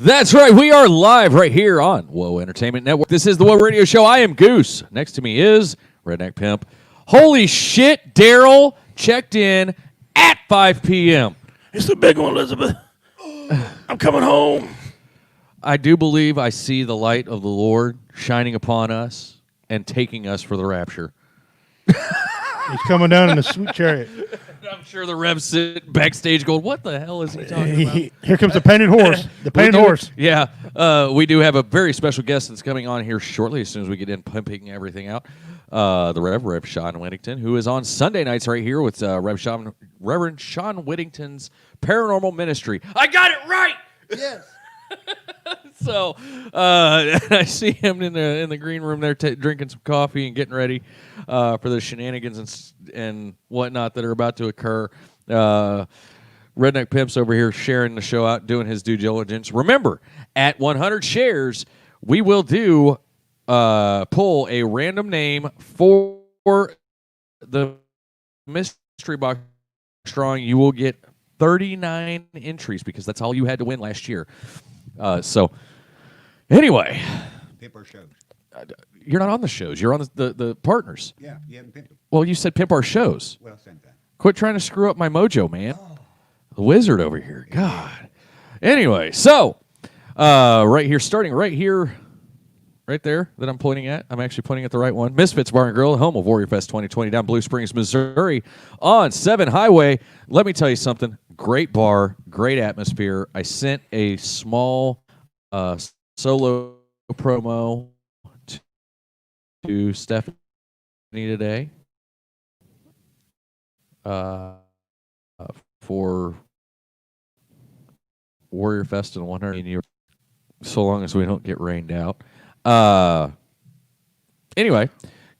That's right. We are live right here on Whoa Entertainment Network. This is the Whoa Radio Show. I am Goose. Next to me is Redneck Pimp. Holy shit, Daryl checked in at 5 p.m. It's the big one, Elizabeth. I'm coming home. I do believe I see the light of the Lord shining upon us and taking us for the rapture. He's coming down in a sweet chariot. I'm sure the Revs sit backstage going, what the hell is he talking about? Here comes the painted horse. The painted horse. Yeah. We do have a very special guest that's coming on here shortly as soon as we get in pimping everything out. The Rev Sean Whittington, who is on Sunday nights right here with Reverend Sean Whittington's Paranormal Ministry. I got it right! Yes. So I see him in the green room there drinking some coffee and getting ready for the shenanigans and whatnot that are about to occur. Redneck Pimp's over here sharing the show out, doing his due diligence. Remember, at 100 shares, we will do pull a random name for the mystery box drawing. You will get 39 entries because that's all you had to win last year. So, anyway. Pimp our shows. You're not on the shows. You're on the partners. Yeah, you haven't pimped them. Well, you said pimp our shows. Well, same thing. Quit trying to screw up my mojo, man. The wizard over here. God. Anyway, so, right here, starting right here, right there that I'm pointing at. I'm actually pointing at the right one. Misfits Bar and Grill, home of Warrior Fest 2020 down Blue Springs, Missouri on 7 Highway. Let me tell you something. Great bar, great atmosphere. I sent a small solo promo to Stephanie today for Warrior Fest in 100 years, so long as we don't get rained out. Anyway,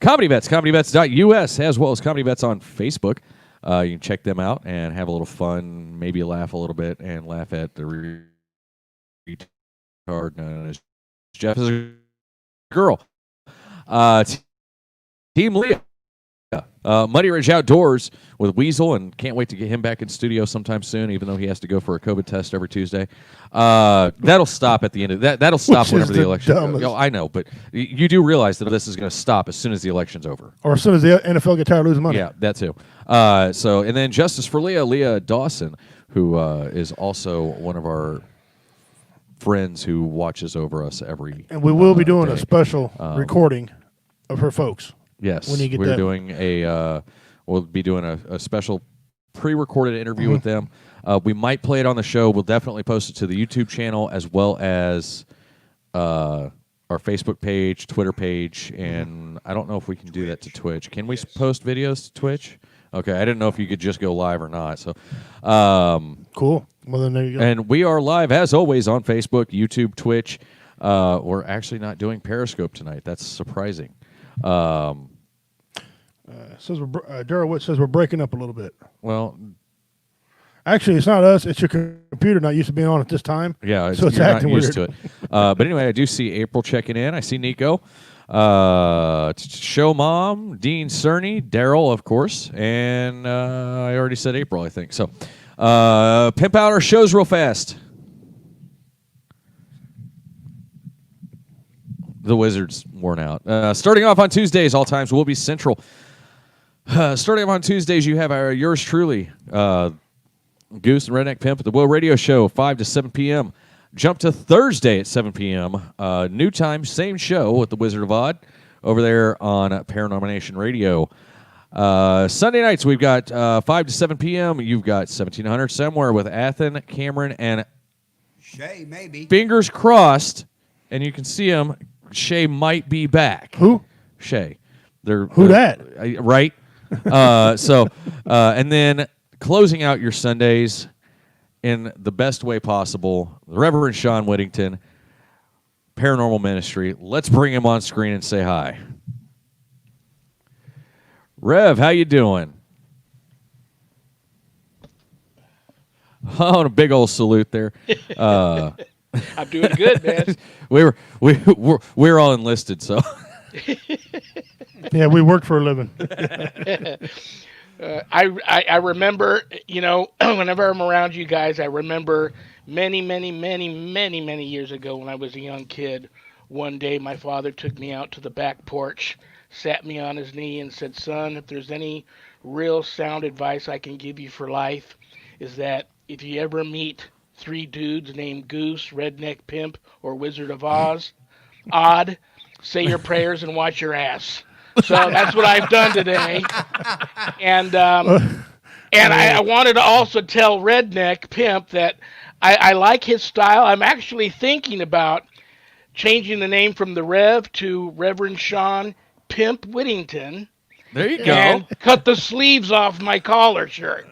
Comedy Vets, comedybets.us, as well as Comedy Vets on Facebook. You can check them out and have a little fun, maybe laugh a little bit, and laugh at the retard known as Jeff is a girl. Team Leah, Muddy Ridge Outdoors with Weasel, and can't wait to get him back in studio sometime soon, even though he has to go for a COVID test every Tuesday. That'll stop at the end of that. That'll stop whenever the election goes. I know, but you do realize that this is going to stop as soon as the election's over. Or as soon as the NFL get tired of losing money. Yeah, that too. And then Justice for Leah Dawson, who is also one of our friends who watches over us every. And we will be doing day. a special recording of her folks. Yes, when you get we're that. doing we'll be doing a special pre-recorded interview with them. We might play it on the show. We'll definitely post it to the YouTube channel as well as our Facebook page, Twitter page, and I don't know if we can do that to Twitch. Can we post videos to Twitch? Okay, I didn't know if you could just go live or not. So, cool. Well, then there you go. And we are live as always on Facebook, YouTube, Twitch. We're actually not doing Periscope tonight. That's surprising. Says Daryl says we're breaking up a little bit. Well, actually, it's not us. It's your computer not used to being on at this time. Yeah, so it's you're acting not used weird. to it. But anyway, I do see April checking in. I see Nico, Show Mom, Dean Cerny, Daryl, of course, and I already said April, I think. So, pimp out our shows real fast. The Wizard's worn out. Starting off on Tuesdays, all times will be Central. Starting off on Tuesdays, you have our yours truly, Goose and Redneck Pimp at the Will Radio Show, 5 to 7 p.m. Jump to Thursday at 7 p.m. New time, same show with the Wizard of Odd over there on Paranormal Nation Radio. Sunday nights, we've got 5 to 7 p.m. You've got 1700 somewhere with Athen, Cameron, and Shay, maybe. Fingers crossed, and you can see him. Shay might be back. Who? Shay. Who that? Right? And then closing out your Sundays in the best way possible, the Reverend Sean Whittington, Paranormal Ministry. Let's bring him on screen and say hi. Rev, how you doing? Oh, and a big old salute there. I'm doing good, man. we're all enlisted, so. Yeah, we work for a living. I remember, whenever I'm around you guys, I remember many, many, many, many, many years ago when I was a young kid. One day, my father took me out to the back porch, sat me on his knee, and said, "Son, if there's any real sound advice I can give you for life, is that if you ever meet three dudes named Goose, Redneck, Pimp, or Wizard of Odd, say your prayers and watch your ass." So that's what I've done today. And I wanted to also tell Redneck Pimp that I like his style. I'm actually thinking about changing the name from the Rev to Reverend Sean Pimp Whittington. There you go. And cut the sleeves off my collar shirt.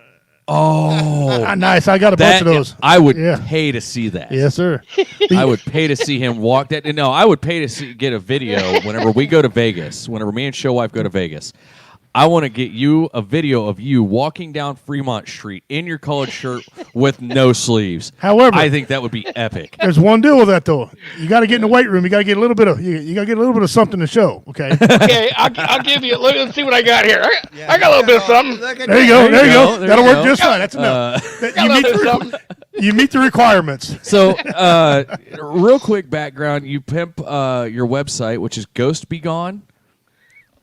Oh, Nice. I got a bunch of those. I would pay to see that. Yes, sir. I would pay to see him walk that. No, I would pay to get a video whenever we go to Vegas. Whenever me and Show Wife go to Vegas, I want to get you a video of you walking down Fremont Street in your collared shirt with no sleeves. However, I think that would be epic. There's one deal with that though. You got to get in the weight room. You got to get a little bit of you got to get a little bit of something to show. Okay. Okay, I'll give you. Let's see what I got here. I got a little bit of something. There you go. There you go. There That'll you work go. just fine. That's enough. You meet the requirements. So, real quick background: you pimp your website, which is Ghost Be Gone.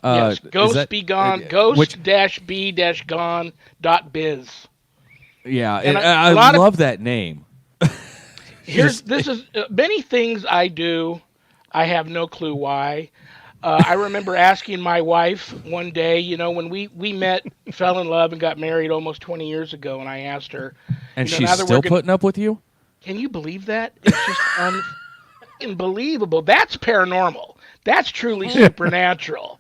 Yes, Ghost Be Gone, ghost-be-gone.biz. Yeah, And I love that name. This is many things I do. I have no clue why. I remember asking my wife one day, when we met, fell in love, and got married almost 20 years ago, and I asked her. And she's still putting up with you? Can you believe that? It's just unbelievable. That's paranormal. That's truly supernatural.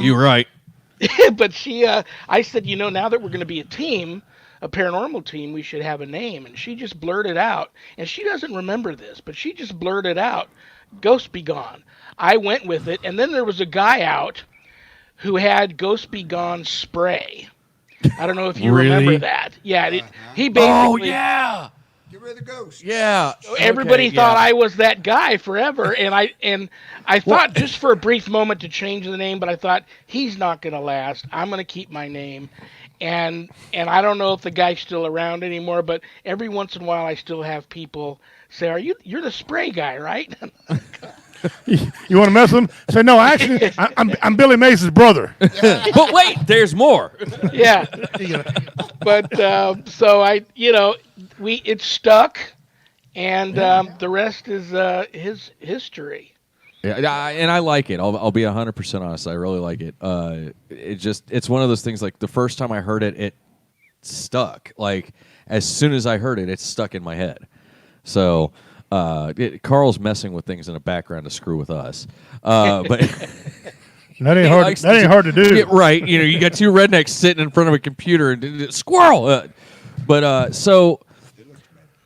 You're right. But I said, now that we're going to be a team, a paranormal team, we should have a name. And she just blurted out, and she doesn't remember this, but she just blurted out, Ghost Be Gone. I went with it, and then there was a guy out who had Ghost Be Gone spray. I don't know if you remember that. Yeah, he basically... Oh, yeah! Get rid of the ghost. Yeah. Everybody thought I was that guy forever, and I thought just for a brief moment to change the name, but I thought he's not going to last. I'm going to keep my name, and I don't know if the guy's still around anymore, but every once in a while I still have people say, "You're the spray guy, right?" You want to mess with him? Say no. Actually, I'm Billy Mays' brother. But wait, there's more. Yeah. But so it stuck, and the rest is his history. Yeah, and I like it. I'll be 100% honest. I really like it. It's one of those things. Like the first time I heard it, it stuck. Like as soon as I heard it, it stuck in my head. So Carl's messing with things in the background to screw with us. But that ain't hard. That ain't hard to do. Yeah, right. You got two rednecks sitting in front of a computer and squirrel. So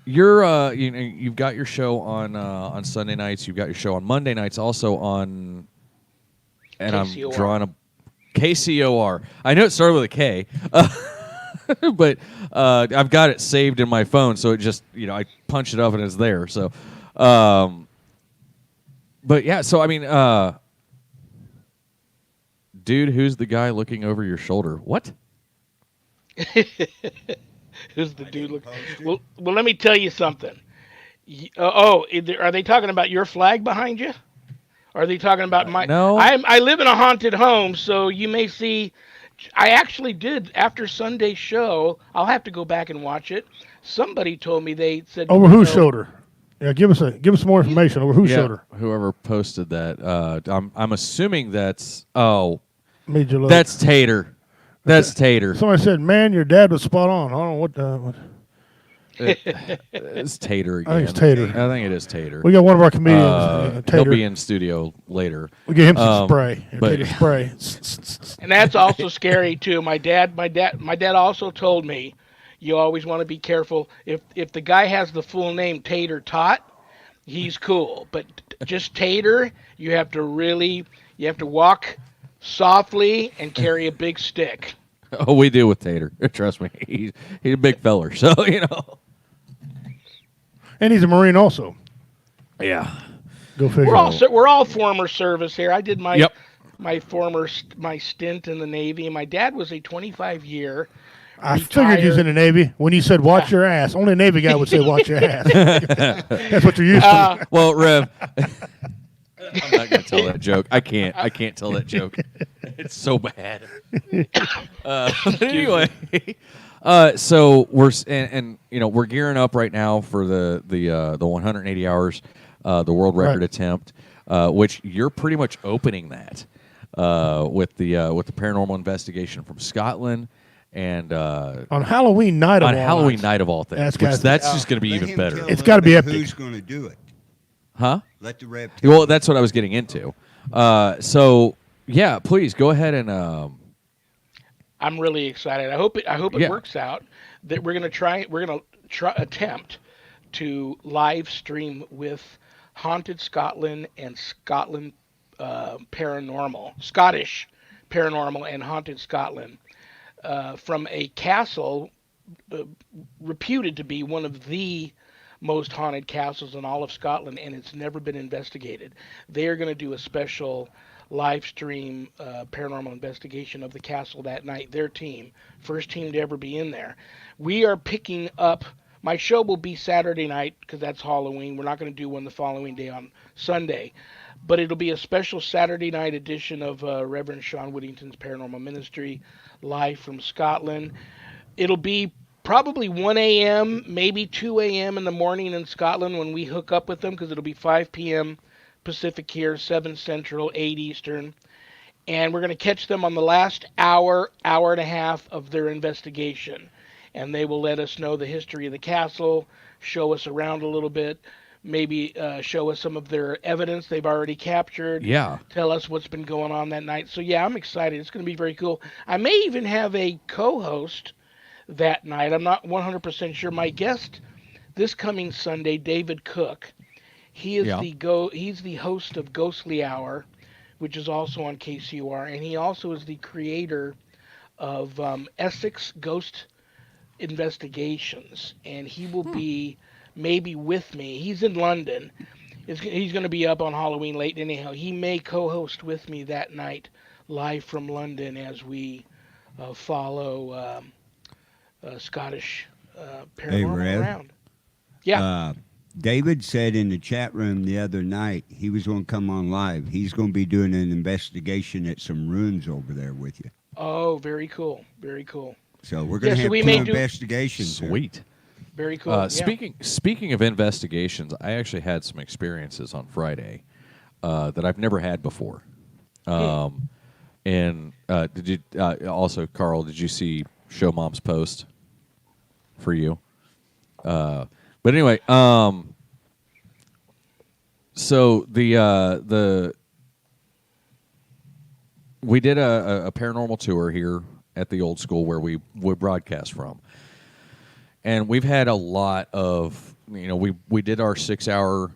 you're you've got your show on Sunday nights. You've got your show on Monday nights, also on. And KCOR. I'm drawing a KCOR. I know it started with a K, but I've got it saved in my phone, so it just I punch it up and it's there. So, but yeah. So I mean, dude, who's the guy looking over your shoulder? What? Who's the dude looking? Well, let me tell you something. Are they talking about your flag behind you? Are they talking about my? No. I live in a haunted home, so you may see. I actually did after Sunday's show. I'll have to go back and watch it. Somebody told me they said over whose shoulder? Yeah, give us some more information over whose shoulder. Whoever posted that, I'm assuming that's Made you look. that's Tater. That's Tater. Somebody said, "Man, your dad was spot on." I don't know what. It's Tater again. I think it's Tater. I think it is Tater. We got one of our comedians. He'll Tater. be in studio later. We get him some spray. but- Tater spray. And that's also scary too. My dad also told me, you always want to be careful. If the guy has the full name Tater Tot, he's cool. But just Tater, you have to walk softly and carry a big stick. Oh, we do with Tater. Trust me, he's a big feller. So And he's a Marine also. Yeah. Go figure. We're all former service here. I did my my stint in the Navy. My dad was a 25-year I figured you was in the Navy. When you said watch your ass, only a Navy guy would say watch your ass. That's what you're used to. Well, Rev, I'm not going to tell that joke. I can't tell that joke. It's so bad. But anyway, so we're and we're gearing up right now for the 180 hours, the world record attempt, which you're pretty much opening that with the paranormal investigation from Scotland. And on Halloween night of all things, that's just going to be even better. It's got to be epic. Who's going to do it? Huh? Let the rep. Well, that's what I was getting into. So yeah, please go ahead and. I'm really excited. I hope it works out. That we're gonna attempt to live stream with Haunted Scotland and Scottish Paranormal and Haunted Scotland. From a castle reputed to be one of the most haunted castles in all of Scotland, and it's never been investigated. They are going to do a special live stream paranormal investigation of the castle that night. Their team, first team to ever be in there. We are picking up. My show will be Saturday night because that's Halloween. We're not going to do one the following day on Sunday. But it'll be a special Saturday night edition of Reverend Sean Whittington's Paranormal Ministry, live from Scotland. It'll be probably 1 a.m., maybe 2 a.m. in the morning in Scotland when we hook up with them, because it'll be 5 p.m. Pacific here, 7 Central, 8 Eastern. And we're going to catch them on the last hour and a half of their investigation. And they will let us know the history of the castle, show us around a little bit, maybe show us some of their evidence they've already captured. Yeah. Tell us what's been going on that night. So, yeah, I'm excited. It's going to be very cool. I may even have a co-host that night. I'm not 100% sure. My guest this coming Sunday, David Cook, he is he's the host of Ghostly Hour, which is also on KCOR, and he also is the creator of Essex Ghost Investigations, and he will be maybe with me. He's in London. He's going to be up on Halloween late anyhow. He may co-host with me that night live from London as we follow Scottish paranormal around. Yeah. David said in the chat room the other night he was going to come on live. He's going to be doing an investigation at some ruins over there with you. Oh, very cool. Very cool. So we're going to have two investigations. Sweet. Very cool. Speaking of investigations, I actually had some experiences on Friday that I've never had before. And did you also, Carl? Did you see Show Mom's post for you? But anyway, so we did a paranormal tour here at the old school where we broadcast from. And we've had a lot of, we did our 6-hour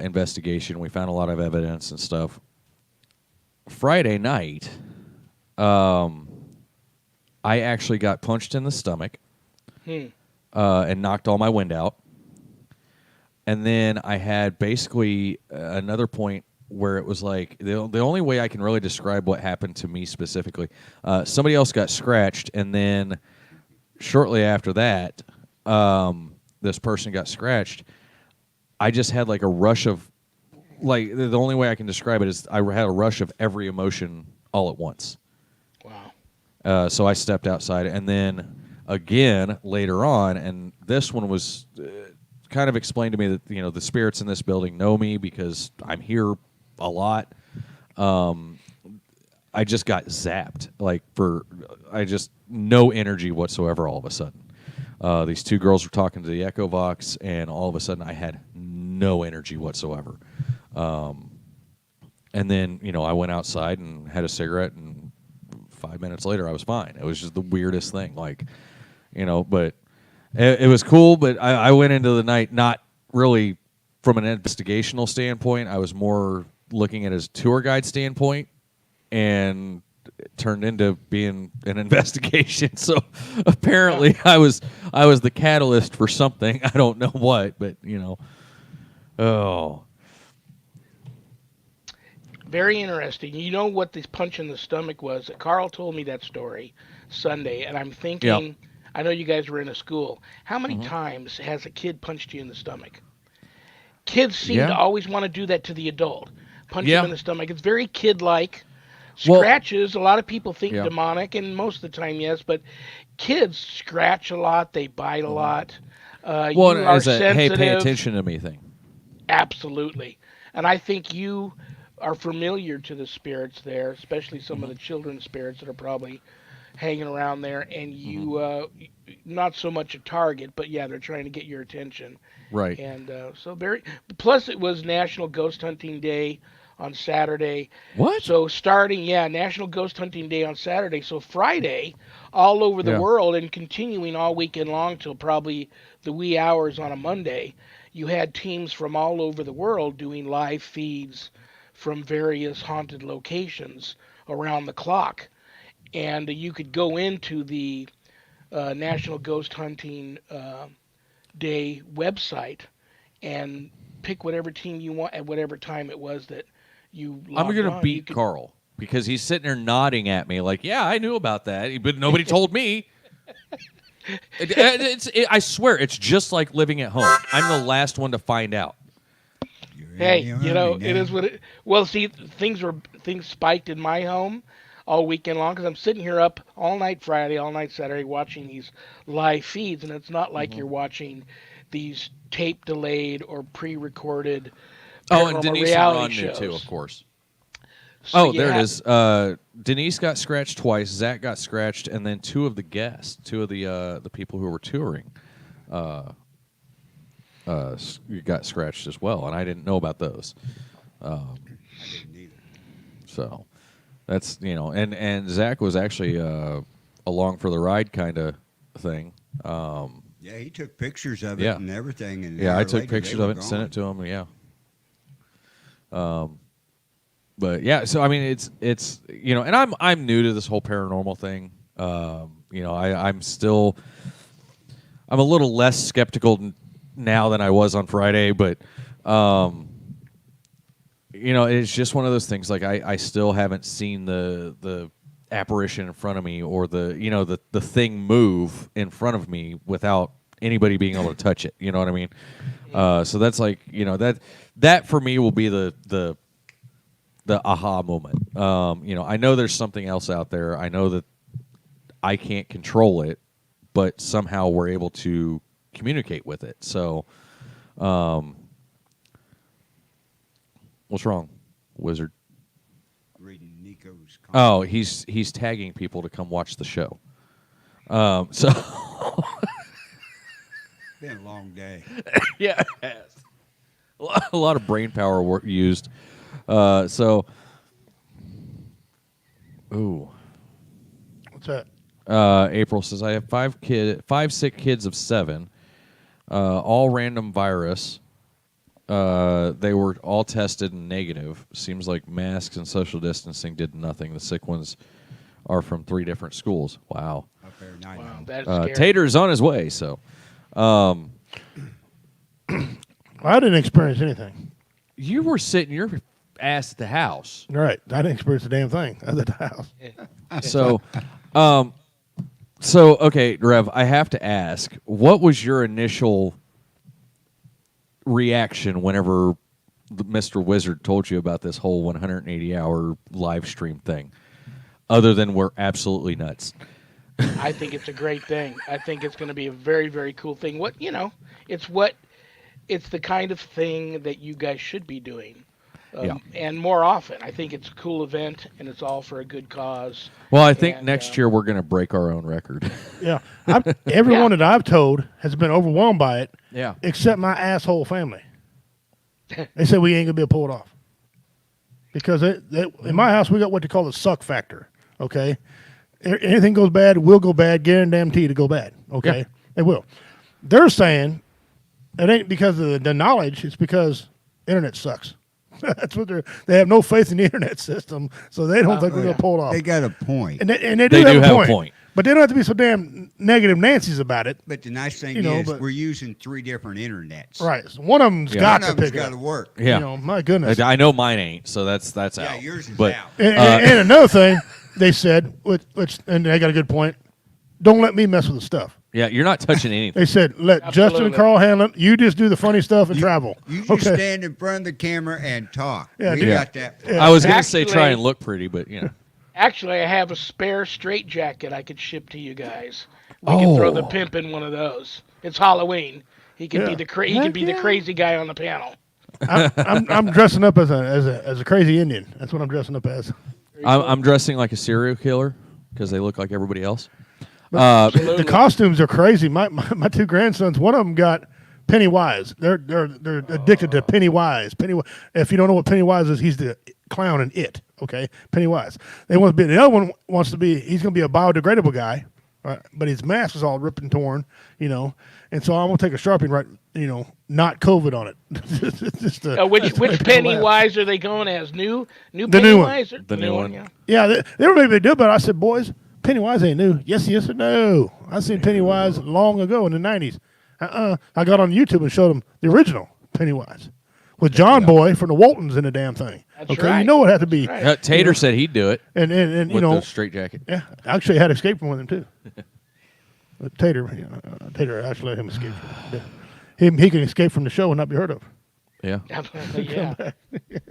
investigation. We found a lot of evidence and stuff. Friday night, I actually got punched in the stomach and knocked all my wind out. And then I had basically another point where it was like, the only way I can really describe what happened to me specifically, somebody else got scratched, and then shortly after that, this person got scratched. I just had like a rush of, like, the only way I can describe it is I had a rush of every emotion all at once. Wow. So I stepped outside, and then again later on, and this one was kind of explained to me that the spirits in this building know me because I'm here a lot. I just got zapped, I just no energy whatsoever all of a sudden. These two girls were talking to the Echo Vox, and all of a sudden I had no energy whatsoever. And then, I went outside and had a cigarette, and 5 minutes later I was fine. It was just the weirdest thing, but it was cool. But I went into the night not really from an investigational standpoint. I was more looking at it as a tour guide standpoint, and it turned into being an investigation. So apparently I was the catalyst for something. I don't know what, but Very interesting. You know what this punch in the stomach was? Carl told me that story Sunday, and I'm thinking, I know you guys were in a school. How many times has a kid punched you in the stomach? Kids seem to Yeah. always want to do that to the adult. Punch Yeah. them in the stomach. It's very kid-like. Well, Scratches, a lot of people think yeah. demonic, and most of the time, yes, but kids scratch a lot. They bite a lot. Well, You are as a hey, pay sensitive. attention to me thing. Absolutely. And I think you are familiar to the spirits there, especially some of the children's spirits that are probably hanging around there, and you, not so much a target, but yeah, they're trying to get your attention. Right. And so very, plus it was National Ghost Hunting Day on Saturday. What? So starting, yeah, National Ghost Hunting Day on Saturday. So Friday, all over the Yeah. world and continuing all weekend long till probably the wee hours on a Monday, you had teams from all over the world doing live feeds from various haunted locations around the clock. And you could go into the National Ghost Hunting Day website and pick whatever team you want at whatever time it was that you I'm logged going to on. beat Carl because he's sitting there nodding at me like, yeah, I knew about that, but nobody told me. I swear, it's just like living at home. I'm the last one to find out. You're in Hey, the you know, army it now. is what it. Well, see, things spiked in my home all weekend long because I'm sitting here up all night Friday, all night Saturday, watching these live feeds, and it's not like you're watching these tape delayed or pre-recorded Oh, and paranormal Denise and reality Ron knew shows. too, of course. So Oh, you there it ha- is. Denise got scratched twice. Zach got scratched, and then two of the guests, two of the people who were touring, got scratched as well, and I didn't know about those. I didn't either. So that's and Zach was actually along for the ride kind of thing. Yeah, he took pictures of it Yeah. and everything. And Yeah, I took pictures of it and sent it to him. Yeah. But yeah, so I mean, it's and I'm new to this whole paranormal thing. I'm a little less skeptical now than I was on Friday, but it's just one of those things. Like I still haven't seen the apparition in front of me or the thing move in front of me without anybody being able to touch it. You know what I mean? So that's like that for me will be the aha moment. I know there's something else out there. I know that I can't control it, but somehow we're able to communicate with it. So, what's wrong, Wizard? Reading Nico's comment. Oh, he's tagging people to come watch the show. So Been a long day. yeah, it has. A lot of brain power used. So, ooh. What's that? April says, I have five sick kids of 7, all random virus. They were all tested and negative. Seems like masks and social distancing did nothing. The sick ones are from 3 different schools. Wow. Up there, 9 Wow, that's scary. Tater's on his way, so. I didn't experience anything. You were sitting your ass at the house. Right. I didn't experience a damn thing. I was at the house. So, okay, Rev, I have to ask, what was your initial reaction whenever Mr. Wizard told you about this whole 180-hour live stream thing, other than we're absolutely nuts? I think it's a great thing. I think it's going to be a very, very cool thing. It's the kind of thing that you guys should be doing. Yeah. And more often. I think it's a cool event, and it's all for a good cause. Well, I think And, next year we're going to break our own record. Yeah. Everyone that I've told has been overwhelmed by it, Yeah. except my asshole family. They said we ain't going to be able to pull it off. Because in my house, we got what they call the suck factor, okay? Anything goes bad, will go bad, guarantee to go bad, okay? Yeah. It will. They're saying it ain't because of the knowledge, it's because internet sucks. That's what they have no faith in the internet system, so they don't think we're going to pull it off. They got a point. And they They do do have a point. But they don't have to be so damn negative Nancy's about it. But the nice thing You know, is but- we're using 3 different internets. Right. So one of them's Yeah. got One to of them's pick got to up. work. Yeah. You know, my goodness. I know mine ain't, so that's Yeah, out. yours is But out. And another thing they said, which and they got a good point, don't let me mess with the stuff. yeah, you're not touching anything. They said, let Justin and Absolutely. Carl handle it. You just do the funny stuff and travel. You just stand in front of the camera and talk. Yeah, we dude. got that. Yeah. I was gonna say try Actually- and look pretty, but you know. Actually, I have a spare straight jacket I could ship to you guys. We can throw the Oh. pimp in one of those. It's Halloween. He can Yeah. be he can be the crazy guy on the panel. I'm dressing up as a crazy Indian. That's what I'm dressing up as. I'm dressing like a serial killer because they look like everybody else. The costumes are crazy. My 2 grandsons, one of them got Pennywise. They're addicted to Pennywise. Pennywise. If you don't know what Pennywise is, he's the clown in It. Okay, Pennywise. They want to be. The other one wants to be. He's going to be a biodegradable guy, right? But his mask is all ripped and torn, you know. And so I'm going to take a Sharpie and write, you know, not COVID on it. Just to- Which just to make people laugh. Pennywise are they going as? New The new one. Pennywise? Or- The new one. Yeah. Yeah, they were maybe they do, but I said, boys, Pennywise ain't new. Yes, or no. I seen Pennywise long ago in the 90s. I got on YouTube and showed them the original Pennywise with John Boy from the Waltons in the damn thing. That's okay, right. you know it had to be. That's right. Tater said he'd do it And you with know, the straight jacket. yeah, I actually had escape from with him too. But Tater actually let him escape. He can escape from the show and not be heard of. Yeah. Yeah.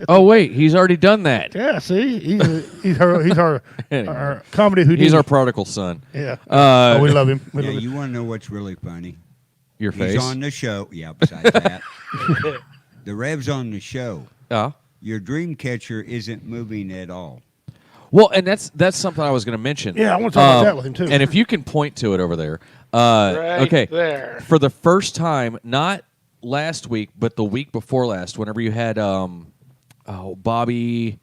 Oh wait, he's already done that. Yeah, see, he's our comedy Houdini. He's our prodigal son. yeah. Uh, Oh, we love him. We Yeah, love him. you want to know what's really funny? Your He's face. on the show. Yeah, besides that. The Rev's on the show. Yeah. Your dream catcher isn't moving at all. Well, and that's something I was going to mention. Yeah, I want to talk about that with him too. And if you can point to it over there. Right okay. there. For the first time, not last week, but the week before last, whenever you had Bobby,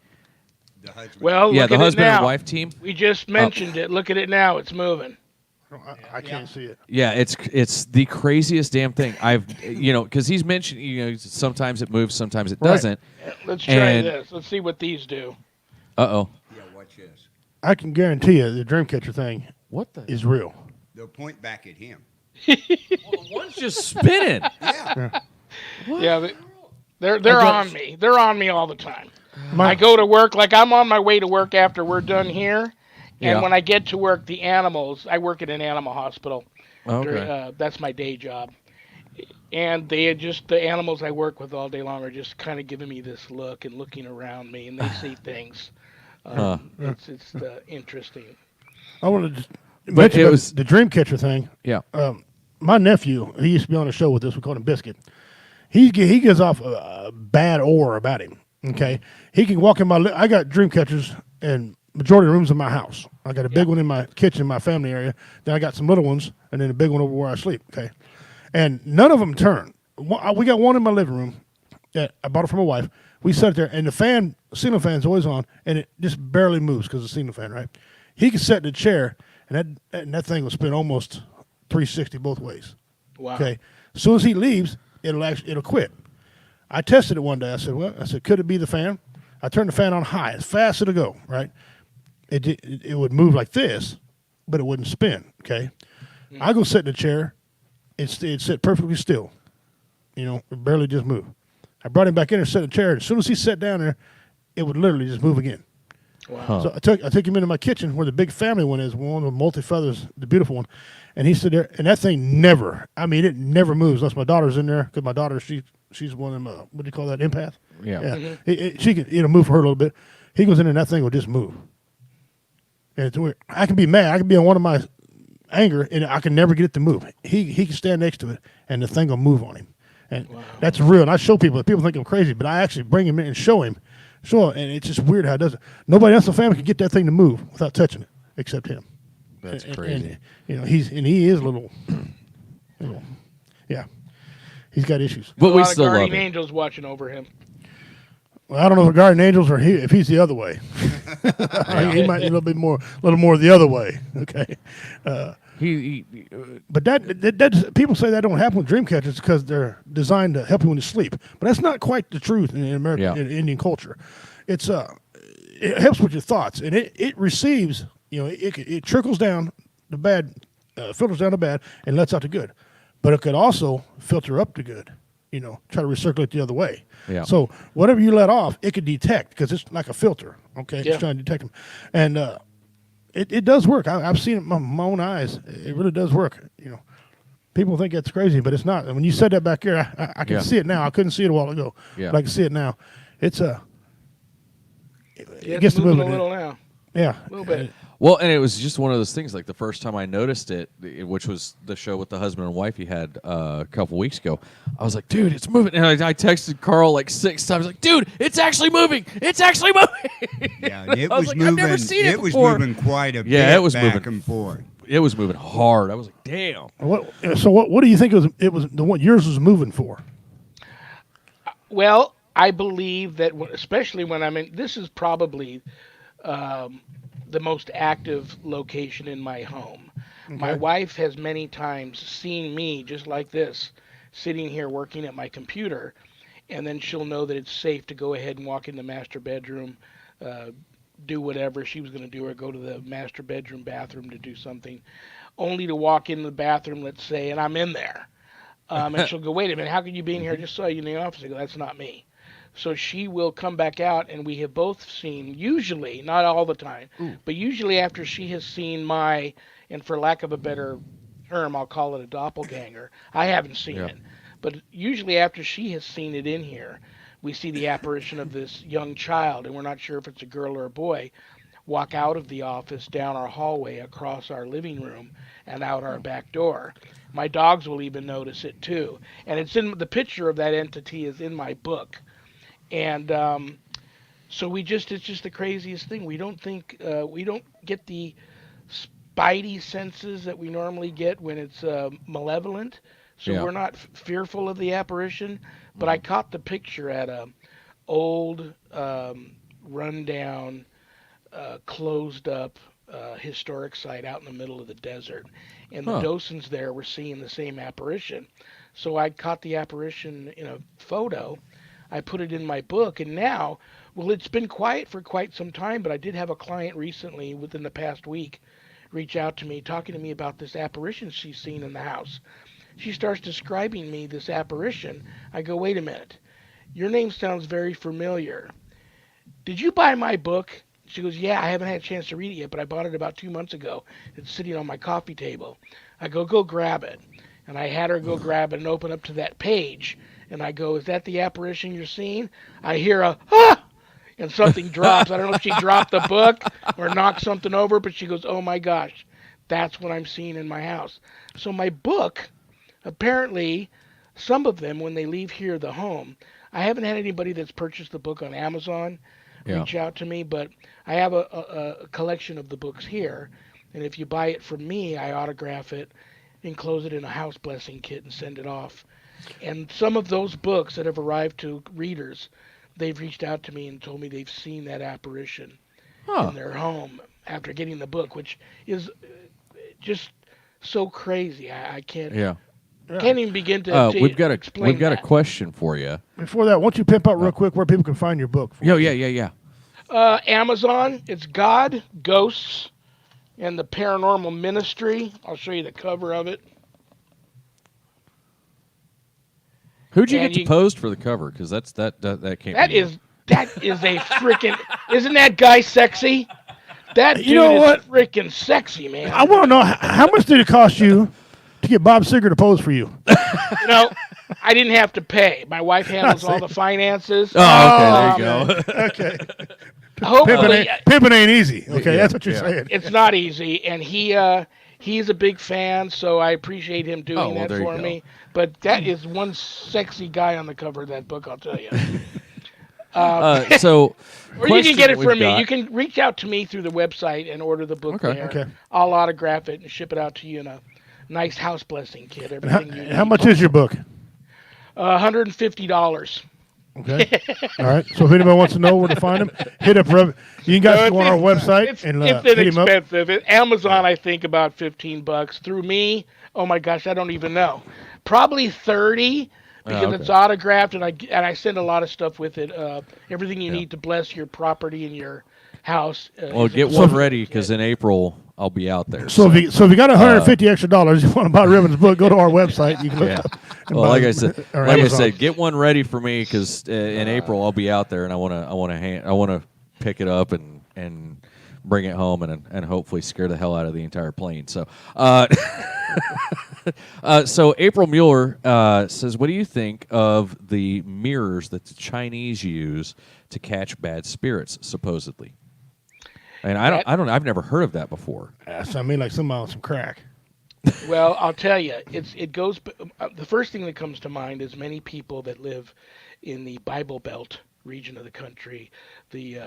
The husband. Well, yeah, look the at husband it now. and wife team. We just mentioned it. Look at it now. It's moving. I can't see it. Yeah, it's the craziest damn thing. I've because he's mentioned sometimes it moves, sometimes it Right. doesn't. Let's try And- this. Let's see what these do. Uh-oh. Yeah, watch this. I can guarantee you the Dreamcatcher thing What the? is real. They'll point back at him. Well, the one's just spinning. Yeah. Yeah, they're on me. They're on me all the time. My- I go to work, like I'm on my way to work after we're done here. And Yeah. when I get to work, the animals, I work at an animal hospital. Okay. That's my day job. And the animals I work with all day long are just kind of giving me this look and looking around me, and they see things. It's interesting. I want to just But mention it about was- the Dreamcatcher thing. Yeah. My nephew, he used to be on a show with us. We called him Biscuit. He gives off a bad aura about him. Okay, he can walk in my. I got dream catchers in majority of rooms in my house. I got a big one in my kitchen, my family area. Then I got some little ones, and then a big one over where I sleep. Okay, and none of them turn. We got one in my living room that I bought it from my wife. We set it there, and the ceiling fan's always on, and it just barely moves because the ceiling fan, right? He can sit in the chair, and that thing will spin almost 360 both ways. Wow. Okay. As soon as he leaves, it'll quit. I tested it one day. I said, could it be the fan? I turned the fan on high, as fast as it'll go, right? It would move like this, but it wouldn't spin, okay? I go sit in the chair, it'd sit perfectly still. It barely just move. I brought him back in and sat in the chair, and as soon as he sat down there, it would literally just move again. Wow. So I took him into my kitchen where the big family one is, one with multi-feathers, the beautiful one. And he stood there, and that thing it never moves unless my daughter's in there, because my daughter, she's one of them, what do you call that, empath? Yeah. It'll move for her a little bit. He goes in there, and that thing will just move. And it's weird. I can be mad. I can be on one of my anger, and I can never get it to move. He can stand next to it, and the thing will move on him. And that's real. And I show people. People think I'm crazy, but I actually bring him in and show him. And it's just weird how it does it. Nobody else in the family can get that thing to move without touching it, except him. That's And- crazy. And, he is a little, yeah. He's got issues. But A we lot of still love guardian him. angels watching over him. Well, I don't know if guardian angels or if he's the other way. He might be a little more the other way. Okay. He But that people say that don't happen with dream catchers because they're designed to help you when you sleep. But that's not quite the truth in American Yeah. in Indian culture. It's it helps with your thoughts, and it receives. It trickles down the bad, filters down the bad, and lets out the good. But it could also filter up the good. Try to recirculate the other way. Yeah. So whatever you let off, it could detect because it's like a filter. Okay, Yeah. it's trying to detect them, and it does work. I've seen it with my own eyes. It really does work. People think it's crazy, but it's not. And when you said that back here, I can see it now. I couldn't see it a while ago, but I can see it now. It's it gets moving moving a little now. Yeah, A little bit. Well, and it was just one of those things. Like the first time I noticed it, which was the show with the husband and wife he had a couple weeks ago, I was like, "Dude, it's moving!" And I texted Carl like 6 times, like, "Dude, it's actually moving! It's actually moving!" Yeah, and it I was was like, moving. "I've never seen it was before." moving quite a bit. Yeah, it was back moving. and forth. It was moving hard. I was like, "Damn!" What do you think it was the one yours was moving for? Well, I believe that, especially when I'm in, this is probably the most active location in my home. Okay. My wife has many times seen me just like this, sitting here working at my computer, and then she'll know that it's safe to go ahead and walk in the master bedroom, do whatever she was going to do, or go to the master bedroom bathroom to do something, only to walk in the bathroom, let's say, and I'm in there. And she'll go, "Wait a minute, how could you be in here? I just saw you in the office." I go, "That's not me." So she will come back out, and we have both seen, usually, not all the time, but usually after she has seen my, and for lack of a better term, I'll call it a doppelganger. I haven't seen it. But usually after she has seen it in here, we see the apparition of this young child, and we're not sure if it's a girl or a boy, walk out of the office, down our hallway, across our living room, and out our back door. My dogs will even notice it too. And it's in the picture of that entity is in my book. And so it's just the craziest thing. We don't get the spidey senses that we normally get when it's malevolent. So we're not fearful of the apparition. But I caught the picture at a old, rundown, closed up historic site out in the middle of the desert. And the docents there were seeing the same apparition. So I caught the apparition in a photo. I put it in my book, and now, well, it's been quiet for quite some time, but I did have a client recently, within the past week, reach out to me, talking to me about this apparition she's seen in the house. She starts describing me this apparition. I go, "Wait a minute. Your name sounds very familiar. Did you buy my book?" She goes, "Yeah, I haven't had a chance to read it yet, but I bought it about 2 months ago. It's sitting on my coffee table." I go grab it. And I had her go grab it and open up to that page. And I go, "Is that the apparition you're seeing?" I hear a, "Ah!" And something drops. I don't know if she dropped the book or knocked something over, but she goes, "Oh my gosh, that's what I'm seeing in my house." So my book, apparently, some of them, when they leave here, the home, I haven't had anybody that's purchased the book on Amazon reach out to me, but I have a collection of the books here. And if you buy it from me, I autograph it, enclose it in a house blessing kit, and send it off. And some of those books that have arrived to readers, they've reached out to me and told me they've seen that apparition in their home after getting the book, which is just so crazy. I can't can't even begin to we've got explain a question for you. Before that, why don't you pimp out real quick where people can find your book? Yeah. Amazon, it's God, Ghosts, and the Paranormal Ministry. I'll show you the cover of it. Who'd you get to pose for the cover? Because that can't. That is a freaking. Isn't that guy sexy? That dude is freaking sexy, man. I want to know how much did it cost you to get Bob Seger to pose for you? I didn't have to pay. My wife handles all the finances. Oh, okay, there you go. Okay. Hopefully, pimping ain't easy. Okay, that's what you're saying. It's not easy, and he's a big fan, so I appreciate him doing that for me. But that is one sexy guy on the cover of that book, I'll tell you. So, or you can get it from me. You can reach out to me through the website and order the book there. Okay. I'll autograph it and ship it out to you in a nice house blessing kit. Everything you need. How much is your book? $150. Okay. All right. So if anybody wants to know where to find them, hit up. You guys go on our website it's hit him up. Inexpensive. Amazon, I think about $15. Through me, oh my gosh, I don't even know. Probably 30 because it's autographed, and I send a lot of stuff with it. Everything you need to bless your property and your house. Well, get one ready because in April I'll be out there. So if you got $150 extra dollars, you want to buy Ribbon's book, go to our website. You can look Yeah. up. and Well, buy like I it, said, or like I Amazon. said, get one ready for me because in April I'll be out there and I want to pick it up and bring it home and hopefully scare the hell out of the entire plane. So, so April Mueller says, "What do you think of the mirrors that the Chinese use to catch bad spirits, supposedly?" And I've never heard of that before. So I mean, like somebody on some crack. Well, I'll tell you, it goes. The first thing that comes to mind is many people that live in the Bible Belt region of the country, the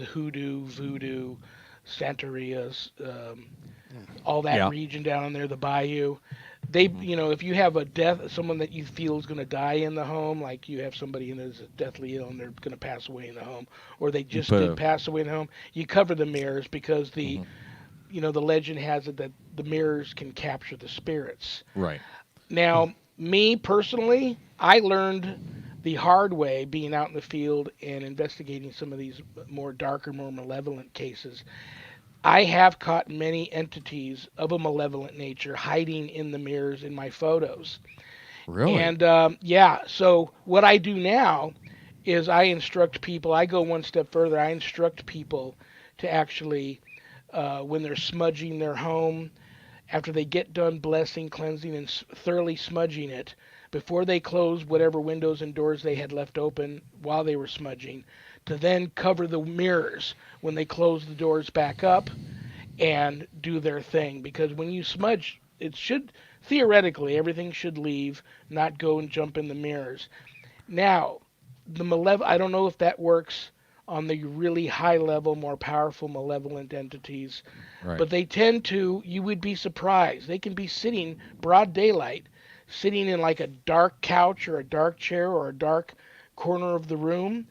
hoodoo, voodoo, Santerias, all that region down there, the bayou. They, if you have a death, someone that you feel is going to die in the home, like you have somebody in is deathly ill and they're going to pass away in the home, or they just did pass away in the home, you cover the mirrors because the the legend has it that the mirrors can capture the spirits. Right. Now, me personally, I learned the hard way being out in the field and investigating some of these more darker, more malevolent cases. I have caught many entities of a malevolent nature hiding in the mirrors in my photos. Really? And so what I do now is I instruct people, I go one step further, I instruct people to actually, when they're smudging their home, after they get done blessing, cleansing, and thoroughly smudging it, before they close whatever windows and doors they had left open while they were smudging, to then cover the mirrors when they close the doors back up and do their thing. Because when you smudge, it should, theoretically, everything should leave, not go and jump in the mirrors. Now, I don't know if that works on the really high level, more powerful malevolent entities, Right. but they tend to, you would be surprised. They can be sitting broad daylight, sitting in like a dark couch or a dark chair or a dark corner of the room,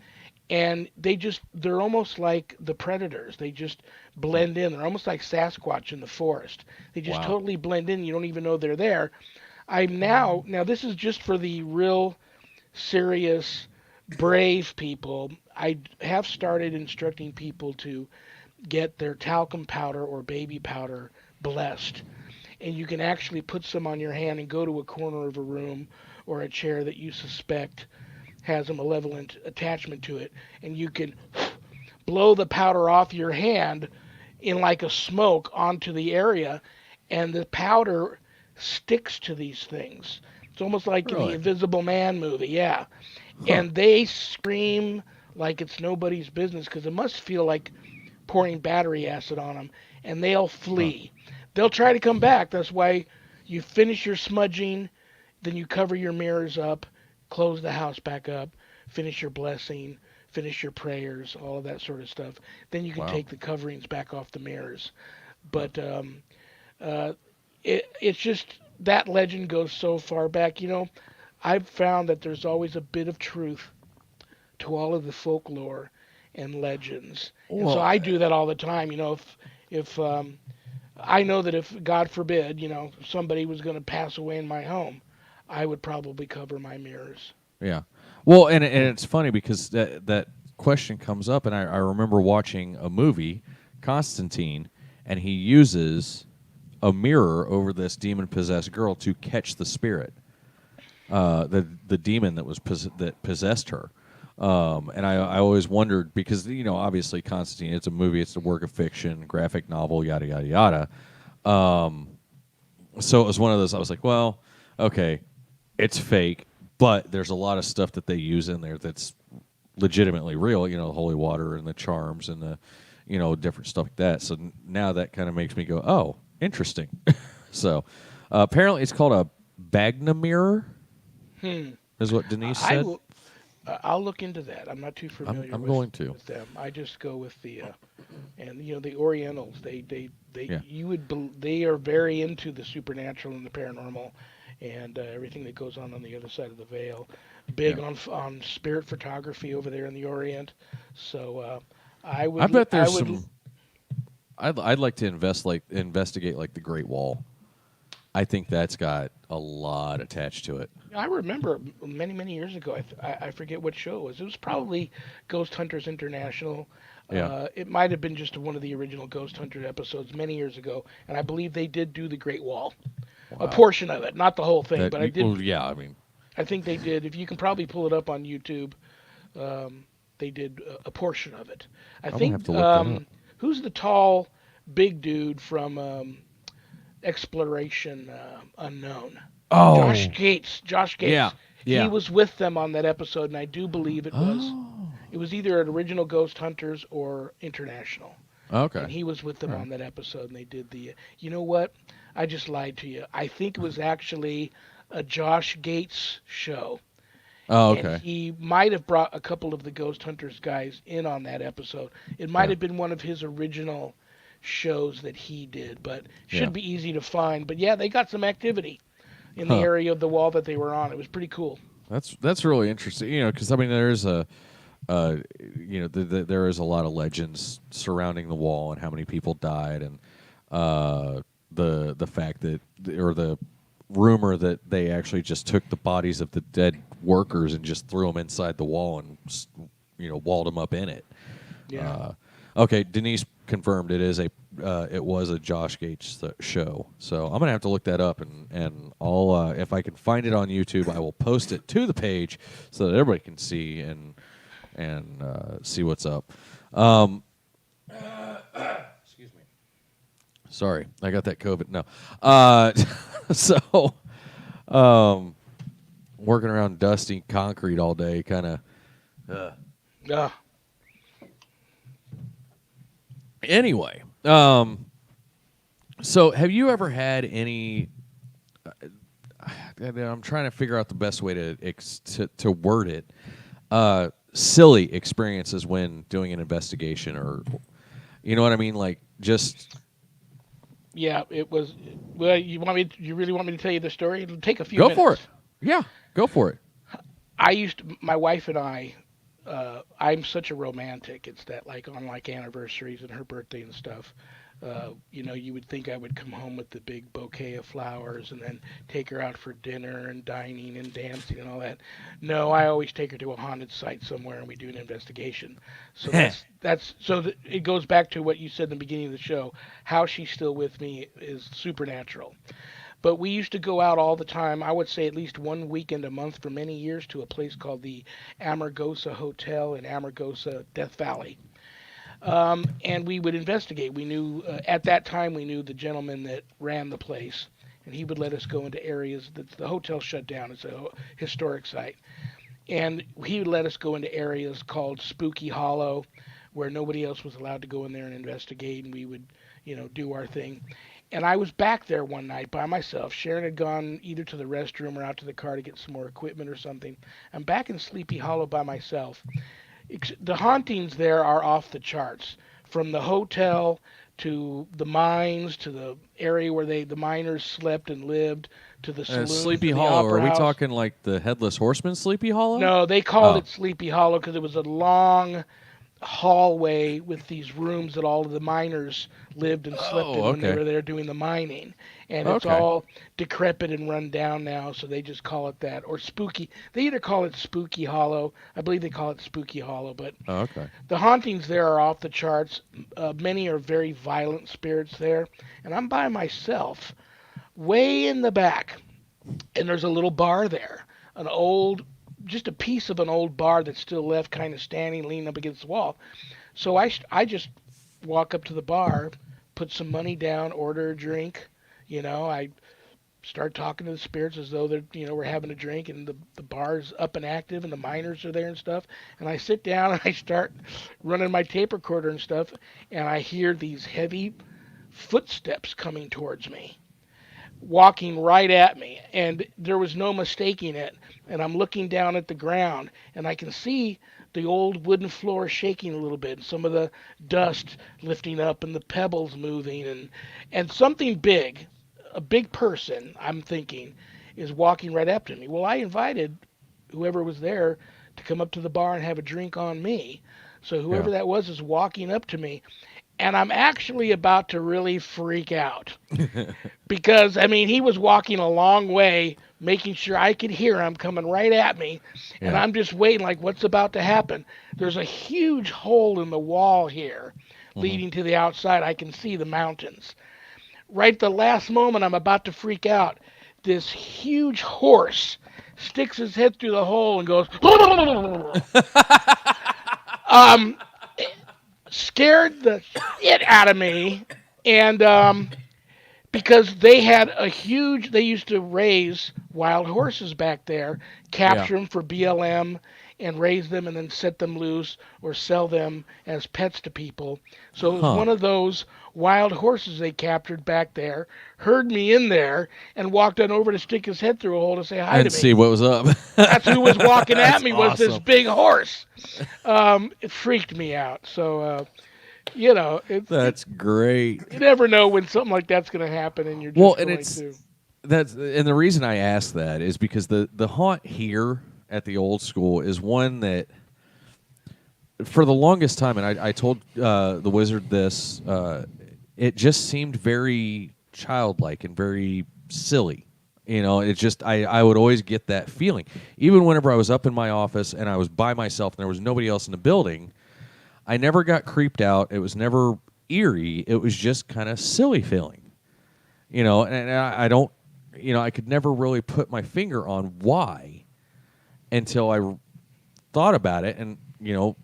and they're almost like the predators. They just blend in. They're almost like Sasquatch in the forest. They just totally blend in. You don't even know they're there. Now this is just for the real serious, brave people. I have started instructing people to get their talcum powder or baby powder blessed. And you can actually put some on your hand and go to a corner of a room or a chair that you suspect has a malevolent attachment to it, and you can blow the powder off your hand in like a smoke onto the area, and the powder sticks to these things. It's almost like in the Invisible Man movie, yeah. And they scream like it's nobody's business because it must feel like pouring battery acid on them, and they'll flee. They'll try to come back. That's why you finish your smudging, then you cover your mirrors up, close the house back up, finish your blessing, finish your prayers, all of that sort of stuff. Then you can take the coverings back off the mirrors. But it's just that legend goes so far back. I've found that there's always a bit of truth to all of the folklore and legends. And so I do that all the time. If I know that if, God forbid, somebody was going to pass away in my home, I would probably cover my mirrors. Yeah. Well, and it's funny because that question comes up, and I remember watching a movie, Constantine, and he uses a mirror over this demon-possessed girl to catch the spirit, the demon that possessed her. And I always wondered because obviously Constantine, it's a movie, it's a work of fiction, graphic novel, yada yada yada. So it was one of those. I was like, well, okay, it's fake, but there's a lot of stuff that they use in there that's legitimately real. The holy water and the charms and the different stuff like that. So now that kind of makes me go, oh, interesting. So apparently it's called a Bagna mirror. Is what Denise said. I'll look into that. I'm not too familiar. I'm going to. With them. I just go with the and the Orientals. They they are very into the supernatural and the paranormal, and everything that goes on the other side of the veil. Big on spirit photography over there in the Orient. So I bet there's some. I'd like to investigate like the Great Wall. I think that's got a lot attached to it. I remember many years ago. I forget what show it was. It was probably Ghost Hunters International. Yeah. It might have been just one of the original Ghost Hunter episodes many years ago, and I believe they did do the Great Wall, a Wow. portion of it, not the whole thing, That but I did. well, yeah. I mean, I think they did. If you can probably pull it up on YouTube, um, they did a portion of it. I I'm gonna have think to look that up. who's the tall, big dude from Exploration Unknown? Oh, Josh Gates. Josh yeah, Gates. He yeah. was with them on that episode, and I do believe it was. Oh, It was either an original Ghost Hunters or International, okay. and he was with them All right. on that episode, and they did the. You know what? I just lied to you. I think it was actually a Josh Gates show, Oh, and okay. he might have brought a couple of the Ghost Hunters guys in on that episode. It might Yeah. have been one of his original shows that he did, but Yeah. should be easy to find. But yeah, they got some activity in the Huh. area of the wall that they were on. It was pretty cool. That's really interesting. Because I mean, there's there is a lot of legends surrounding the wall and how many people died, and the fact that or the rumor that they actually just took the bodies of the dead workers and just threw them inside the wall and walled them up in it. Yeah. Okay, Denise confirmed it was a Josh Gates show. So I'm gonna have to look that up and I'll if I can find it on YouTube, I will post it to the page so that everybody can see and see what's up. Excuse me. Sorry, I got that COVID. No, so working around dusty concrete all day, kind of. Yeah. Anyway, so have you ever had any? I'm trying to figure out the best way to word it. Silly experiences when doing an investigation, or you know what I mean, like just. Yeah, it was. Well, you really want me to tell you the story? It'll take a few Go minutes. for it. Yeah, go for it. My wife and I, I'm such a romantic. It's that like on like anniversaries and her birthday and stuff. You would think I would come home with the big bouquet of flowers and then take her out for dinner and dining and dancing and all that. No, I always take her to a haunted site somewhere and we do an investigation. So it goes back to what you said in the beginning of the show. How she's still with me is supernatural. But we used to go out all the time. I would say at least one weekend a month for many years to a place called the Amargosa Hotel in Amargosa, Death Valley. And we would investigate. We knew at that time we knew the gentleman that ran the place, and he would let us go into areas that the hotel shut down. It's a historic site, and he would let us go into areas called Spooky Hollow, where nobody else was allowed to go in there and investigate, and we would, do our thing. And I was back there one night by myself. Sharon had gone either to the restroom or out to the car to get some more equipment or something. I'm back in Sleepy Hollow by myself. The hauntings there are off the charts. From the hotel to the mines to the area where the miners slept and lived to the saloons. Sleepy and the Hollow. Are opera we house. talking like the Headless Horseman Sleepy Hollow? No, they called Oh. it Sleepy Hollow because it was a long hallway with these rooms that all of the miners lived and slept in when they okay. were there doing the mining. And it's Okay. all decrepit and run down now, so they just call it that. Or spooky. They either call it Spooky Hollow. I believe they call it Spooky Hollow, but Oh, okay. the hauntings there are off the charts. Many are very violent spirits there. And I'm by myself, way in the back. And there's a little bar there. Just a piece of an old bar that's still left kind of standing, leaning up against the wall. So I just walk up to the bar, put some money down, order a drink. I start talking to the spirits as though we're having a drink, and the bar's up and active, and the miners are there and stuff. And I sit down and I start running my tape recorder and stuff, and I hear these heavy footsteps coming towards me, walking right at me, and there was no mistaking it. And I'm looking down at the ground, and I can see the old wooden floor shaking a little bit, and some of the dust lifting up, and the pebbles moving, and something big, a big person, I'm thinking, is walking right up to me. Well, I invited whoever was there to come up to the bar and have a drink on me. So whoever Yeah. that was is walking up to me, and I'm actually about to really freak out because I mean he was walking a long way, making sure I could hear him coming right at me, and Yeah. I'm just waiting like what's about to happen. There's a huge hole in the wall here, Mhm. leading to the outside. I can see the mountains. Right at the last moment, I'm about to freak out. This huge horse sticks his head through the hole and goes. um, Scared the shit out of me, and because they used to raise wild horses back there, Yeah. capture them for BLM and raise them and then set them loose or sell them as pets to people. So it was Huh. one of those wild horses they captured back there, heard me in there, and walked on over to stick his head through a hole to say hi to And me. see what was up. That's who was walking at That's me was this awesome. big horse. It freaked me out. So That's great. you never know when something like that's going to happen, and you're Well, just and going it's to. and the reason I ask that is because the haunt here at the old school is one that for the longest time, and I told the wizard this, it just seemed very childlike and very silly. You know, it just I would always get that feeling, even whenever I was up in my office and I was by myself and there was nobody else in the building. I never got creeped out. It was never eerie. It was just kind of silly feeling. You know, and I don't, you know, I could never really put my finger on why until I thought about it. And, you know,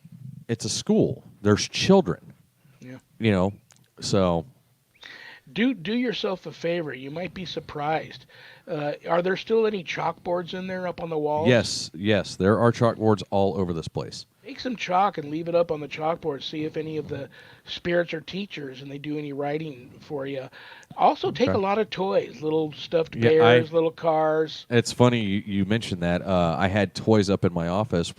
it's a school, there's children, Yeah. you know, so. Do yourself a favor. You might be surprised. Are there still any chalkboards in there up on the walls? Yes, there are chalkboards all over this place. Take some chalk and leave it up on the chalkboard. See if any of the spirits are teachers and they do any writing for you. Also, take Okay. a lot of toys, little stuffed Yeah, bears, little cars. It's funny you mentioned that. I had toys up in my office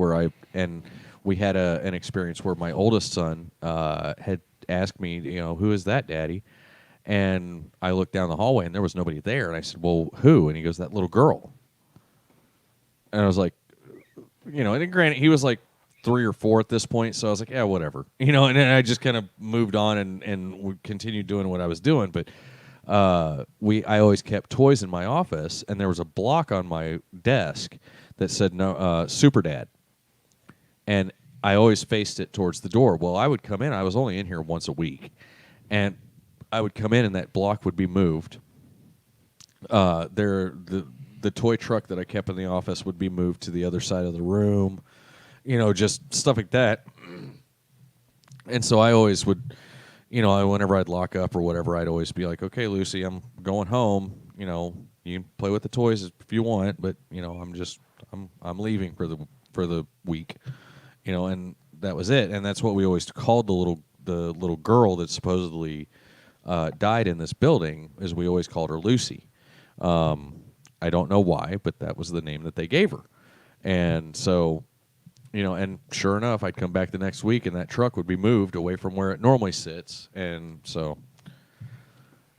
and we had an experience where my oldest son had asked me, you know, who is that, Daddy? And I looked down the hallway and there was nobody there. And I said, well, who? And he goes, that little girl. And I was like, you know, and granted, he was like 3 or 4 at this point. So I was like, yeah, whatever. You know, and then I just kind of moved on and continued doing what I was doing. But I always kept toys in my office, and there was a block on my desk that said no Super Dad, and I always faced it towards the door. Well, I would come in. I was only in here once a week, and I would come in, and that block would be moved. The toy truck that I kept in the office would be moved to the other side of the room. You know, just stuff like that. And so I always would, you know, whenever I'd lock up or whatever, I'd always be like, okay, Lucy, I'm going home. You know, you can play with the toys if you want, but you know, I'm leaving for the week. You know, and that was it. And that's what we always called the little girl that supposedly died in this building. Is we always called her Lucy. I don't know why, but that was the name that they gave her. And so, you know, and sure enough, I'd come back the next week, and that truck would be moved away from where it normally sits. And so,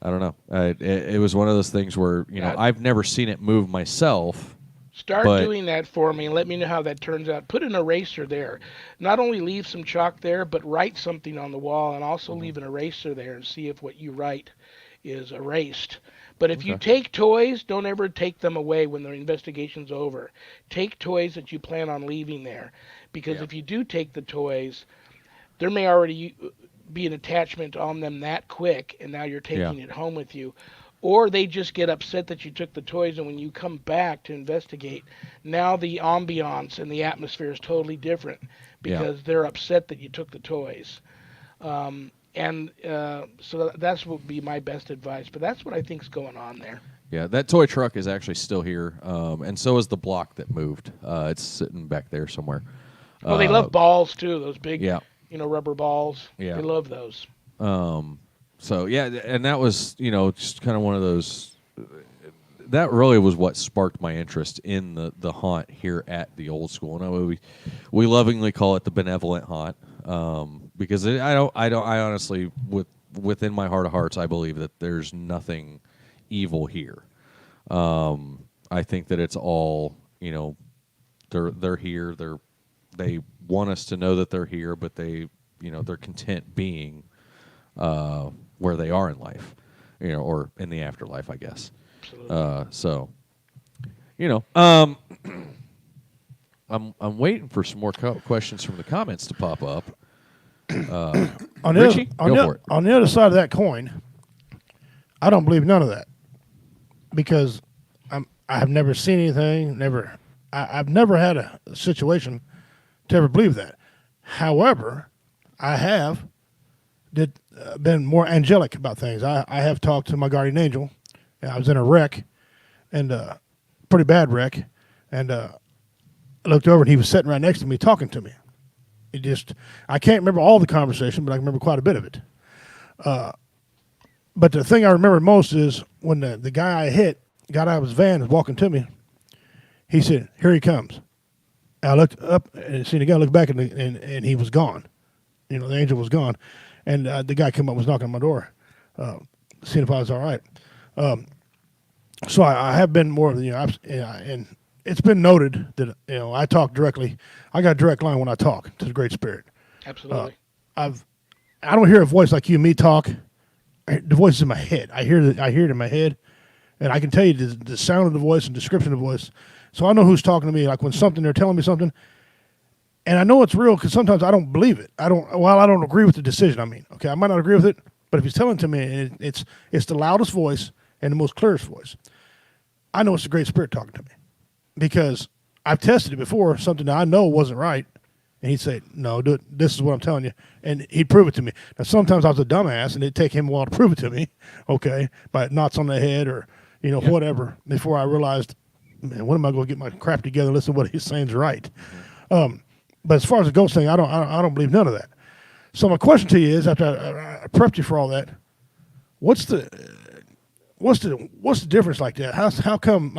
I don't know. It was one of those things where, you know, I've never seen it move myself. Start But- doing that for me and let me know how that turns out. Put an eraser there. Not only leave some chalk there, but write something on the wall and also leave an eraser there and see if what you write is erased. But if you take toys, don't ever take them away when the investigation's over. Take toys that you plan on leaving there. Because if you do take the toys, there may already be an attachment on them that quick, and now you're taking it home with you. Or they just get upset that you took the toys, and when you come back to investigate, now the ambiance and the atmosphere is totally different because they're upset that you took the toys. So that's what would be my best advice. But that's what I think's going on there. Yeah, that toy truck is actually still here, and so is the block that moved. It's sitting back there somewhere. Well, they love balls too. Those big, Yeah. rubber balls. Yeah. They love those. So yeah, and that was, you know, just kind of one of those. That really was what sparked my interest in the haunt here at the old school, and we lovingly call it the benevolent haunt, because I honestly, within my heart of hearts, I believe that there's nothing evil here. I think that it's all, you know, they're here. They want us to know that they're here, but they're content being. where they are in life, or in the afterlife, I guess. Absolutely. So, I'm waiting for some more questions from the comments to pop up. On Richie, go for it. On the other side of that coin, I don't believe none of that because I have never seen anything. I've never had a situation to ever believe that. However, I have been more angelic about things. I have talked to my guardian angel. I was in a wreck, and pretty bad wreck, and I looked over and he was sitting right next to me talking to me. I can't remember all the conversation, but I can remember quite a bit of it. But the thing I remember most is when the guy I hit got out of his van and was walking to me. He said, "Here he comes." And I looked up and seen the guy look back and he was gone. The angel was gone, and the guy came up and was knocking on my door, seeing if I was all right. So I have been more of and it's been noted that I talk directly. I got a direct line when I talk to the Great Spirit. Absolutely. I don't hear a voice like you and me talk. The voice is in my head. I hear it in my head, and I can tell you the sound of the voice and description of the voice. So I know who's talking to me. Like when they're telling me something, and I know it's real because sometimes I don't believe it. I don't agree with the decision. Okay, I might not agree with it, but if he's telling it to me, and it's the loudest voice and the most clearest voice, I know it's the Great Spirit talking to me because I've tested it before. Something that I know wasn't right. And he'd say, "No, do it. This is what I'm telling you." And he'd prove it to me. Now, sometimes I was a dumbass, and it'd take him a while to prove it to me, okay, by knots on the head or, whatever, before I realized, man, when am I going to get my crap together, listen to what he's saying is right. But as far as the ghost thing, I don't believe none of that. So my question to you is, after I prepped you for all that, what's the difference like that? How come,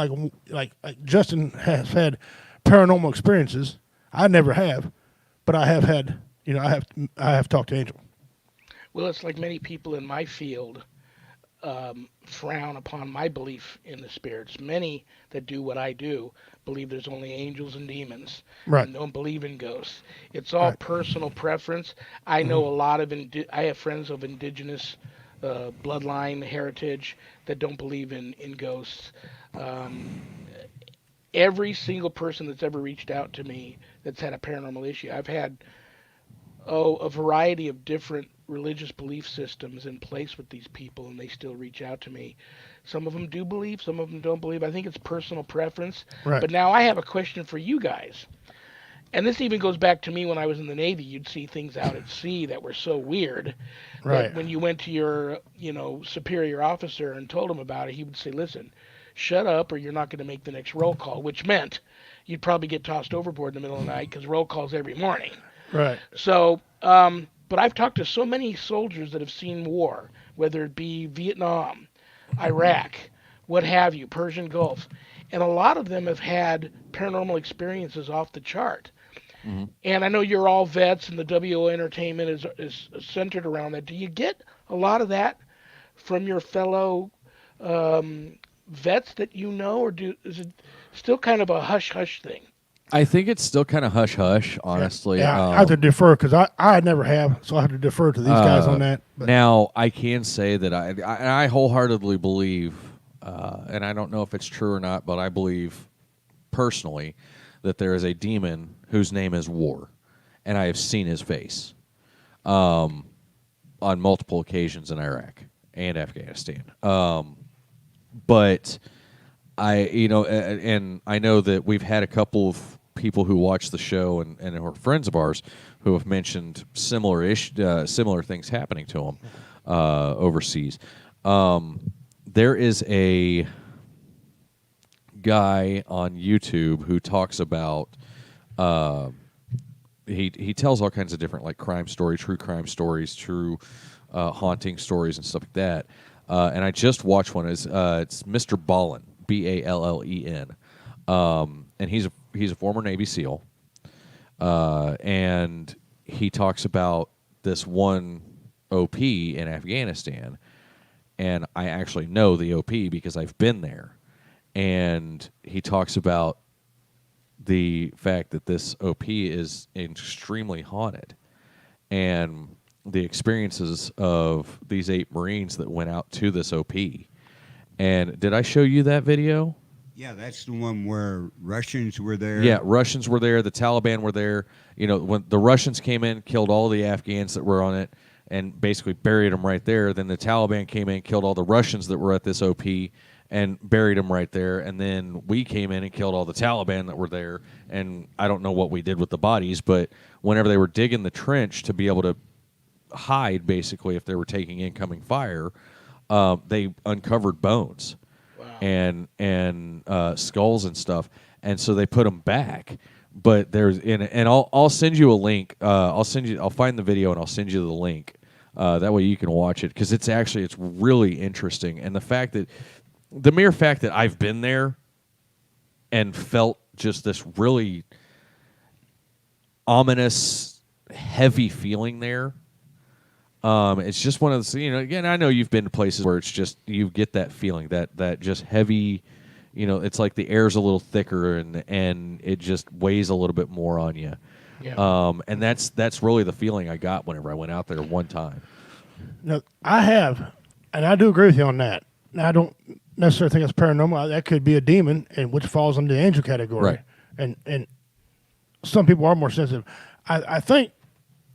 like Justin has had paranormal experiences? I never have. But I have had, I have talked to Angel. Well, it's like many people in my field frown upon my belief in the spirits. Many that do what I do believe there's only angels and demons, Right? And don't believe in ghosts. It's all personal preference. I know a lot of I have friends of indigenous bloodline heritage that don't believe in ghosts. Every single person that's ever reached out to me that's had a paranormal issue, I've had a variety of different religious belief systems in place with these people, and they still reach out to me. Some of them do believe, some of them don't believe. I think it's personal preference. Right. But now I have a question for you guys. And this even goes back to me when I was in the Navy. You'd see things out at sea that were so weird Right. that when you went to your, superior officer and told him about it, he would say, "Listen, shut up or you're not going to make the next roll call," which meant you'd probably get tossed overboard in the middle of the night because roll calls every morning. Right. So, but I've talked to so many soldiers that have seen war, whether it be Vietnam, Iraq, what have you, Persian Gulf, and a lot of them have had paranormal experiences off the chart. Mm-hmm. And I know you're all vets, and the WO entertainment is centered around that. Do you get a lot of that from your fellow vets that or is it still kind of a hush-hush thing? I think it's still kind of hush-hush, honestly. Yeah, I have to defer because I never have, so I have to defer to these guys on that. But. Now, I can say that I wholeheartedly believe, and I don't know if it's true or not, but I believe personally that there is a demon whose name is War, and I have seen his face on multiple occasions in Iraq and Afghanistan. But and I know that we've had a couple of people who watch the show and who are friends of ours who have mentioned similar things happening to them overseas. There is a guy on YouTube who talks about he tells all kinds of different like crime stories, true crime stories, true haunting stories and stuff like that. And I just watched one. It's Mr. Ballen, Ballen, and he's a former Navy SEAL, and he talks about this one OP in Afghanistan, and I actually know the OP because I've been there, and he talks about the fact that this OP is extremely haunted, and the experiences of these 8 Marines that went out to this OP. And did I show you that video? Yeah, that's the one where Russians were there. Yeah, Russians were there. The Taliban were there. You know, when the Russians came in, killed all the Afghans that were on it, and basically buried them right there. Then the Taliban came in, killed all the Russians that were at this OP, and buried them right there. And then we came in and killed all the Taliban that were there. And I don't know what we did with the bodies, but whenever they were digging the trench to be able to hide, basically, if they were taking incoming fire, they uncovered bones. And skulls and stuff, and so they put them back. But and I'll send you a link. I'll find the video and I'll send you the link. That way you can watch it, because it's really interesting. And the mere fact that I've been there and felt just this really ominous, heavy feeling there. It's just one of those, again, I know you've been to places where it's just, you get that feeling, that just heavy, it's like the air's a little thicker and it just weighs a little bit more on you. Yeah. And that's really the feeling I got whenever I went out there one time. Now, I have, and I do agree with you on that. Now, I don't necessarily think it's paranormal. That could be a demon, and which falls under the angel category. Right. And some people are more sensitive. I think,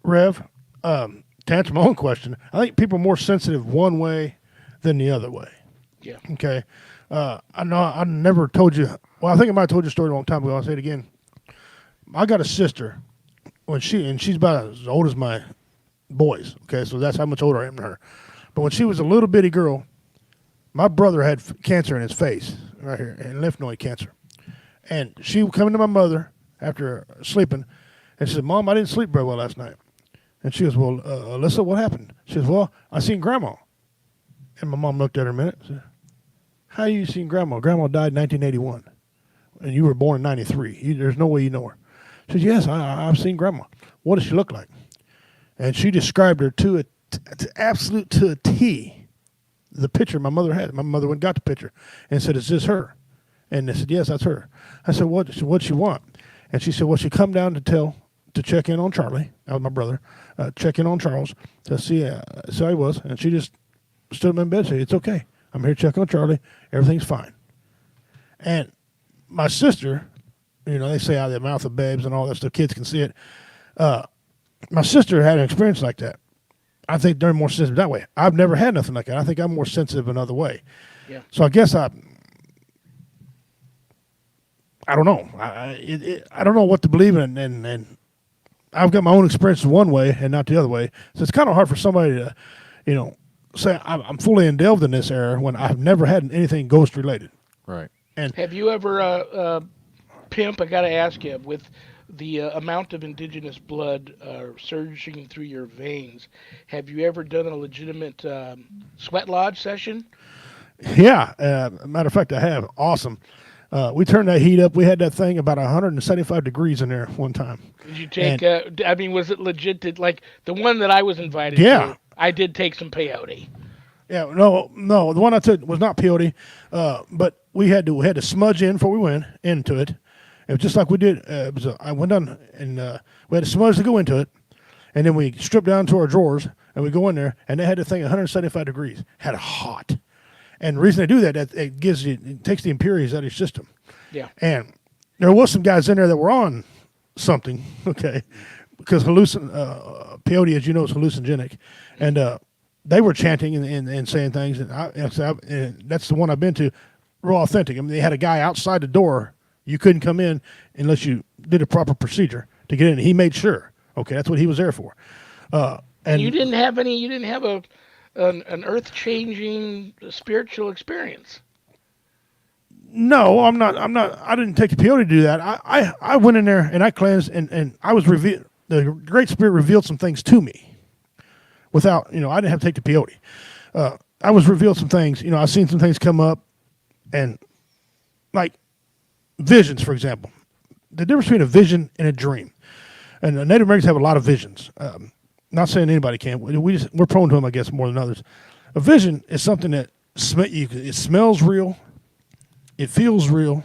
Rev, to answer my own question, I think people are more sensitive one way than the other way. Yeah. Okay. I know I never told you. Well, I think I might have told you a story a long time ago. I'll say it again. I got a sister, she's about as old as my boys. Okay, so that's how much older I am than her. But when she was a little bitty girl, my brother had cancer in his face right here, and lymph node cancer. And she would come into my mother after sleeping, and she said, "Mom, I didn't sleep very well last night." And she goes, "Well, Alyssa, what happened?" She says, "Well, I seen Grandma." And my mom looked at her a minute and said, "How you seen Grandma? Grandma died in 1981, and you were born in 93. There's no way you know her." She said, "Yes, I've seen Grandma. What does she look like?" And she described her to a T, the picture my mother had. My mother went and got the picture and said, "Is this her?" And they said, "Yes, that's her." I said, "What'd she want?" And she said, "Well, she come down to check in on Charlie." That was my brother. Check in on Charles to see how he was. And she just stood up in bed and said, "It's okay. I'm here to check on Charlie. Everything's fine." And my sister, they say out of the mouth of babes and all that stuff, kids can see it. My sister had an experience like that. I think they're more sensitive that way. I've never had nothing like that. I think I'm more sensitive another way. Yeah. So I guess I don't know. I don't know what to believe in, and I've got my own experiences one way and not the other way. So it's kind of hard for somebody to, say I'm fully indelved in this era when I've never had anything ghost related. Right. And Have you ever, Pimp, I got to ask you, with the amount of indigenous blood surging through your veins, have you ever done a legitimate sweat lodge session? yeah, matter of fact, I have. Awesome. We turned that heat up. We had that thing about 175 degrees in there one time. Did you take, was it legit? Like the one that I was invited to, I did take some peyote. Yeah, no, the one I took was not peyote, but we had to smudge in before we went into it. It was just like we did. I went down and we had to smudge to go into it, and then we stripped down to our drawers and we go in there, and they had the thing 175 degrees, had it hot. And the reason they do that, it takes the impurities out of your system. Yeah. And there was some guys in there that were on something, okay, because peyote, as you know, is hallucinogenic, and they were chanting and saying things, and that's the one I've been to, real authentic. I mean, they had a guy outside the door. You couldn't come in unless you did a proper procedure to get in. He made sure. Okay, that's what he was there for. And you didn't have an earth-changing spiritual experience. No, I'm not. I didn't take the peyote to do that. I went in there and I cleansed, and I was revealed. The Great Spirit revealed some things to me without, I didn't have to take the peyote. I was revealed some things. I've seen some things come up, and like visions, for example. The difference between a vision and a dream. And Native Americans have a lot of visions. Not saying anybody can. We're prone to them, I guess, more than others. A vision is something that it smells real, it feels real,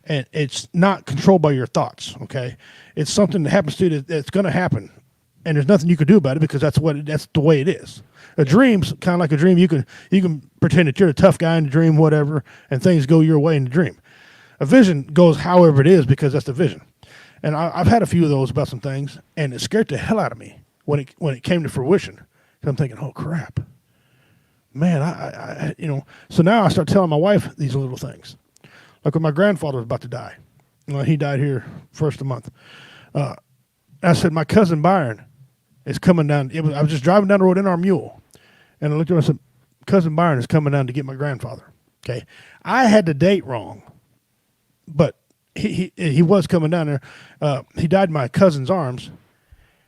and it's not controlled by your thoughts. Okay, it's something that happens to you that's going to happen. and there's nothing you can do about it because that's the way it is. A dream's kind of like a dream. You can pretend that you're a tough guy in the dream, whatever, and things go your way in the dream. A vision goes however it is because that's the vision. And I've had a few of those about some things, and it scared the hell out of me when it came to fruition. 'Cause I'm thinking, oh crap, man, I So now I start telling my wife these little things, like when my grandfather was about to die. Well, he died here first of the month. I said, my cousin Byron is coming down. I was just driving down the road in our mule, and I looked at him and said, cousin Byron is coming down to get my grandfather. Okay, I had the date wrong, but he was coming down there. He died in my cousin's arms,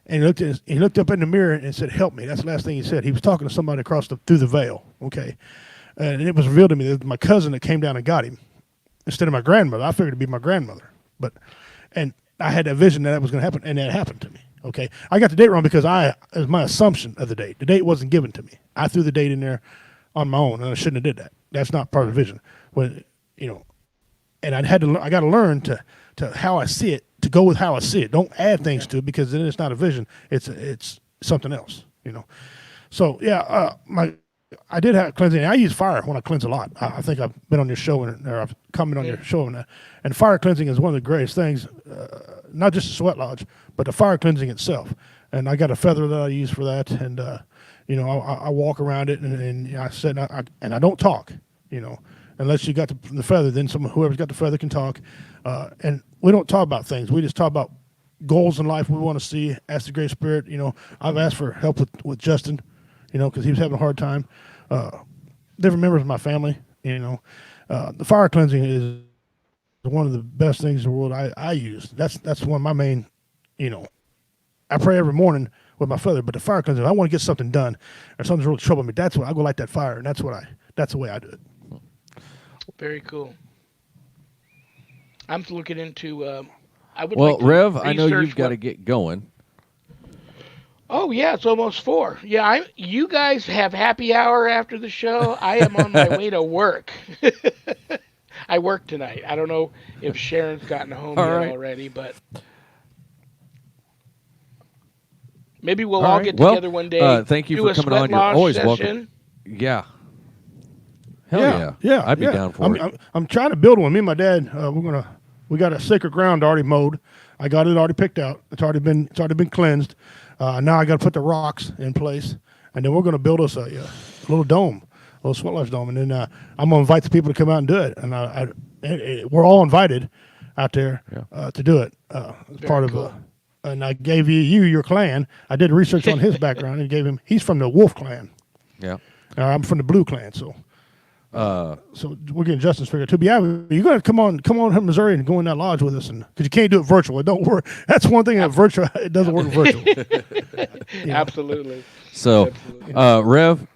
and he looked up in the mirror and said, "Help me." That's the last thing he said. He was talking to somebody through the veil. Okay, and it was revealed to me that it was my cousin that came down and got him instead of my grandmother. I figured it'd be my grandmother, and I had that vision that was going to happen, and that happened to me. Okay, I got the date wrong because it was my assumption of the date. The date wasn't given to me. I threw the date in there on my own, and I shouldn't have did that. That's not part of the vision. And I got to learn to how I see it, to go with how I see it. Don't add things to it because then it's not a vision. It's something else. So yeah, I did have cleansing. I use fire when I cleanse a lot. I think I've been on your show or I've commented on your show and fire cleansing is one of the greatest things. Not just the sweat lodge, but the fire cleansing itself. And I got a feather that I use for that, and I walk around it, and I said, and I don't talk, unless you got the feather. Then whoever's got the feather can talk, and we don't talk about things. We just talk about goals in life we want to see. Ask the Great Spirit. I've asked for help with Justin, because he was having a hard time. Different members of my family, the fire cleansing is one of the best things in the world I use. That's one of my main, I pray every morning with my feather, but the fire cleansing, if I want to get something done or something's really troubling me, that's when I go light that fire, and that's the way I do it. Very cool. I'm looking into. I would. Well, like to Rev, I know research you've got to get going. Oh yeah, it's almost 4. Yeah, you guys have happy hour after the show. I am on my way to work. I work tonight. I don't know if Sharon's gotten home yet already, but maybe we'll all get together one day. Thank you for coming on. You're always welcome. Yeah. Hell yeah. I'd be down for it. I'm trying to build one. Me and my dad, we got a sacred ground already mowed. I got it already picked out. It's already been cleansed. Now I got to put the rocks in place, and then we're going to build us a little dome, a little sweat lodge dome, and then I'm going to invite the people to come out and do it. And we're all invited out there to do it. As part of and I gave you your clan. I did research on his background and gave him. He's from the Wolf clan. Yeah. I'm from the Blue clan, so. So we're getting Justin's figured too. But yeah, you're gonna come on to Missouri and go in that lodge with us, and because you can't do it virtual, it don't work. That's one thing that virtual it doesn't work virtual. Absolutely. So, Rev,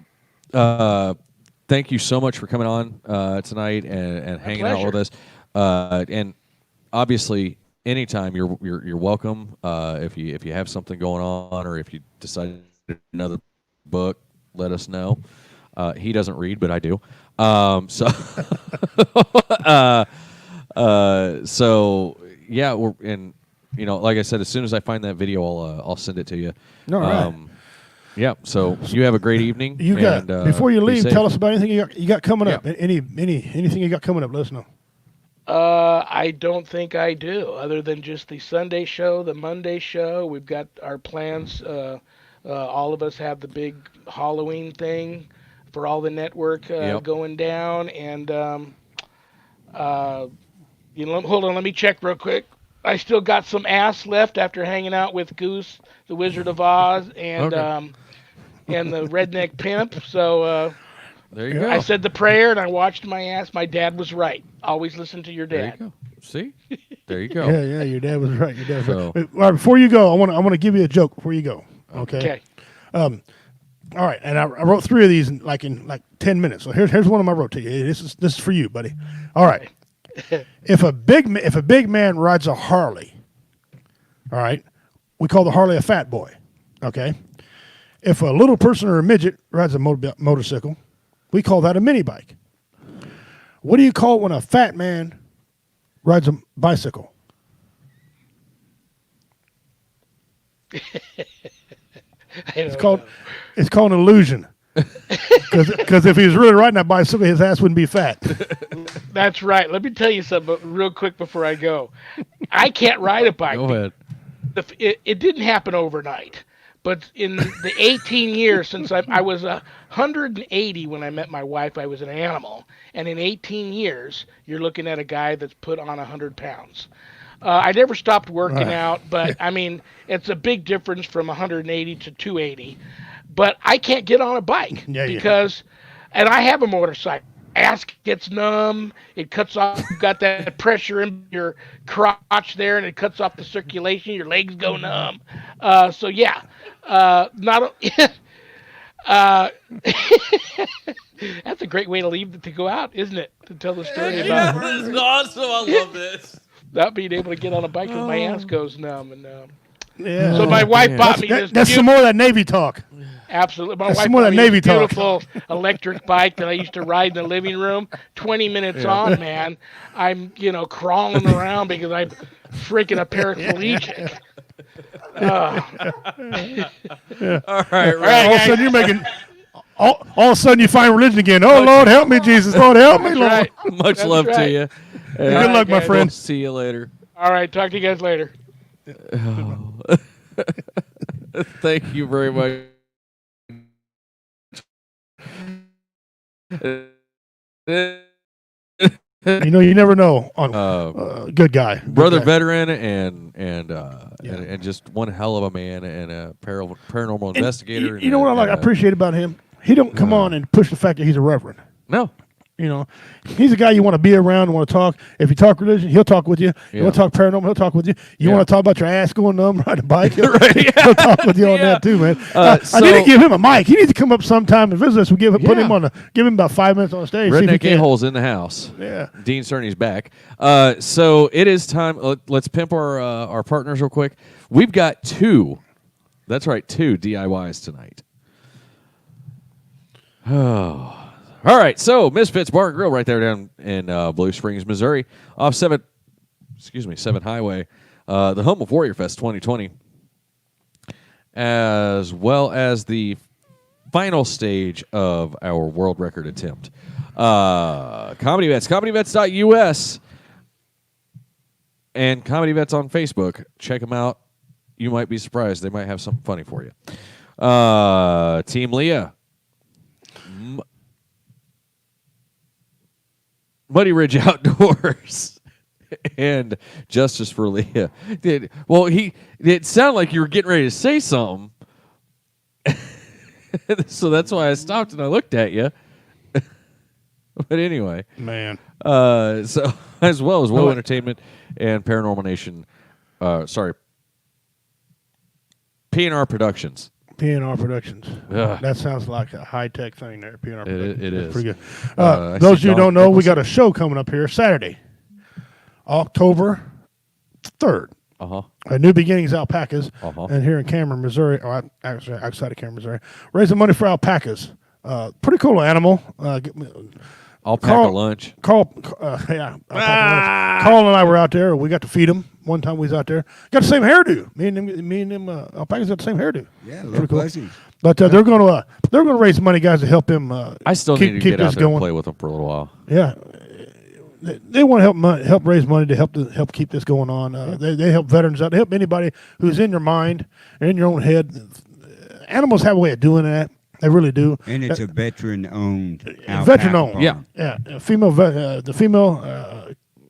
thank you so much for coming on tonight and hanging out with us. And obviously, anytime you're welcome. If you have something going on, or if you decide another book, let us know. He doesn't read, but I do. So yeah, like I said, as soon as I find that video, I'll send it to you. All right. Yeah. So you have a great evening. Before you leave, tell us about anything you got coming up. Anything you got coming up? Let us know. I don't think I do, other than just the Sunday show, the Monday show. We've got our plans. All of us have the big Halloween thing for all the network going down, and hold on, let me check real quick. I still got some ass left after hanging out with Goose, the Wizard of Oz, and and the Redneck Pimp. So there you go. I said the prayer and I watched my ass. My dad was right. Always listen to your dad. There you go. See, there you go. Yeah, your dad was right. Right. All right, before you go, I want to give you a joke before you go. Okay. All right, and I wrote 3 of these in 10 minutes. So here's one of them I wrote to you. This is for you, buddy. All right. If a big man rides a Harley, all right, we call the Harley a fat boy. Okay. If a little person or a midget rides a motorcycle, we call that a mini bike. What do you call when a fat man rides a bicycle? It's called an illusion. Because if he was really riding that bicycle, his ass wouldn't be fat. That's right. Let me tell you something real quick before I go. I can't ride a bike. Go ahead. It didn't happen overnight. But in the 18 years since I was 180 when I met my wife, I was an animal. And in 18 years, you're looking at a guy that's put on 100 pounds. I never stopped working out, but I mean, it's a big difference from 180 to 280. But I can't get on a bike because, and I have a motorcycle. Ass gets numb. It cuts off. You've got that pressure in your crotch there, and it cuts off the circulation. Your legs go numb. So yeah, not. That's a great way to go out, isn't it? To tell the story about. This is awesome. I love this. Not being able to get on a bike because my ass goes numb, and Yeah. so my wife bought me this. That's some more of that Navy talk. Absolutely. My That's wife more bought than me Navy this talk. beautiful electric bike that I used to ride in the living room. 20 minutes on, man, I'm crawling around because I'm freaking a paraplegic. All right, All of a sudden you're making. All of a sudden you find religion again. Oh Lord, help me, Jesus. Lord, help me, That's Lord. right. Much That's love to right. you. Good luck, my guys. friend. See you later. All right, talk to you guys later. Thank you very much. You never know. On good guy, Good Brother guy. veteran and just one hell of a man and a paranormal investigator. You know what I appreciate about him? He don't come on and push the fact that he's a reverend. No. He's a guy you want to be around and want to talk. If you talk religion, he'll talk with you. You want to talk paranormal, he'll talk with you. You want to talk about your ass going numb, riding a bike, he'll talk with you on that too, man. I need to give him a mic. He needs to come up sometime and visit us. Give him about 5 minutes on stage. See if he Redneck can. A-hole's in the house. Yeah. Dean Cerny's back. So it is time. Let's pimp our partners real quick. We've got two. That's right, two DIYs tonight. Oh. All right, so Misfits Bar and Grill right there down in Blue Springs, Missouri, off 7 Highway, the home of Warrior Fest 2020, as well as the final stage of our world record attempt. Comedy Vets, comedybets.us, and Comedy Vets on Facebook. Check them out. You might be surprised. They might have something funny for you. Team Leah. Muddy Ridge Outdoors and Justice for Leah. It sounded like you were getting ready to say something. So that's why I stopped and I looked at you. But anyway. Man. So as well as Woe Entertainment and Paranormal Nation. P&R Productions. PNR Productions. Ugh. That sounds like a high-tech thing there, PNR Productions. It That's is. pretty good. I Those of see you who Don don't know, we Nicholson. got a show coming up here Saturday, October 3rd. Uh-huh. New Beginnings Alpacas, Uh-huh. and here in Cameron, Missouri, or actually outside of Cameron, Missouri, raising money for alpacas. Pretty cool animal. Alpaca lunch. Carl and I were out there. We got to feed them. One time we was out there. Got the same hairdo. Me and them alpacas got the same hairdo. Yeah, Pretty little cool. fuzzy. But they're gonna raise money, guys, to help him. I still keep, need to keep get out this there and going. play with them for a little while. Yeah, they want to help raise money to help keep this going on. They help veterans out. They help anybody who's in your mind, in your own head. Animals have a way of doing that. They really do. And it's a veteran-owned. Veteran-owned. farm. Yeah. Yeah, the female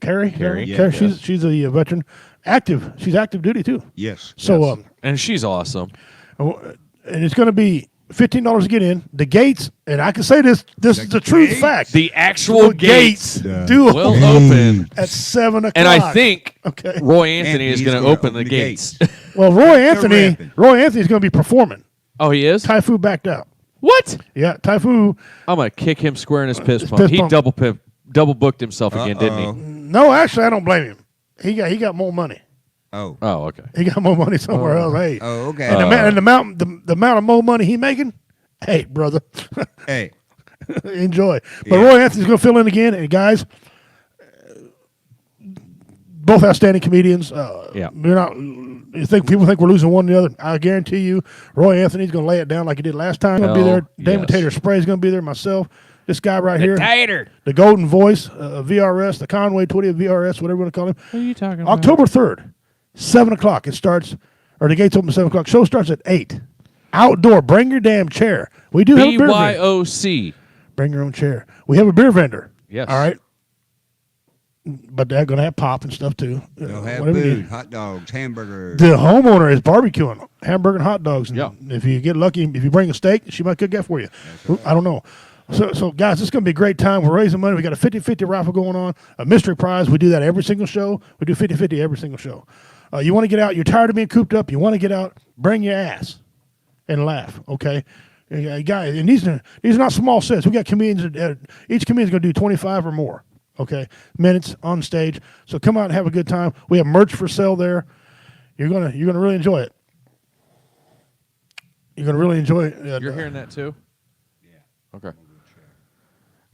Carrie. Carrie, yeah, Carrie. yes. She's a veteran, active. She's active duty too. Yes. So And she's awesome. and it's going to be $15 to get in. The gates, and I can say this is the truth gates? fact. The actual gates do will open open. at 7 o'clock. And I think Okay. Roy Anthony And is he's going to gonna open the gates. Well, Roy Anthony rapping. is going to be performing. Oh, he is? Typhoon backed out. What? Yeah, Typhoon. I'm going to kick him square in his piss His pump. piss He pump. double booked himself again, didn't he? No, actually, I don't blame him. He got more money. Oh. Oh, okay. He got more money somewhere else. Hey, Oh, okay. and the amount of more money he making. Hey, brother, Hey. enjoy. But Yeah. Roy Anthony's going to fill in again, and guys, both outstanding comedians. Yeah. We're not. People think we're losing one or the other. I guarantee you, Roy Anthony's going to lay it down like he did last time. Going to be there. David yes. Tater Spray's going to be there. Myself, this guy right here, Tater. the Golden Voice of VRS, the Conway 20 of VRS, whatever you want to call him. What are you talking about? October 3rd, 7 o'clock. It starts, or the gates open at 7 o'clock. Show starts at 8. Outdoor. Bring your damn chair. We do have a beer vendor. BYOC. Bring your own chair. We have a beer vendor. Yes. All right. But they're going to have pop and stuff too. They'll have Whatever you food, need. hot dogs, hamburgers. The homeowner is barbecuing hamburger and hot dogs. And Yeah. if you get lucky, if you bring a steak, she might cook that for you. I don't know. So guys, it's going to be a great time. We're raising money. We got a 50-50 raffle going on, a mystery prize. We do that every single show. We do 50-50 every single show. You want to get out. You're tired of being cooped up. You want to get out. Bring your ass and laugh, okay? Guys, and these are not small sets. We got comedians. Each comedian's going to do 25 or more. Okay, minutes on stage. So come out and have a good time. We have merch for sale there. You're gonna really enjoy it. You're gonna really enjoy it. You're hearing that too? Yeah. Okay.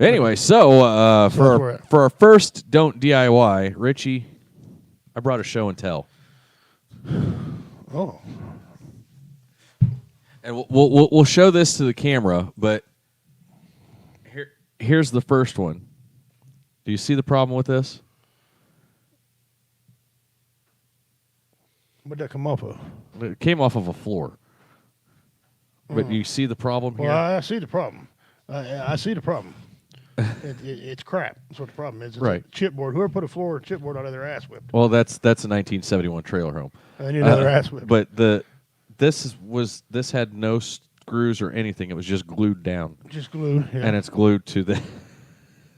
Anyway, so for our first Don't DIY, Richie, I brought a show and tell. Oh. And we'll show this to the camera, but here's the first one. Do you see the problem with this? Where'd that come off of? It came off of a floor. But you see the problem here? Well, I see the problem. I see the problem. It's crap. That's what the problem is. It's Right. a chipboard. Whoever put a floor or chipboard out of their ass whipped. Well, that's a 1971 trailer home. And they need another ass whipped. But this had no screws or anything. It was just glued down, Just glued. Yeah. and it's glued to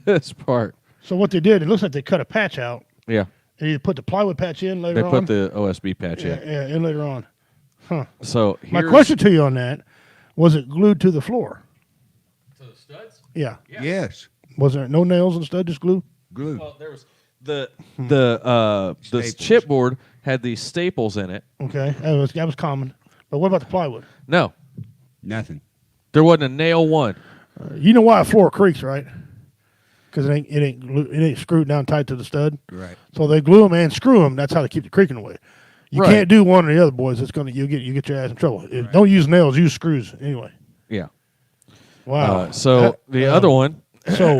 this part. So what they did, it looks like they cut a patch out. Yeah, And you put the plywood patch in later they on. put the OSB patch yeah, in. in later on. Huh. So My here's- question to you on that, was it glued to the floor? to the studs. Yeah. Yes. Was there no nails and stud, just glue? Glue. Well, there was the Staples. chipboard had these staples in it. Okay, that was common. But what about the plywood? No, Nothing. there wasn't a nail one. You know why a floor creaks, right? Because it ain't screwed down tight to the stud. Right. So they glue them and screw them. That's how they keep the creaking away. You Right. can't do one or the other, boys. It's gonna you get your ass in trouble. Don't use nails. Use screws anyway. Yeah. Wow. So the other one. So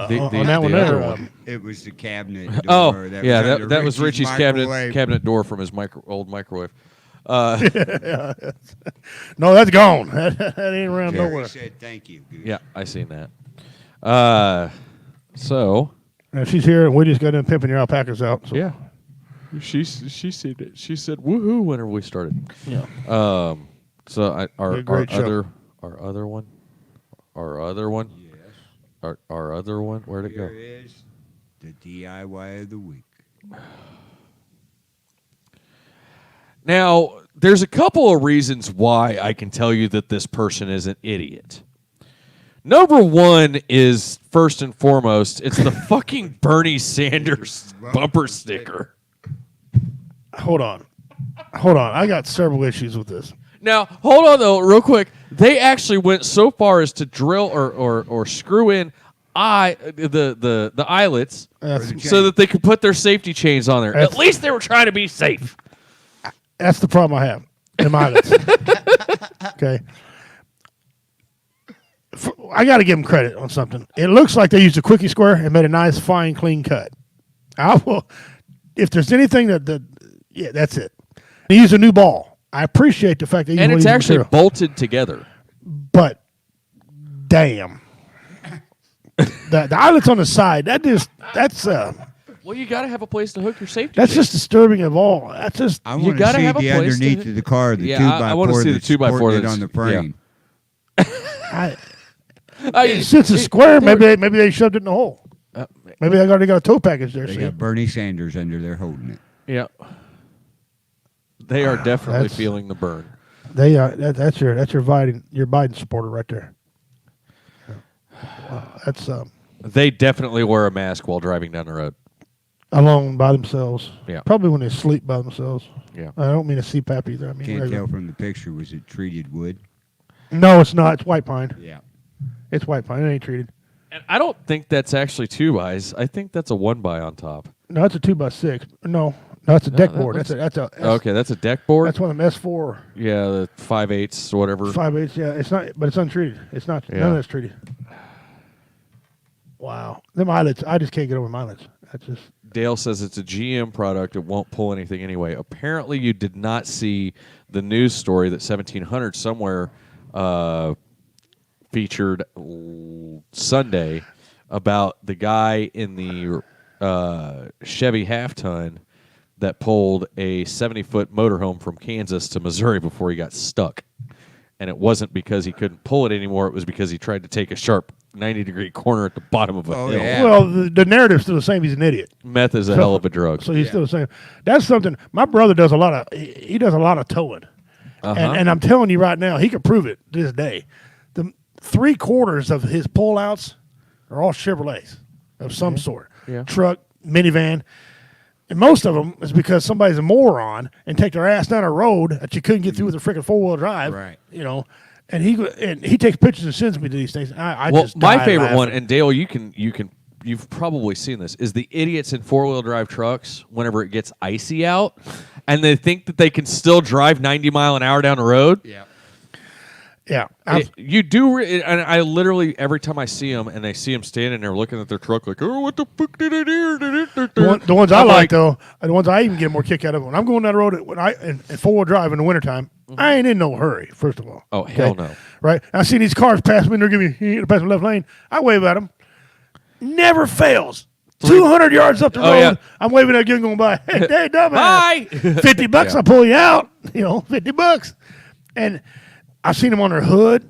The- on that one the other there. one. It was the cabinet door. Oh, that yeah, was under that was Richie's microwave. cabinet door from his old microwave. No, that's gone. that ain't around Jerry nowhere. said thank you. Goose. Yeah, I seen that. So Now she's here, and we just got in pimping your alpacas out. So. yeah, she said it. She said woohoo whenever we started. Yeah. So our great show. other one. Yes. Our other one. Where'd it go? Here is the DIY of the week. Now, there's a couple of reasons why I can tell you that this person is an idiot. Number one is, first and foremost, it's the fucking Bernie Sanders bumper sticker. Hold on. I got several issues with this. Now, hold on, though, real quick. They actually went so far as to drill or screw in the eyelets so that they could put their safety chains on there. At least they were trying to be safe. That's the problem I have in my eyelids. Okay. I got to give them credit on something. It looks like they used a quickie square and made a nice, fine, clean cut. If there's anything yeah, that's it. They used a new ball. I appreciate the fact that And it's actually material, bolted together. but damn, the eyelets on the side. That's Well, you got to have a place to hook your safety that's chains. just disturbing of all. That's just I You want to gotta see have a the place to- underneath of the car, the Yeah, 2x4 I wanna see the that's 2x4 supporting it that's- on the frame. since it's square. Maybe they shoved it in the hole. Maybe they already got a tow package there. They See? got Bernie Sanders under there holding it. Yeah. They are definitely That's- feeling the burn. They are. That's your Biden supporter right there. That's They definitely wear a mask while driving down the road. alone by themselves. Yeah. Probably when they sleep by themselves. Yeah. I don't mean a CPAP either. I mean Can't regular. tell from the picture. Was it treated wood? No, it's not. It's white pine. Yeah. It's white pine. It ain't treated. And I don't think that's actually 2x. I think that's a 1x on top. No, that's a 2x6. No, that's a deck board. looks- That's a Okay, that's a deck board. That's one of them S4 Yeah, the 5/8 whatever. 5/8. Yeah, it's not, but it's untreated. It's not. Yeah. None of that's treated. Wow, them eyelets. I just can't get over my eyelets. That's just. Dale says it's a GM product. It won't pull anything anyway. Apparently, you did not see the news story that 1700 somewhere featured Sunday about the guy in the Chevy half-ton that pulled a 70-foot motorhome from Kansas to Missouri before he got stuck. And it wasn't because he couldn't pull it anymore. It was because he tried to take a sharp 90-degree corner at the bottom of a hill. yeah. Well, the narrative's still the same. He's an idiot. Meth is a hell of a drug. So he's still the same. That's something. My brother does a lot of. He does a lot of towing, and I'm telling you right now, he could prove it to this day. The 3/4 of his pullouts are all Chevrolets of some sort. Yeah. Truck, minivan. And most of them is because somebody's a moron and take their ass down a road that you couldn't get through with a freaking 4-wheel drive. Right. You know, and he takes pictures and sends me to these things. I Well, just my die favorite laughing. one, and Dale, you've probably seen this, is the idiots in 4-wheel drive trucks whenever it gets icy out, and they think that they can still drive 90 mile an hour down the road. Yeah. Yeah. You do, and I literally every time I see them, and they see them standing there looking at their truck like, oh, what the fuck did I do? The ones I I'm like though, are the ones I even get more kick out of when I'm going down the road in 4-wheel drive in the wintertime. I ain't in no hurry. First of all, Oh, hell no. Right? I see these cars pass me and they're giving me pass me left lane. I wave at them. Never fails. 200 yards up the road, Oh, yeah. I'm waving at you going by. Hey, dumbass. Bye. $50, Yeah. I'll pull you out. $50. And I've seen them on their hood.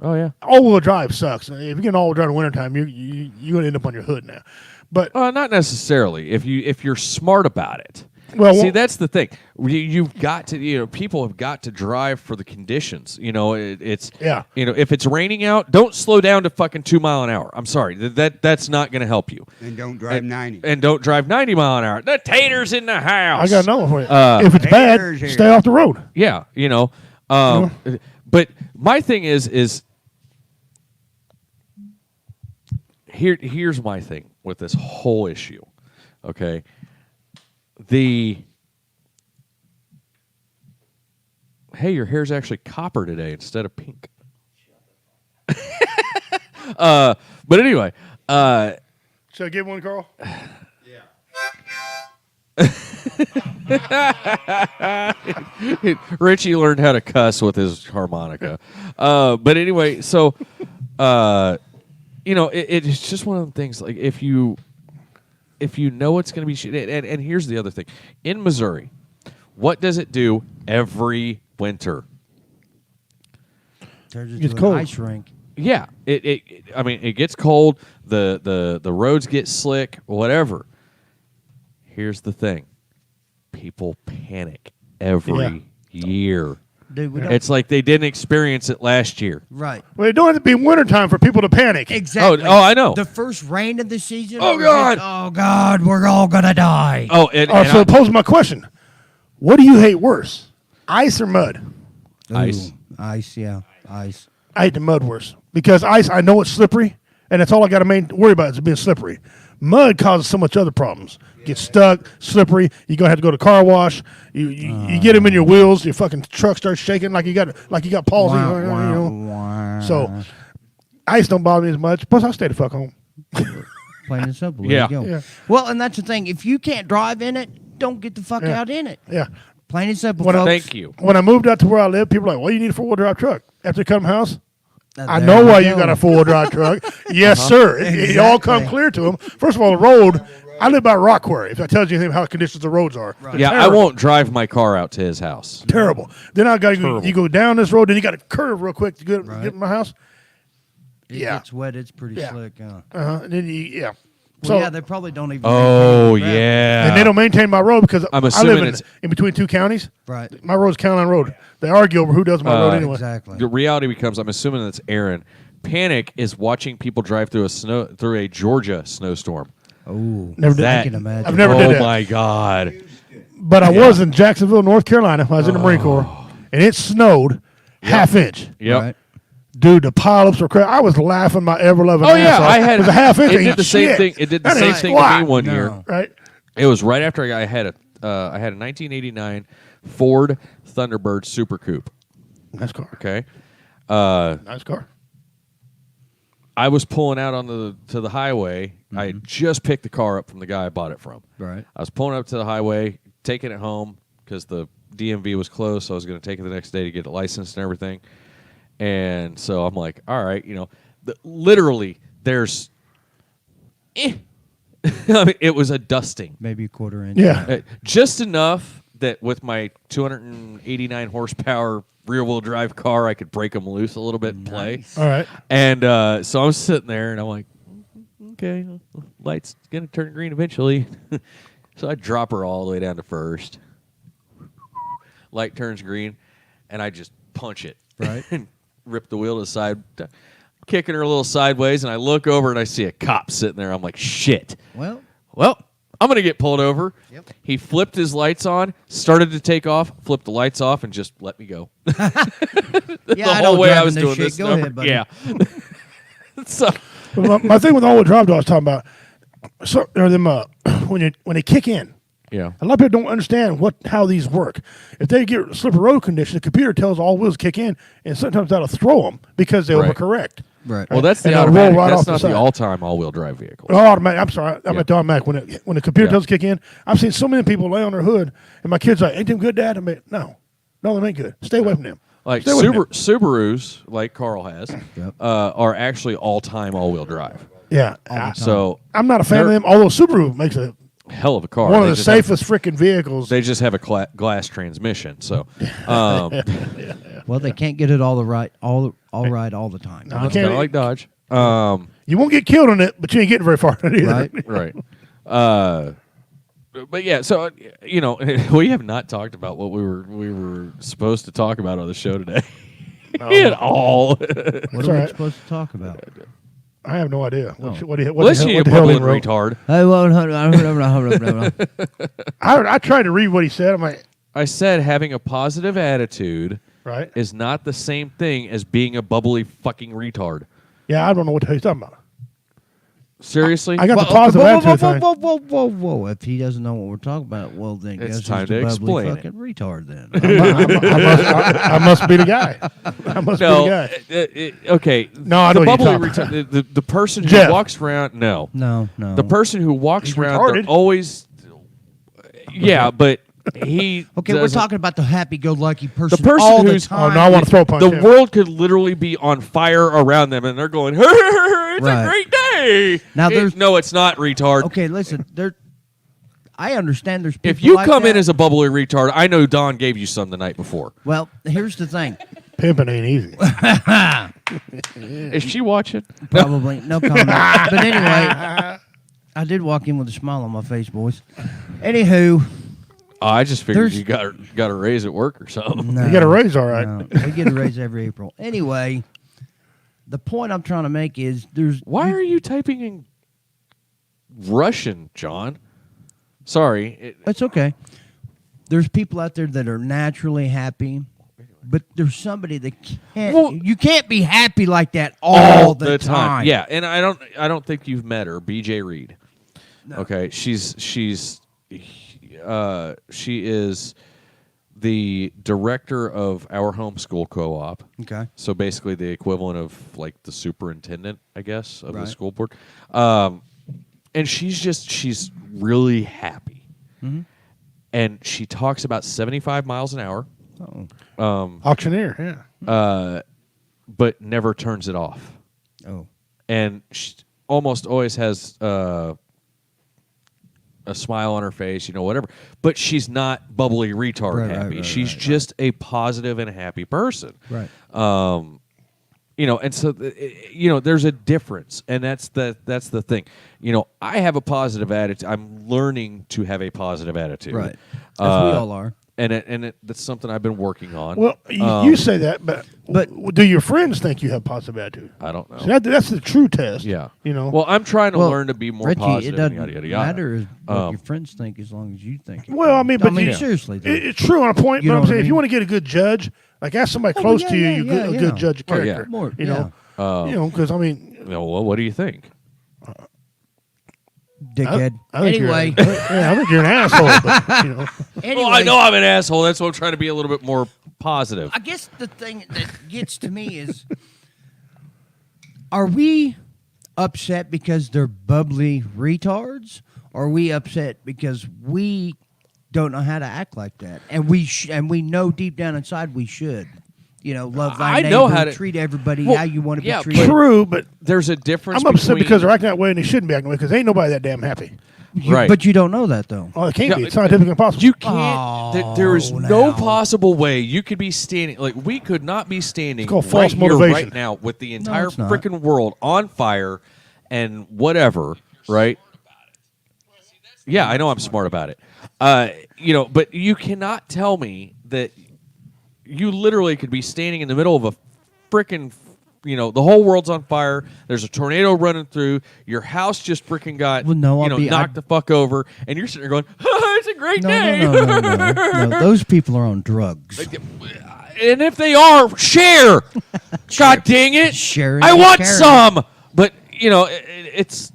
Oh yeah. All-wheel drive sucks. If you get an all-wheel drive in the wintertime, you're going to end up on your hood now. But Not necessarily. If you're smart about it. Well, see, well- that's the thing. You've got to, people have got to drive for the conditions. It's Yeah. If it's raining out, don't slow down to fucking 2 mile an hour. I'm sorry, that's not going to help you. And don't drive 90. And don't drive 90 mile an hour. The taters in the house. I got another one for you. If it's haters bad, here. stay off the road. Yeah, But my thing is here's my thing with this whole issue. Okay. Hey, your hair's actually copper today instead of pink. But anyway, Should I give one, Carl? Richie learned how to cuss with his harmonica. But anyway, so it's just one of the things. Like if you know it's going to be shit, and here's the other thing: in Missouri, what does it do every winter? Turns It's into an cold. ice rink. Yeah, it gets cold. The roads get slick. Whatever. Here's the thing: people panic every year. Dude, we don't. It's like they didn't experience it last year. Right. Well, it don't have to be wintertime for people to panic. Exactly. Oh, I know. The first rain of the season. Oh, was God. like, oh, God, we're all going to die. Oh, and So pose my question: what do you hate worse, ice or mud? Ice. Ooh, ice, yeah. Ice. I hate the mud worse because ice. I know it's slippery, and that's all I got to worry about is it being slippery. Mud causes so much other problems. Get stuck, slippery. You're gonna have to go to car wash. You get them in your wheels. Your fucking truck starts shaking like you got palsy. So ice don't bother me as much. Plus, I stay the fuck home. Plain and simple. Yeah. There you go. Yeah. Well, and that's the thing. If you can't drive in it, don't get the fuck Yeah. out in it. Yeah. Plain and simple, When I- folks. Thank you. When I moved out to where I live, people are like, "Well, you need a 4-wheel drive truck." After they come house, I There know you why you go. got a 4-wheel drive truck. Yes, sir. It all come Exactly. clear to them. First of all, the road. I live by rock quarry. If that tells you anything how the conditions the roads are. They're Yeah, I terrible. won't drive my car out to his house. Terrible. Then I got to go. Terrible. You go down this road, then you got to curve real quick to get Right. to my house. It Yeah. gets wet. It's pretty Yeah. slick. And then yeah. Well, So yeah, they probably don't even. Oh maintain the gravel. yeah. and they don't maintain my road because I'm I assuming live it's- in between two counties. Right. My road's County Line Road. They argue over who does my road anyway. Exactly. The reality becomes, I'm assuming that's Aaron. Panic is watching people drive through a Georgia snowstorm. Oh, Never did That- I can imagine. I've never oh did that. my God. But I was in Jacksonville, North Carolina. When I was in the Marine Corps, and it snowed half inch. Yep. Right. Dude, the pileups were crazy. I was laughing my ever-loving Oh ass yeah, off. I had. It was a half inch. It did the same thing. It did the That same ain't thing to squat. me one No. year. Right? It was right after I had a 1989 Ford Thunderbird Super Coupe. Nice car. Okay. Nice car. I was pulling out to the highway. Mm-hmm. I had just picked the car up from the guy I bought it from. Right. I was pulling up to the highway, taking it home because the DMV was closed, so I was going to take it the next day to get it licensed and everything. And so I'm like, all right, literally, there's. I mean, it was a dusting. Maybe a quarter inch. Yeah. Just enough that with my 289 horsepower rear-wheel drive car, I could break them loose a little bit and play. All right. And so I'm sitting there, and I'm like, okay, light's going to turn green eventually. So I drop her all the way down to first. Light turns green, and I just punch it. Right. And rip the wheel to the side, kicking her a little sideways, and I look over, and I see a cop sitting there. I'm like, shit. Well, I'm going to get pulled over. Yep. He flipped his lights on, started to take off, flipped the lights off, and just let me go. yeah, The I whole know way I driving was this doing shit. this Go number. ahead, buddy. Yeah. So, But my thing with all-wheel drive, though, I was talking about, so, or them, when they kick in, yeah. a lot of people don't understand how these work. If they get slippery road conditions, the computer tells all wheels kick in, and sometimes that'll throw them because they Right. overcorrect. Right. Well, that's the And they'll automatic. roll right That's off not the the side. all-time all-wheel drive vehicle. Oh, automatic. I'm sorry. I'm Yeah. at the automatic. When the computer Yeah. does kick in, I've seen so many people lay on their hood, and my kid's like, "Ain't them good, Dad?" I'm like, "No, they ain't good. Stay away from them." Like Stay away from them. Subarus, like Carl has, Yep. are actually all-time all-wheel drive. Yeah. So I'm not a fan of They're- them. Although Subaru makes a hell of a car. one of They the just have- safest freaking vehicles. They just have a glass transmission. So, Well, they can't get it all right all the time. No. it's kind of like Dodge. You won't get killed in it, but you ain't getting very far in it either. Right. Right. But yeah, so we have not talked about what we were supposed to talk about on the show today at all. What are we all right. supposed to talk about? I have no idea. What the Listen, you hell he bumbling wrote. retard. Hey, well, I tried to read what he said. I'm like, I said having a positive attitude right? is not the same thing as being a bubbly fucking retard. Yeah, I don't know what the hell he's talking about. Seriously? I got the positive attitude thing. Whoa. If he doesn't know what we're talking about, well, then It's guess time he's to the bubbly explain it. fucking retard then. I must be the guy. I must be the guy. Okay. No, I the know what bubbly you're talking retard. The person who Jeff. walks around. No. No. The person who walks He's around. They're retarded. always. Yeah, but he. Okay, we're doesn't- talking about the happy-go-lucky person, person all the who's- time. Oh, no, I want to throw a punch. The him. world could literally be on fire around them, and they're going, "It's Right. a great day." Now, there's- no, it's not, retard. Okay, listen. I understand there's people If you like come in that. as a bubbly retard, I know Don gave you some the night before. Well, here's the thing. Pimping ain't easy. Is she watching? Probably no comment. But anyway, I did walk in with a smile on my face, boys. Anywho, Oh, I just figured There's- you got a raise at work or something. no, You got a raise, all right. no, we get a raise every April. Anyway, the point I'm trying to make is Why are you typing in Russian, John? Sorry. It's okay. There's people out there that are naturally happy, but there's somebody that can't. Well- You can't be happy like that all the time. Yeah, and I don't think you've met her, BJ Reed. Okay, she is the director of our homeschool co-op. Okay. So basically the equivalent of like the superintendent, I guess, of the Right. school board. And she's really happy. Mm-hmm. And she talks about 75 miles an hour, Auctioneer, yeah. but never turns it off. Oh. And she almost always has a smile on her face, whatever. But she's not bubbly retard Right, happy. right, She's right. just a positive and happy person. Right. And so there's a difference, and that's the thing. I have a positive attitude. I'm learning to have a positive attitude. Right. As we all are. that's something I've been working on. Well, you say that, but do your friends think you have positive attitude? I don't know. See, that's the true test. Yeah. You know. Well, I'm trying to Well, learn to be more Richie, positive. it doesn't yada, yada, yada. matter what your friends think as long as you think. Well, I mean, but seriously, though. it's true on a point. You But know I'm what I saying, if mean? you want to get a good judge, like ask somebody close to you, a good judge of Oh, yeah. character. More, you know, because I mean, Well, what do you think? dickhead. I think Anyway, I think you're an asshole. But, you know, anyway, Well, I know I'm an asshole. That's why I'm trying to be a little bit more positive. I guess the thing that gets to me is, are we upset because they're bubbly retards? Or are we upset because we don't know how to act like that, and we know deep down inside we should, love thy I neighbor, know how to treat everybody Well, how you want to yeah, be treated. true, but There's a difference. I'm upset between, because they're acting that way and they shouldn't be acting that way because ain't nobody that damn happy. Right. But you don't know that though. Oh, it can't Yeah, be. It's scientifically impossible. You can't. There is Oh, no now. possible way you could be standing. Like we could not be standing It's called right false here, motivation. right now, with the entire it's not. freaking world on fire and whatever. Right? Yeah, I know I'm smart about it. But you cannot tell me that you literally could be standing in the middle of a freaking, the whole world's on fire. There's a tornado running through. Your house just freaking got, Well, no, knocked the fuck over, and you're sitting there going, "It's a great day." No. Those people are on drugs. And if they are, share. God dang it! Sharing I is want caring. some, but it's.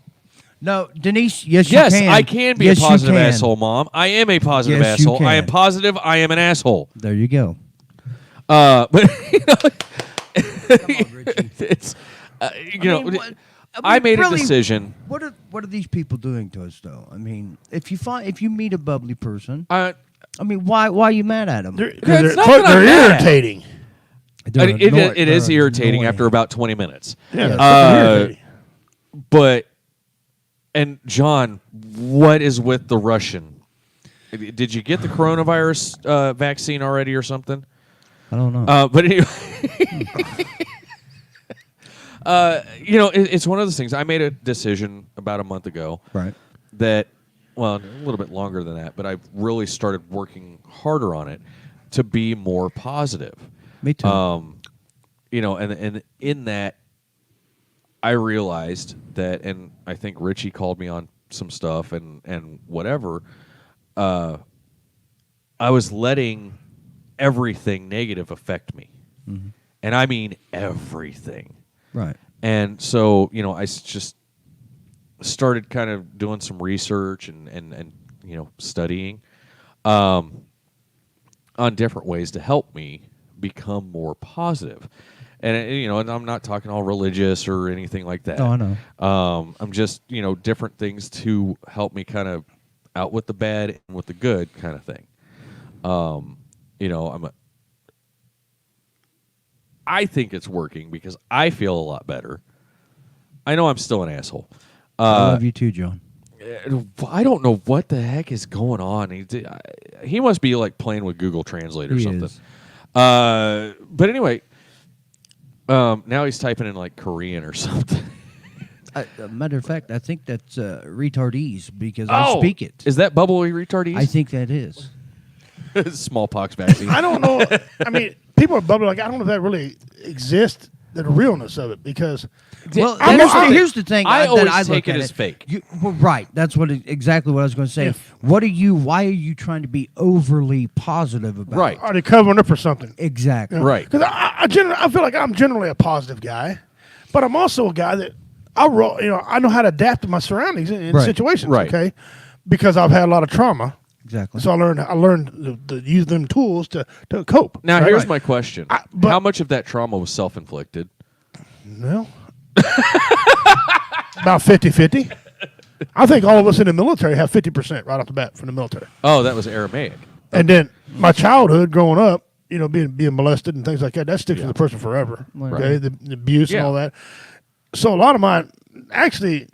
No, Denise. Yes, Yes, you can. I can be Yes, a you positive can. asshole, Mom. I am a positive Yes, you asshole. I am can. positive. I am an asshole. There you go. But Richie. it's mean, I made really, a decision. What are these people doing to us, though? I mean, if you meet a bubbly person, I why are you mad at them? They're not that I'm mad at. irritating. It is irritating after about 20 minutes. Yeah, Yeah. they're irritating. But and John, what is with the Russian? Did you get the coronavirus vaccine already or something? I don't know. But anyway, it's one of those things. I made a decision about a month ago Right. that, well, a little bit longer than that, but I really started working harder on it to be more positive. Me too. And in that, I realized that, and I think Richie called me on some stuff and whatever. I was letting everything negative affect me, and I mean everything. Right. And so, I just started kind of doing some research and studying on different ways to help me become more positive. And and I'm not talking all religious or anything like that. Oh, I know. I'm just different things to help me kind of out with the bad and with the good kind of thing. I think it's working because I feel a lot better. I know I'm still an asshole. I love you too, John. I don't know what the heck is going on. He must be like playing with Google Translate or He something. is. But anyway, now he's typing in like Korean or something. Matter of fact, I think that's retardese because I speak it. Is that bubbly retardese? I think that is. Smallpox vaccine. I don't know. I mean, people are bubbling. Like, I don't know if that really exists, the realness of it, because Well, I'm- here's the thing. I that always I take look it at as fake. Right. That's exactly what I was going to say. If- Why are you trying to be overly positive about Right. it? are they covering up for something? Exactly. Right. Because I feel like I'm generally a positive guy, but I'm also a guy that I know how to adapt to my surroundings in Right. situations. Right. Okay, because I've had a lot of trauma, Exactly. so I learned to use them tools to cope. Now, right? here's my question. but- How much of that trauma was self-inflicted? Well, about 50-50. I think all of us in the military have 50% right off the bat from the military. Oh, that was Aramaic. And then my childhood growing up, being molested and things like that sticks with the person forever. Right. Okay, the abuse Yeah. and all that. So a lot of mine, actually,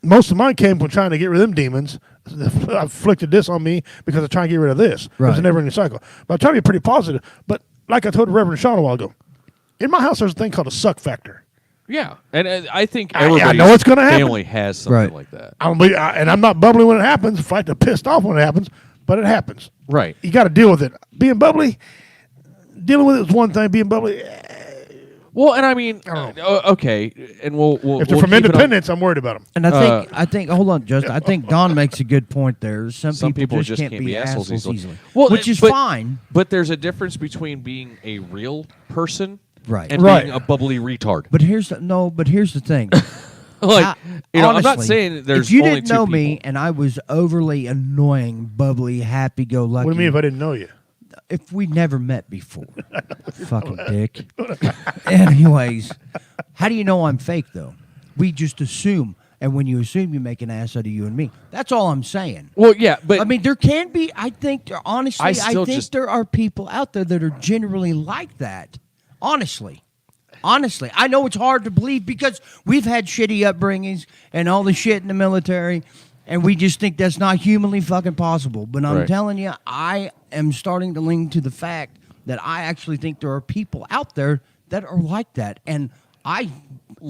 most of mine came from trying to get rid of them demons. I inflicted this on me because I'm trying to get rid of this. It was Right. a never-ending cycle. But I'm trying to be pretty positive. But like I told the Reverend Sean a while ago, in my house there's a thing called a suck factor. Yeah, and I think I everybody's know it's gonna happen. family has something Right. like that. And I'm not bubbly when it happens. In fact, I'm pissed off when it happens. but it happens. Right. You got to deal with it. Being bubbly, dealing with it is one thing. Being bubbly, Well, and I mean, I don't okay, and we'll if they're we'll from keep it on- independence, I'm worried about them. And I think, hold on, Justin. I think Don makes a good point there. Some people just can't be assholes easily. Well, which is but- fine. But there's a difference between being a real person Right. and Right. being a bubbly retard. But here's the thing. Like, I- you know, I'm not honestly, saying that there's if you only didn't two know people. me and I was overly annoying, bubbly, happy-go-lucky. What do you mean if I didn't know you? If we never met before? Fucking dick. Anyways, how do you know I'm fake though? We just assume, and when you assume, you make an ass out of you and me. That's all I'm saying. Well, yeah, but I mean, there can be. I think, honestly, I I still think just- there are people out there that are generally like that. Honestly, I know it's hard to believe because we've had shitty upbringings and all the shit in the military, and we just think that's not humanly fucking possible. But I'm Right. telling you, I am starting to lean to the fact that I actually think there are people out there that are like that, and I am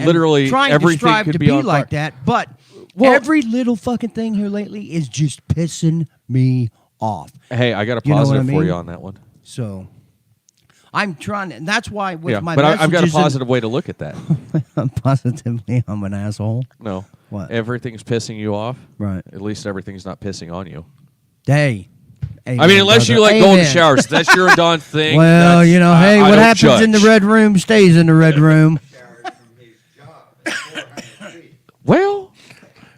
Literally trying everything to strive could to be be on like fire. that. But Well- every little fucking thing here lately is just pissing me off. hey, I got a You know what positive I for mean? you on that one. So I'm trying to, and that's why with Yeah, my but I've got a messages and- positive way to look at that. positively, I'm an asshole. No, What? everything's pissing you off. Right. At least everything's not pissing on you. Hey. I mean, unless you like golden Amen. showers, that's your and Don thing. Well, That's- you know, I- hey, I what don't happens in the judge. red room stays in the red room. Well,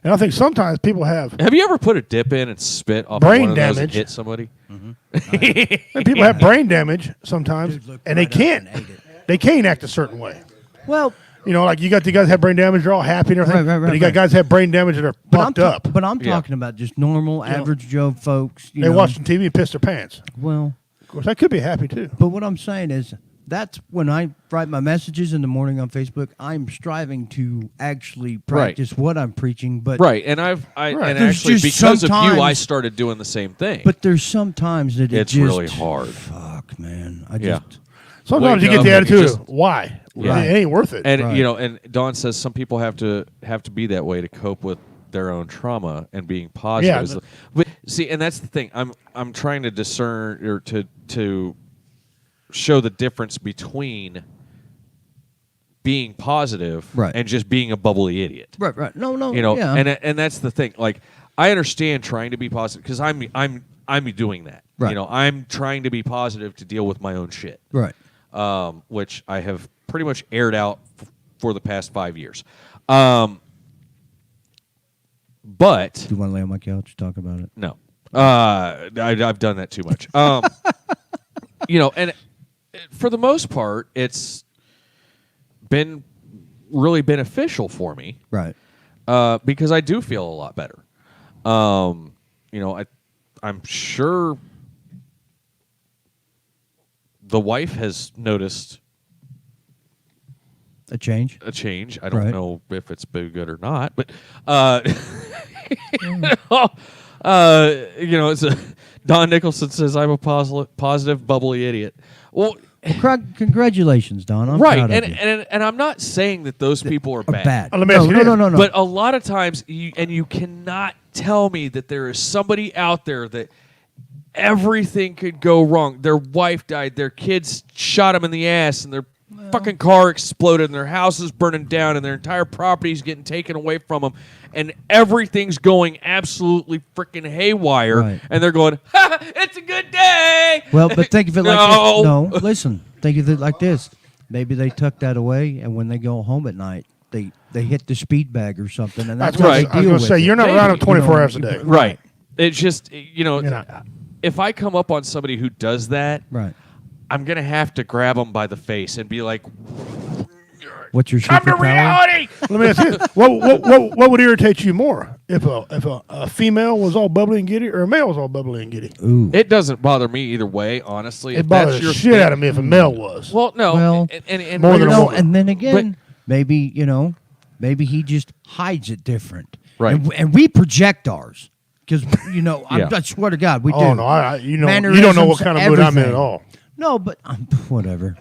And I think sometimes people have have you ever put a dip in and spit off Brain of one of those and damage. hit somebody? and people have brain damage sometimes, Dude, look and right they can't. up and ate it. They can't act a certain way. Well, You know, like you got the guys that have brain damage, they're all happy and everything. Right, right, but you got right. guys that have brain damage that are fucked up. But I'm Yeah. talking about just normal, average Joe folks. You They know. watch TV and piss their pants. Well, Of course, that could be happy too. but what I'm saying is that's when I write my messages in the morning on Facebook. I'm striving to actually practice what I'm preaching. But Right, and and There's actually just because of you, I sometimes- started doing the same thing. But there's sometimes that it's just, really hard. Fuck, man. I Yeah. just Sometimes Wake you get up the and you attitude just- of why. Yeah. It ain't worth it. And Right. you know, and Don says some people have to be that way to cope with their own trauma and being positive. Yeah, is the- but see, and that's the thing. I'm trying to discern or to show the difference between being positive Right. and just being a bubbly idiot. right. No. You know, yeah. and that's the thing. Like, I understand trying to be positive because I'm doing that. Right. You know, I'm trying to be positive to deal with my own shit. right. Which I have pretty much aired out for the past 5 years. But Do you want to lay on my couch talk about it? no, I've done that too much. You know, and for the most part, it's been really beneficial for me Right. because I do feel a lot better. You know, I'm sure the wife has noticed A change. a change. I don't Right. know if it's been good or not, but you know, it's Don Nicholson says I'm a positive, bubbly idiot. Well, Congratulations, Don. I'm right, proud of and, you. and I'm not saying that those people are Or bad. bad. Let me ask you this. No. But a lot of times, you cannot tell me that there is somebody out there that everything could go wrong. Their wife died, their kids shot them in the ass, and their fucking car exploded, and their house is burning down, and their entire property is getting taken away from them, and everything's going absolutely freaking haywire, Right. and they're going, ha, it's a good day. Well, but think of it like No. this. No, listen. Think of it like this. Maybe they tuck that away, and when they go home at night, they hit the speed bag or something, and that's That's how right. they I was deal going to with say, it. you're not Maybe. around them 24 You know, hours a day. Right. It's just, you know, You're not. if I come up on somebody who does that, Right. I'm going to have to grab them by the face and be like, What's your come to superpower? reality. Let me ask you this. What would irritate you more? If a female was all bubbly and giddy or a male was all bubbly and giddy? Ooh. It doesn't bother me either way, honestly. It If that's bothers the your shit thing- out of me if a male was. Well, no. Well, and more You than a know, woman. and then again, maybe maybe he just hides it different. Right. And we project ours because Yeah. I swear to God, we do. Oh no, you don't know what Mannerisms, kind of mood I'm in everything. at all. No, but whatever.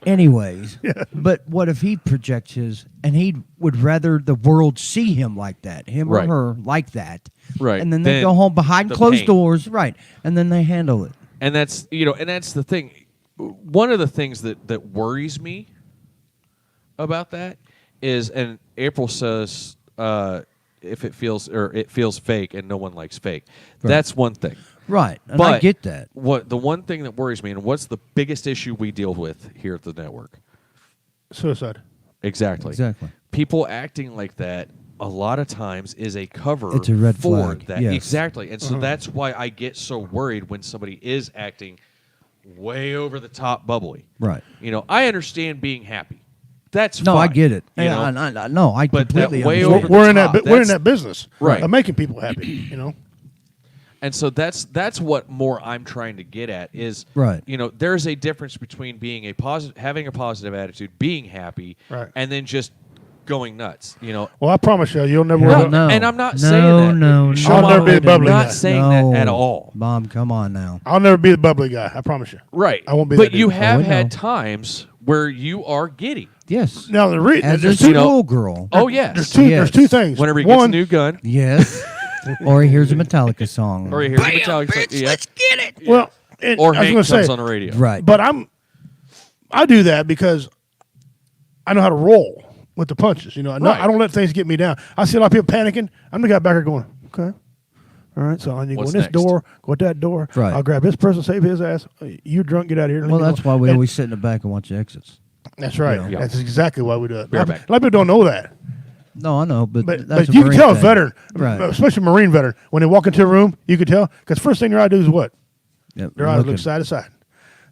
Anyways, but what if he projects his and he would rather the world see him like that, him Right. or her like that, Right. And then they Then go home behind the closed pain. doors, right? And then they handle it. And that's the thing. One of the things that worries me about that is, and April says, if it feels fake, and no one likes fake. Right. That's one thing. Right, and But I get that. What the one thing that worries me, and what's the biggest issue we deal with here at the network? Suicide. Exactly. People acting like that a lot of times is a cover. It's a red for flag, that. yes. Exactly, and so that's why I get so worried when somebody is acting way over the top, bubbly. Right. I understand being happy. That's No, fine, I get it. you know? I But that completely way understand. over the We're in top, that. We're in that's- that business, Right. of making people happy. And so that's what more I'm trying to get at is, Right. There's a difference between being having a positive attitude, being happy, Right. and then just going nuts. Well, I promise you'll never. Hell worry no. And I'm not No, saying that. no, Show no. I'll never Mama, be a bubbly I'm not guy. saying No. that at all. Mom, come on now. I'll never be the bubbly guy. I promise you. Right. I won't be But that you dude. have Oh, we had know. times where you are giddy. Yes. Now the As a there's two. school girl. Oh yes. There's two. Yes. There's two things. Whenever he gets One, a new gun, Yes. Or he hears a Metallica song. or he hears a Metallica song, yeah, get it. well, or I was Hank going to comes say, on the radio. Right. but I do that because I know how to roll with the punches. Right. I don't let things get me down. I see a lot of people panicking. I'm the guy back here going, okay. All right, so I need to go What's in this next? door, go at that door. Right. I'll grab this person, save his ass. You drunk, get out of here. Leave Well, me that's why alone. we And always sit in the back and watch the exits. That's right. Yeah. That's exactly why we do it. A lot Bareback. of people don't know that. No, I know, but But that's a you can Marine tell a thing. veteran, Right. especially a Marine veteran, when they walk into a room, you can tell. Because first thing their eye do is what? Yep, Their eyes looking. look side to side.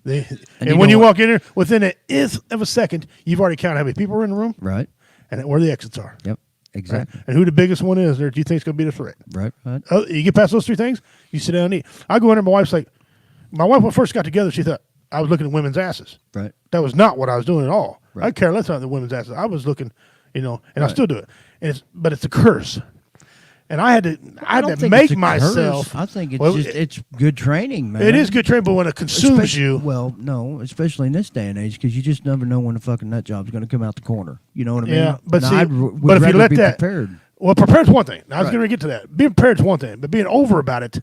And you when know you what? walk in there, within an eighth of a second, you've already counted how many people are in the room Right. and where the exits are. Yep. Right? Exactly. And who the biggest one is there do you think is going to be the threat? Right. Right. You get past those three things, you sit down and eat. I go in there, my wife's like, my wife when we first got together, she thought I was looking at women's asses. Right. That was not what I was doing at all. Right. I care less about the women's asses. I was looking, and I Right. still do it. But it's a curse. And I had I don't to think make it's a myself. curse. I think it's Well, it's good training, man. It is good training, but when it consumes Especially- you, Well, no, especially in this day and age, because you just never know when a fucking nut job's going to come out the corner. You know what I mean? yeah. But And see, would but if you rather let be that, prepared. well, prepared's one thing. I was Right. going to get to that. Being prepared's one thing, but being over about it,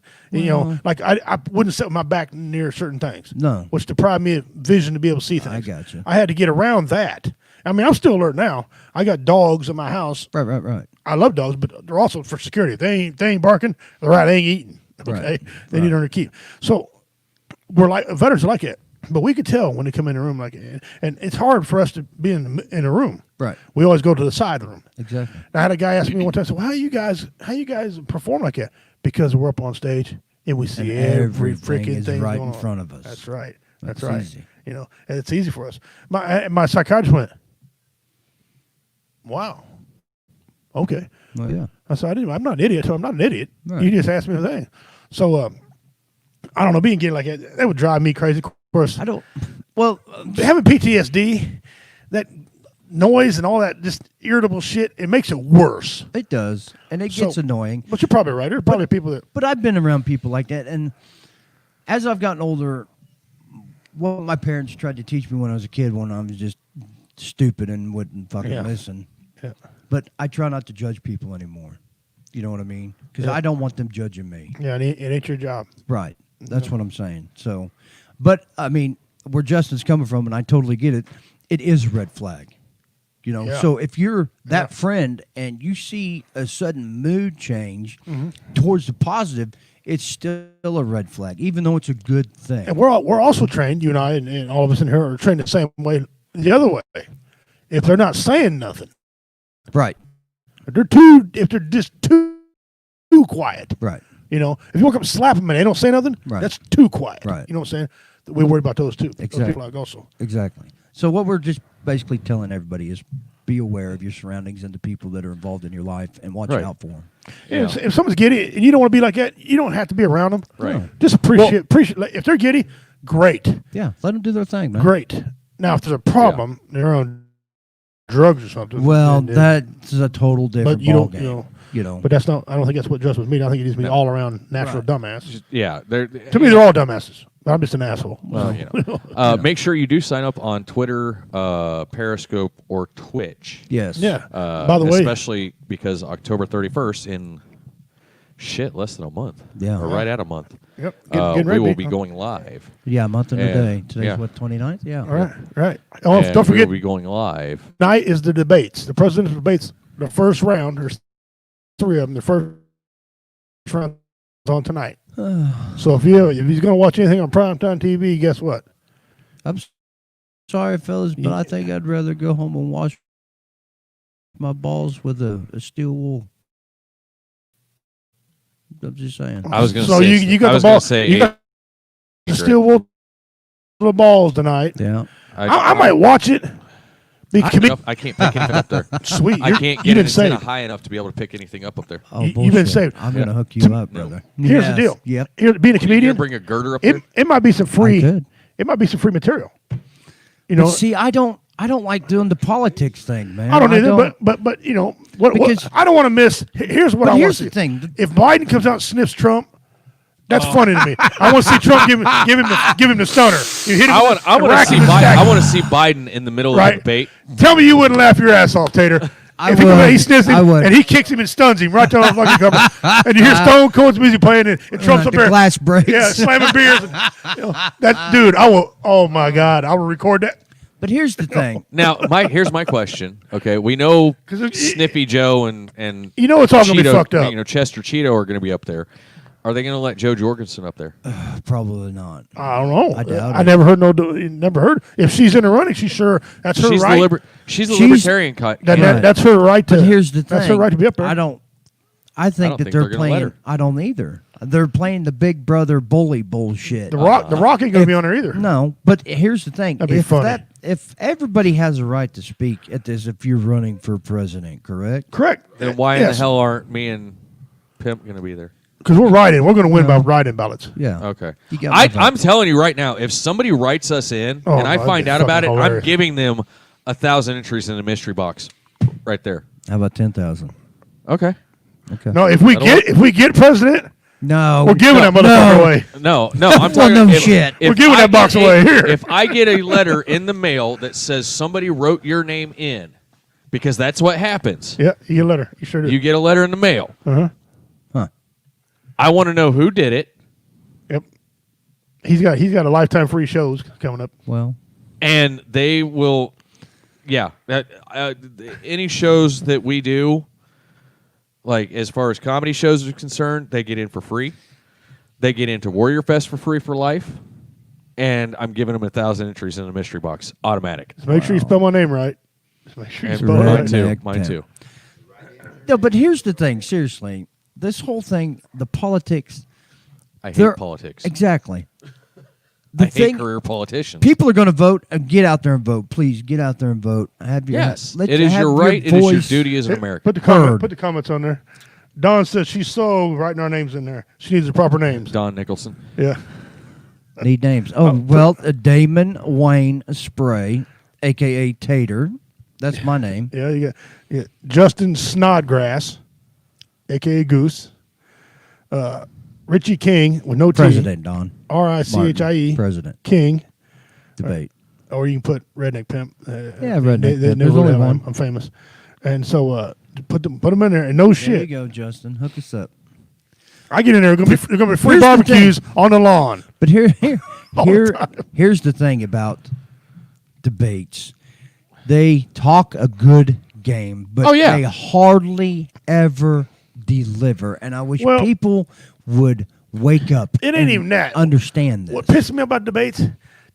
like I wouldn't sit with my back near certain things. No. which deprived me of vision to be able to see things. I gotcha. I had to get around that. I mean, I'm still alert now. I got dogs in my house. Right. I love dogs, but they're also for security. If they ain't barking, they're right. They ain't eating. Okay, Right. they need to keep. So we're like veterans are like it, but we could tell when they come in the room like, and it's hard for us to be in a room. Right. We always go to the side of the room. Exactly. I had a guy ask me one time, "So how you guys perform like that?" Because we're up on stage and we see And every everything freaking is thing right going in on. front of us. That's right. That's That's right. easy. And it's easy for us. My psychiatrist went, "Wow, okay." Well, yeah. I said, I'm not an idiot. So I'm not an idiot. Right. You just asked me the thing. So I don't know. Being gay like that would drive me crazy. Of course, I don't. Well, having PTSD, that noise and all that just irritable shit, it makes it worse. it does, and it So- gets annoying. But you're probably right. There's probably people that. But I've been around people like that, and as I've gotten older, what my parents tried to teach me when I was a kid, when I was just stupid and wouldn't fucking Yeah. listen. Yeah. But I try not to judge people anymore. You know what I mean? Because Yeah. I don't want them judging me. Yeah, it ain't your job. Right. That's what I'm saying. So, but I mean, where Justin's coming from, and I totally get it. It is a red flag. Yeah. So if you're that Yeah. friend and you see a sudden mood change Mm-hmm. towards the positive, it's still a red flag, even though it's a good thing. And we're also trained, you and I, and all of us in here are trained the same way, the other way. If they're not saying nothing, Right. if they're just too quiet, Right. if you walk up and slap them and they don't say nothing, Right. that's too quiet. Right. You know what I'm saying? We worry about those too. Those Exactly. people like also. Exactly. So what we're just basically telling everybody is be aware of your surroundings and the people that are involved in your life and watch Right. out for them. Yeah. If someone's giddy and you don't want to be like that, you don't have to be around them. Right. Just appreciate. Like, if they're giddy, great, Yeah. Let them do their thing, man. great. Now, if there's a problem, they're on drugs or something. Well, then- that's a total different but you don't, ballgame. But that's not. I don't think that's what Justin was meaning. I think it needs to be all around natural Right. dumbass. Yeah. To me, they're all dumbasses. I'm just an asshole. Well, make sure you do sign up on Twitter, Periscope, or Twitch. Yes. Yeah. By the way, especially because October 31st in less than a month. Yeah. Or right at a month. yep. We ready, will mate. be going live. Yeah, a month and a And- day. Today's what, 29th? Yeah. All right. Right. Oh, And don't we forget, will be going live. tonight is the debates. The presidential debates. The first round. There's 3 of them. The first round is on tonight. So if he's going to watch anything on primetime TV, guess what? I'm sorry, fellas, but I think I'd rather go home and wash my balls with a steel wool. I'm just saying. I was going to So say. you got I the was gonna ball. say You got the steel wool the balls tonight. Yeah. I might watch it. I can't pick anything up there. Sweet. I can't you get an been saved. antenna high enough to be able to pick anything up there. Oh, You've been bullshit. saved. I'm going to hook you up, brother. Here's the Yes. deal. Yep. Being a Are you gonna comedian, bring a girder up there? it might be some I free. could. It might be some free material. You But know, see, I don't like doing the politics thing, man. I don't either. But you know what? Because- I don't want to miss. Here's what But I want here's to the see. thing. If Biden comes out and sniffs Trump, that's funny to me. I want to see Trump give him the stunner. You hit him I with want the to rack see in his Biden. jacket. I want to see Biden in the middle of Right. the debate. Tell me you wouldn't laugh your ass off, Tater. I If he comes out, he would. sniffs him I would. and he kicks him and stuns him right down the fucking cover, and you hear Stone Cold's music playing and Trump's up the there, glass breaks. yeah, slamming beers. And, that dude, I will. Oh my God, I will record that. But here's the thing. Now, here's my question. Okay, we know 'Cause if- Sniffy Joe and You know it's all gonna be Cheeto, fucked up. You know, Chester Cheeto are going to be up there. Are they going to let Joe Jorgensen up there? Probably not. I don't know. I doubt I it. never heard Never heard. If she's in the running, she's sure that's her She's right. she's the She's- libertarian That- candidate. that's her right to. But here's the thing. That's her right to be up there. I think I don't that think they're they're gonna let playing. her. I don't either. They're playing the Big Brother bully bullshit. The Rock ain't gonna be on there either. No, but here's the thing. That'd be funny. If everybody has a right to speak at this, if you're running for president, correct? Correct. Then why in the Yes. hell aren't me and Pimp going to be there? Because we're writing. We're going to win by write-in ballots. Yeah. Okay. You got my vote. I'm telling you right now, if somebody writes us in Oh, and I that'd find be out about it, fucking I'm hilarious. giving them 1,000 entries in the mystery box, right there. How about 10,000? Okay. Okay. No, if we get president, No. we're giving that motherfucker away. No, I'm Well, talking. no if, shit. if We're giving I that box get away here. If I get a letter in the mail that says somebody wrote your name in, because that's what happens. Yeah, you get a letter. You sure do. You get a letter in the mail. Uh-huh. Huh. I want to know who did it, Yep. He's got a lifetime free shows coming up. Well, and they will. Yeah, any shows that we do, like as far as comedy shows are concerned, they get in for free. They get into Warrior Fest for free for life, and I'm giving them 1,000 entries in the mystery box, automatic. Just make sure you spell my name right. Just make sure you And spell it mine right. too. Redneck Mine Pimp. too. no, but here's the thing. Seriously, this whole thing, the politics. I hate They're- politics. Exactly. I The hate thing, career politicians. people are going to vote. Get out there and vote, please. Get out there and vote. Have your Yes, let it you is have your right. It is your voice. duty as an Hey, American. Heard. Put the comments on there. Dawn says she's so writing our names in there. She needs the proper names. Don Nicholson. Yeah. Need names. Oh, well, Damon Wayne Spray, a.k.a. Tater. That's my name. Yeah, you got Justin Snodgrass, a.k.a. Goose. Richie King with no T. President, Don. R-I-C-H-I-E. President. King. Debate. Or you can put Redneck Pimp. Yeah, Redneck They Pimp. know There's who only I am. one. I'm famous. And so put them in there and no There you shit. go, Justin. Hook us up. I get in there. There's gonna be free Here's the barbecues on the lawn. But All the time. here's the thing about debates. They talk a good game, but Oh, yeah. they hardly ever deliver. And I wish Well- people would wake up. It ain't and even that. Understand this. What pisses me about debates?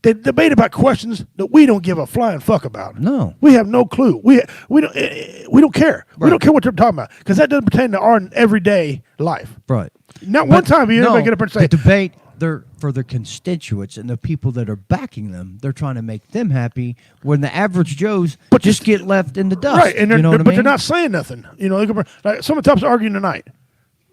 They debate about questions that we don't give a flying fuck about. No. We have no clue. We don't care. We don't care what they're talking about because that doesn't pertain to our everyday life. Right. Not one time you anybody get up and say, the debate. They're for their constituents and the people that are backing them. They're trying to make them happy. When the average Joes But just just- get left in the dust. right, and you know what I but mean? they're not saying nothing. You know, like some of the topics arguing tonight.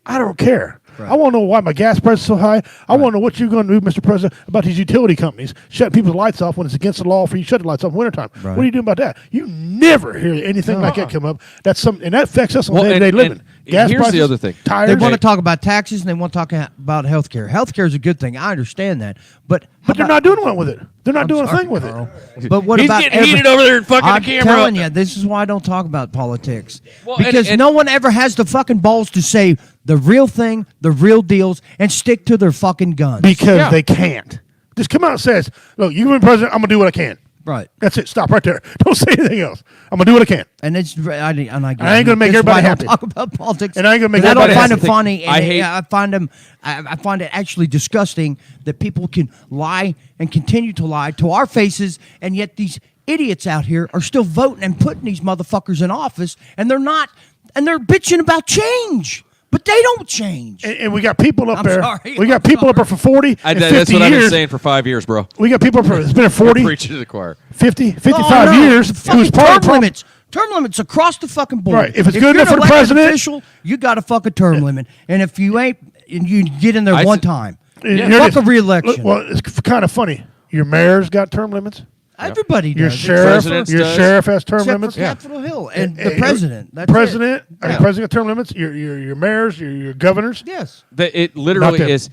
I don't care. Right. I want to know why my gas price is so high. I want to know what you're going to do, Mr. President, about these utility companies shutting people's lights off when it's against the law for you to shut the lights off in wintertime. Right. What are you doing about that? You never hear anything like that come up. That's and that affects us on day-to-day and- living. gas Here's prices, the other thing. Tires. They want to talk about taxes and they want to talk about health care. Health care is a good thing. I understand that. But they're not doing one with it. They're not doing a thing with Carl. it. But what He's about getting heated over there and fucking I'm the camera telling up. you, this is why I don't talk about politics. Well, because and- no one ever has the fucking balls to say the real thing, the real deals, and stick to their fucking guns. Because Yeah. they can't. Just come out and says, look, you've been president, I'm going to do what I can. Right. That's it. Stop right there. Don't say anything else. I'm going to do what I can. And it's I ain't gonna make everybody happy. Talk about politics, And I ain't gonna make because I everybody don't find happy. it funny. And I hate- I find them. I find it actually disgusting that people can lie and continue to lie to our faces, and yet these idiots out here are still voting and putting these motherfuckers in office, and they're not, and they're bitching about change, but they don't change. And we got people up I'm there. sorry. We got I'm people up there sorry. for 40 and 50 That's what I've been years. saying for 5 years, bro. We got people up there. It's been 40, Preaching to the choir. 50, 55 Oh, no. years. The It was fucking part of the term problem. limits. Term limits across the fucking board. Right. If it's good you're enough an for the elected president- official, you got to fuck a term limit. And if you ain't, and you get in there I one said- time, Here fuck it a is. re-election. Look, well, it's kind of funny. Your mayor's got term limits. Everybody Your does. sheriff, president's your does. sheriff has term Except limits. for Capitol Hill and the your president. That's president, it. the president got term limits. Your mayors, your governors. Yes. It literally them. is.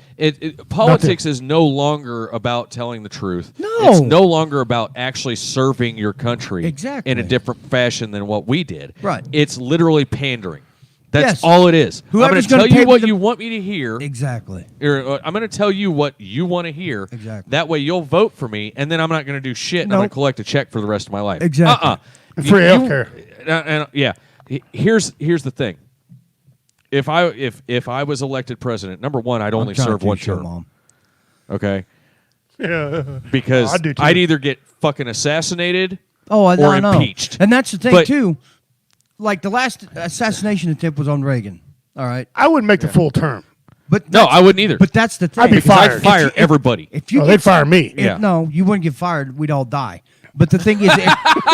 Politics is no longer about telling the truth. No. It's no longer about actually serving your country Exactly. in a different fashion than what we did. Right. It's literally pandering. That's Yes. all it is. Whoever's I'm going gonna to tell pay you what the- you want me to hear. Exactly. Or, I'm going to tell you what you want to hear. Exactly. That way you'll vote for me, and then I'm not going to do shit, and I'm Nope. going to collect a check for the rest of my life. Exactly. And free healthcare. Yeah. Here's the thing. If I was elected president, number one, I'd only I'm trying to serve one teach your term. mom. Okay. Yeah. Because I do too. I'd either get fucking assassinated Oh, I or know. impeached. And that's the thing But- too. Like the last assassination attempt was on Reagan. All right. I wouldn't make the full term. But No, that's- I wouldn't either. But that's the thing. I'd be because fired. I'd fire If you- everybody. If you Oh, get they'd fire me. If- Yeah. No, you wouldn't get fired. We'd all die. But the thing is,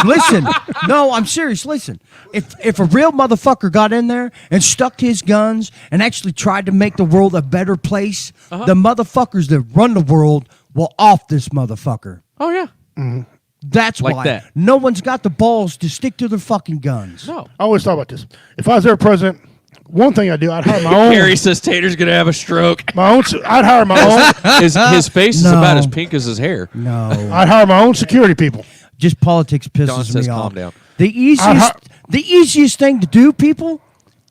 listen. No, I'm serious. Listen, if a real motherfucker got in there and stuck to his guns and actually tried to make the world a better place, the motherfuckers that run the world will off this motherfucker. Oh yeah. That's Like why that. no one's got the balls to stick to their fucking guns. No. I always thought about this. If I was ever president, one thing I'd do, I'd hire my own. Gary says Tater's gonna have a stroke. I'd hire my own. His face is No. about as pink as his hair. No, I'd hire my own security people. just politics pisses Don me says off. calm down. The easiest thing to do, people,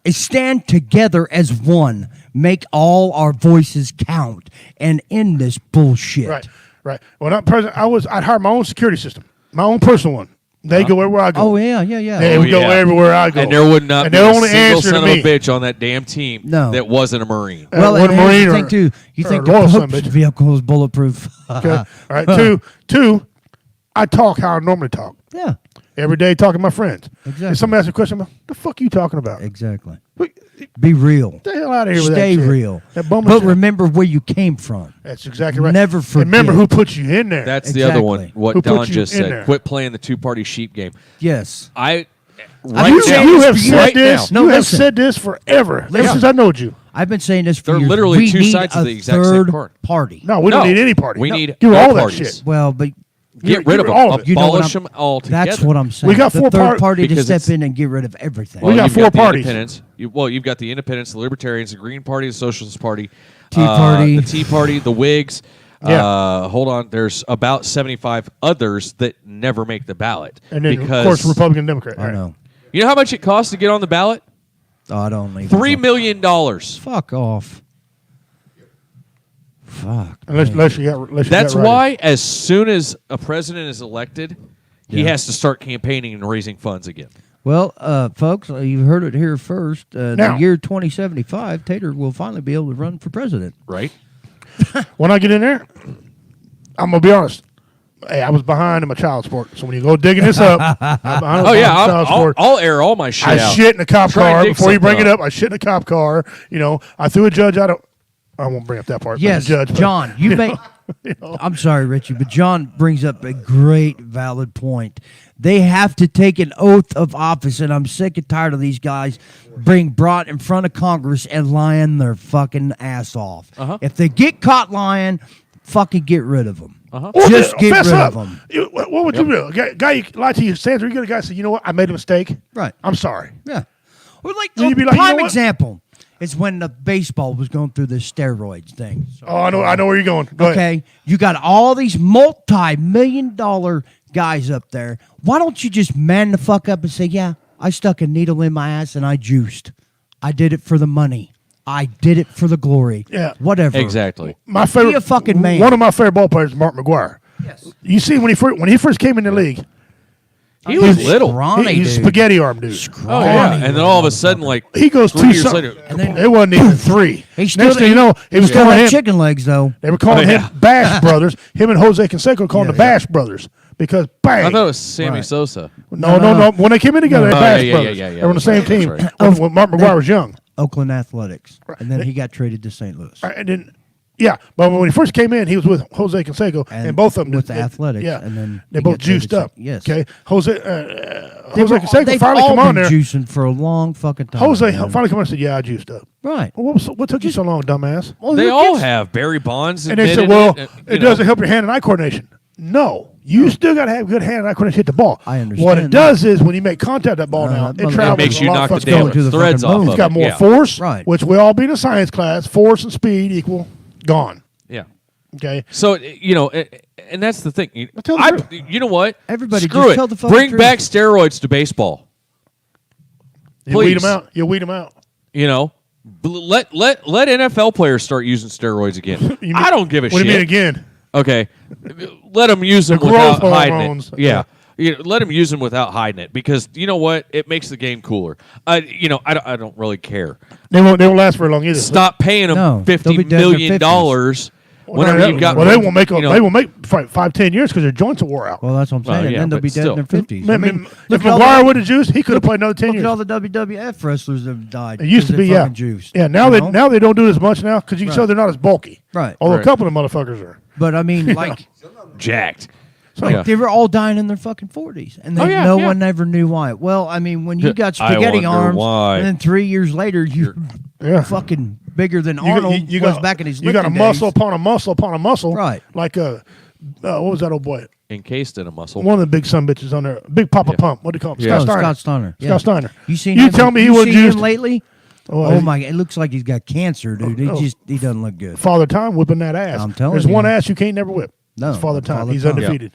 is stand together as one. Make all our voices count and end this bullshit. Right, right. When I'm president, I'd hire my own security system, my own personal one. They go everywhere I go. Oh yeah. They Oh, would go yeah. everywhere I go. And there would not and be they'll a only single answer son to of me. a bitch on that damn team No. that wasn't a Marine. Well, one and Marine you or- think too. You or think a loyal the son of a Pope's bitch. vehicle is bulletproof? Okay. All right. Two. I talk how I normally talk Yeah, every day, talking to my friends. Exactly. If somebody asks a question, I'm like, the fuck you talking about? exactly. What Be real. the hell out of here with Stay that shit. real. That bum But shit. remember where you came from. That's exactly right. Never And remember forget. who put you in there. That's the other one. Exactly. What Who put Don you just in said. there? Quit playing the two-party sheep game. Yes. Right you, now, you have said right this. now, No, you have listen. said this forever. Ever Listen. since I knowed you. I've been saying this for They're years. literally We two need sides of a the exact same third coin. party. No, we don't need any party. We No, need give no all that parties. shit. Well, but Get rid of them. all of it. You know what Abolish them altogether. that's what I'm saying. We got the four third party to because step it's- in and get rid of everything. We got you've four the parties. Independents. You've got the Independents, the Libertarians, the Green Party, the Socialist Party, Tea Party. the Tea Party, the Whigs. Yeah. Hold on. There's about 75 others that never make the ballot. And then, because of course, Republican, Democrat. I know. you know how much it costs to get on the ballot? Oh, I don't even. $3 million. Fuck off. Fuck. Unless you got. Unless you That's got writers. why, as soon as a president is elected, he Yeah. has to start campaigning and raising funds again. Well, folks, you've heard it here first. Now- The year 2075, Tater will finally be able to run for president. Right? When I get in there, I'm gonna be honest. Hey, I was behind in my child support. So when you go digging this up, I'm behind Oh, in yeah. my child support. I'll air all my shit I out. shit in a cop Try and car dig before you bring something it up. I shit in a cop car. You know, I threw a judge out of. I won't bring up that part. but Yes, the judge, but, John, you may. know. I'm sorry, Richie, but John brings up a great, valid point. They have to take an oath of office, and I'm sick and tired of these guys being brought in front of Congress and lying their fucking ass off. If they get caught lying, fucking get rid of them. Or Just get fess rid up. of them. What would you do? A guy you lie to you, Sandra, you get a guy say, you know what, I made a mistake. Right. I'm sorry. Yeah. Well, like Will you the be like, you know prime what? example is when the baseball was going through the steroids thing. So, Oh, I know where you're going. Go ahead. okay, you got all these multi-million-dollar guys up there. Why don't you just man the fuck up and say, yeah, I stuck a needle in my ass and I juiced. I did it for the money. I did it for the glory. Yeah. Whatever. Exactly. My favorite, Be a fucking man. One of my favorite ball players is Mark McGuire. Yes. You see, when he first came in the league, He was He's little. scrawny, he's a dude. spaghetti arm dude. Oh yeah, and then all of a sudden, like He goes 3 2 years some- later, And then- It wasn't even 3. He still, Next thing you know, it was still calling had him. chicken legs, though. They were calling Oh, yeah. him Bash Brothers. Him and Jose Canseco called them the Yeah, Bash Brothers because bang. I thought it was Sammy Right. Sosa. No. When they came in together, No. they're Bash Oh, yeah, Brothers. yeah, yeah, They were on the that's same right, team that's right. when Mark McGuire was young. Oakland Athletics. And then They- he got traded to St. Louis. And then, yeah, but when he first came in, he was with Jose Canseco, and both of them with the Athletics, Yeah, and then they he both got traded juiced to- up. yes. Okay, Jose Canseco They've finally all come on been there. juicing for a long fucking time. Jose man. finally come on and said, "Yeah, I juiced up." Right. Well, what took you so long, dumbass? Well, They who all gets- have. Barry Bonds And they said, admitted "Well, it, it doesn't help your hand and eye coordination." No, you still got to have good hand and eye coordination to hit the ball. I understand What it that. does is when you make contact that ball now, that it motherfucker- travels It makes you a lot knock the faster. going damn to the threads fucking off moon. of It's got it. more Yeah. force, Right. which we all be in a science class. Force and speed equal gone. Yeah. Okay, So and that's the thing. tell the I, truth. you know what? Everybody Screw just it. tell the fucking Bring truth. back steroids to baseball. you weed Please. them out. You weed them out. You know, let NFL players start using steroids again. You mean- I don't give a What shit. do you mean again? Okay, let them use them The without growth hiding hormones. it. Yeah. Let them use them without hiding it because you know what? It makes the game cooler. I don't really care. They won't last very long either. Stop paying them No, they'll $50 be dead in their million dollars whenever Well, you've got. they won't make. you know, They will make 5-10 years because their joints will wear out. Well, that's what I'm saying. Well, And yeah, then they'll but be dead still. in their 50s. Man, if look at all McGuire the- would have juiced, he could have played another 10 Look years. at all the WWF wrestlers that have died. It used to 'cause be, they yeah. fucking juiced. Yeah, now you they know? don't do it as much now because you can Right. tell they're not as bulky. Right. Although Right. a couple of them motherfuckers are. But I mean, like, jacked. like they were all dying in their fucking 40s, and Oh, yeah, no yeah. one ever knew why. Well, I mean, when you got I spaghetti wonder arms, why. and then 3 years later you're Yeah. fucking bigger than You got- Arnold you was got- back in his You got a lifting muscle days. upon a muscle upon a muscle. Right. Like what was that old boy? Encased in a muscle. One of the big son bitches on there. Big Papa Yeah. Pump. What do you call him? Yeah. Scott Steiner. Scott Steiner. Scott Steiner. You seen You him? tell me he you wasn't seen juiced? him lately? Oh, Oh my! It looks like he's got cancer, dude. Oh. He doesn't look good. Father Time whipping that ass. I'm telling There's you. one ass you can't never whip. No, It's Father Time. Father He's Time. undefeated.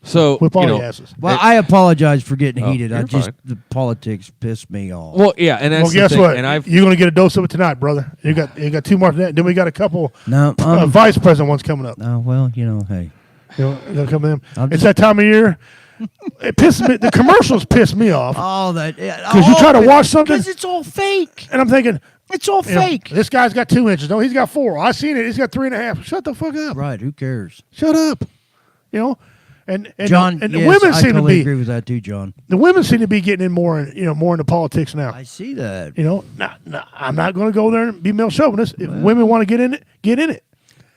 So Whip all you the know, asses. Well, I apologize for getting Oh, heated. you're fine. The politics pissed me off. well, yeah, and that's Well, the guess thing. what? And I've You're gonna get a dose of it tonight, brother. You got 2 more. Then we got a couple No, vice president ones coming up. well, you know, hey, You know, come in. I'm It's just- that time of year. It pisses me. The commercials piss me off, all that Because you try to watch something- because it's all fake. and I'm thinking, It's all you know, fake. this guy's got 2 inches. No, he's got 4. I seen it. He's got 3.5. Shut the fuck up. Right? Who cares? Shut up. You know, and John, and the yes, women I seem totally to be agree with that too, John. the women seem to be getting in more more into politics now. I see that. You know, I'm not going to go there and be male chauvinist. If women want to get in it, get in it.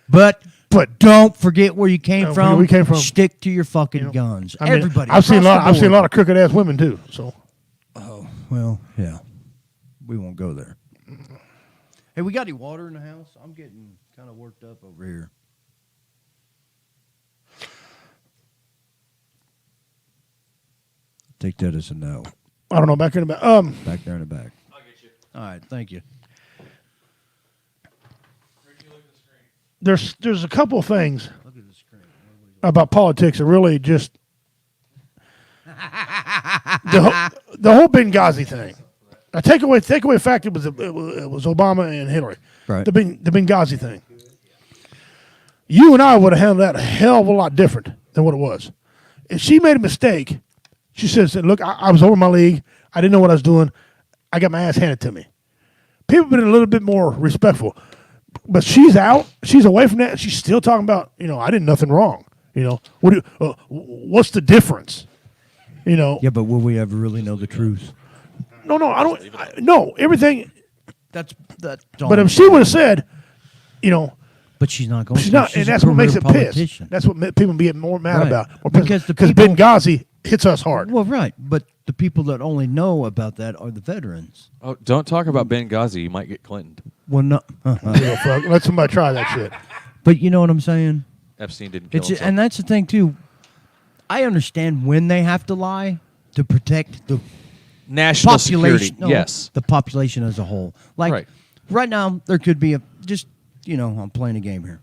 But But don't forget where you came No, from. where we came from. Stick to your fucking You know, guns. I mean, Everybody. I've seen a across lot. the I've seen a board. lot of crooked ass women too. So Well, yeah, we won't go there. Hey, we got any water in the house? I'm getting kind of worked up over here. Take that as a no. I don't know. Back in the back. Back there in the back. I'll get you. All right, thank you. There's a couple of things Look at the screen. about politics that really just the whole Benghazi thing. Now take away the fact it was Obama and Hillary. Right. The Benghazi thing. You and I would have handled that a hell of a lot different than what it was. If she made a mistake, she says, "Look, I was over my league. I didn't know what I was doing. I got my ass handed to me." People have been a little bit more respectful. But she's out. She's away from that. She's still talking about, I did nothing wrong. What's the difference? Yeah, but will we ever really know the truth? No, I don't. No, everything. That's But if she would have said, but she's not going. she's to. not, She's and a that's what makes it career pissed. politician. That's what people get more mad Right. about. Because the Because people- Benghazi hits us hard. Well, right, but the people that only know about that are the veterans. oh, don't talk about Benghazi. You might get Clinton. Well, no, Fuck, let somebody try that shit. but you know what I'm saying. Epstein didn't kill It's himself. and that's the thing too. I understand when they have to lie to protect the national population. security. No, Yes. the population as a whole. Like right now, there could be I'm playing a game here.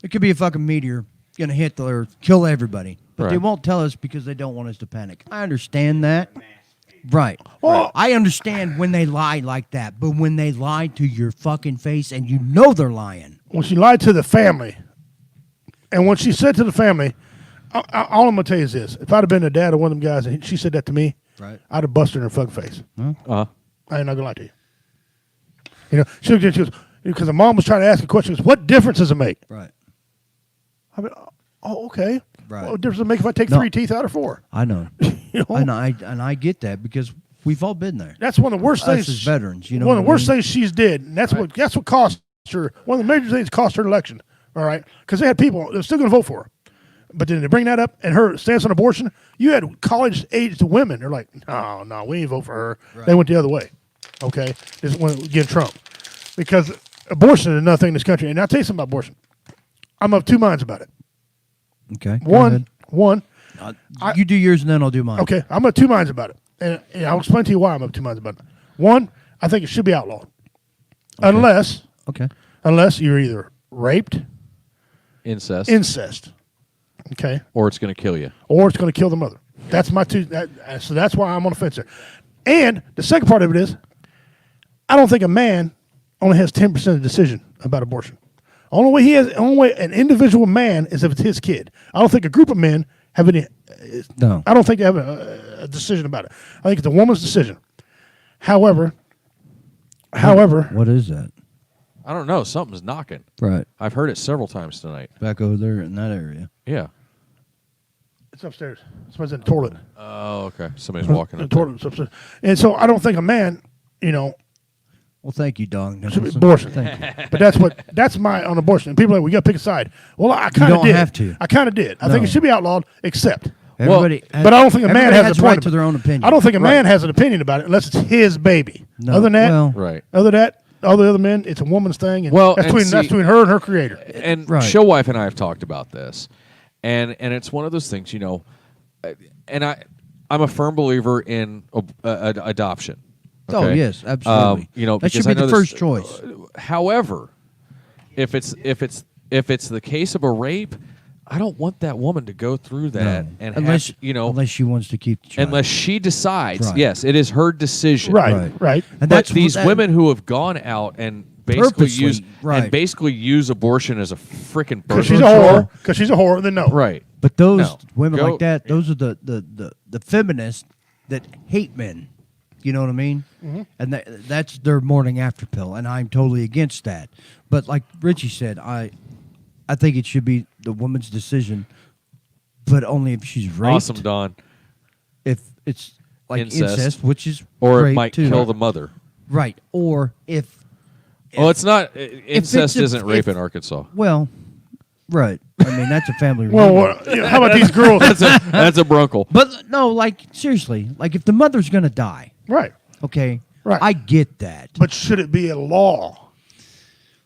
There could be a fucking meteor gonna hit the Earth, kill everybody, but they Right. won't tell us because they don't want us to panic. I understand that. Right. Well- I understand when they lie like that, but when they lie to your fucking face and you know they're lying. When she lied to the family, and when she said to the family, all I'm gonna tell you is this: if I'd have been the dad of one of them guys and she said that to me, Right. I'd have busted her in her fucking face. Uh-huh. I ain't not gonna lie to you. You know, she goes because the mom was trying to ask a question. She goes, what difference does it make? Right. I mean, oh, okay. Right. What difference does it make if I take No. 3 teeth out or 4? I know. You know, and I get that because we've all been there. that's one of the worst Us things. as veterans, you know one of the what I worst mean? things she's did, and that's what cost her. One of the major things cost her election. All right, because they had people that were still going to vote for her, but then they bring that up and her stance on abortion. You had college-aged women. They're like, no, we ain't vote for her. Right. They went the other way. Okay, this went against Trump because abortion is another thing in this country. And I'll tell you something about abortion. I'm of two minds about it. Okay. go One, ahead. You do yours and then I'll do mine. okay, I'm of two minds about it, and I'll explain to you why I'm of two minds about it. One, I think it should be outlawed, unless Okay. you're either raped, incest, okay, Or it's going to kill you. or it's going to kill the mother. That's my two. So that's why I'm on the fence there. And the second part of it is, I don't think a man only has 10% of the decision about abortion. Only way an individual man is if it's his kid. I don't think a group of men have any. No. I don't think they have a decision about it. I think it's a woman's decision. However, What is that? I don't know. Something's knocking. Right. I've heard it several times tonight. Back over there in that area. Yeah. it's upstairs. Somebody's in the toilet. Oh, okay. Somebody's walking The up there. toilet's upstairs. And so I don't think a man, Well, thank you, Dong. should be abortion. Thank you. But that's my on abortion. And people are like, we got to pick a side. Well, I kind of don't did. have to. I kind of did. I think No. it should be outlawed, except. Everybody, But I don't think a man everybody has a a right point to their own opinion. I don't think a man has an opinion about it unless it's his baby. No, Other than that, well- Right. other than that, all the other men, it's a woman's thing. And Well, that's and between see- her and her creator. And Right. Showwife and I have talked about this, and it's one of those things, and I'm a firm believer in adoption. Oh, okay? yes, absolutely. That That should because be I know the there's- first choice. However, if it's the case of a rape, I don't want that woman to go through that No. and unless have, she wants to keep the child. unless she decides. Right. Yes, it is her decision. Right. And But that's these that- women who have gone out and basically Purposely, use abortion as a freaking Because birth she's a control. whore. Because she's a whore, then no. Right. But those No. women Go- like that, those are the feminists that hate men. You know what I mean? Mm-hmm. And that's their morning after pill, and I'm totally against that. But like Richie said, I think it should be the woman's decision, but only if she's raped. Awesome, Don. If it's like Incest. incest, which is Or it rape might too. kill the mother. Right. Or if Well, it's not. Incest it's a- isn't rape if- in Arkansas. well, right. I mean that's a family. Well, reunion. how about these girls? That's a brunkle. But no, like seriously, like if the mother's gonna die, Right. okay, Right. I get that. But should it be a law?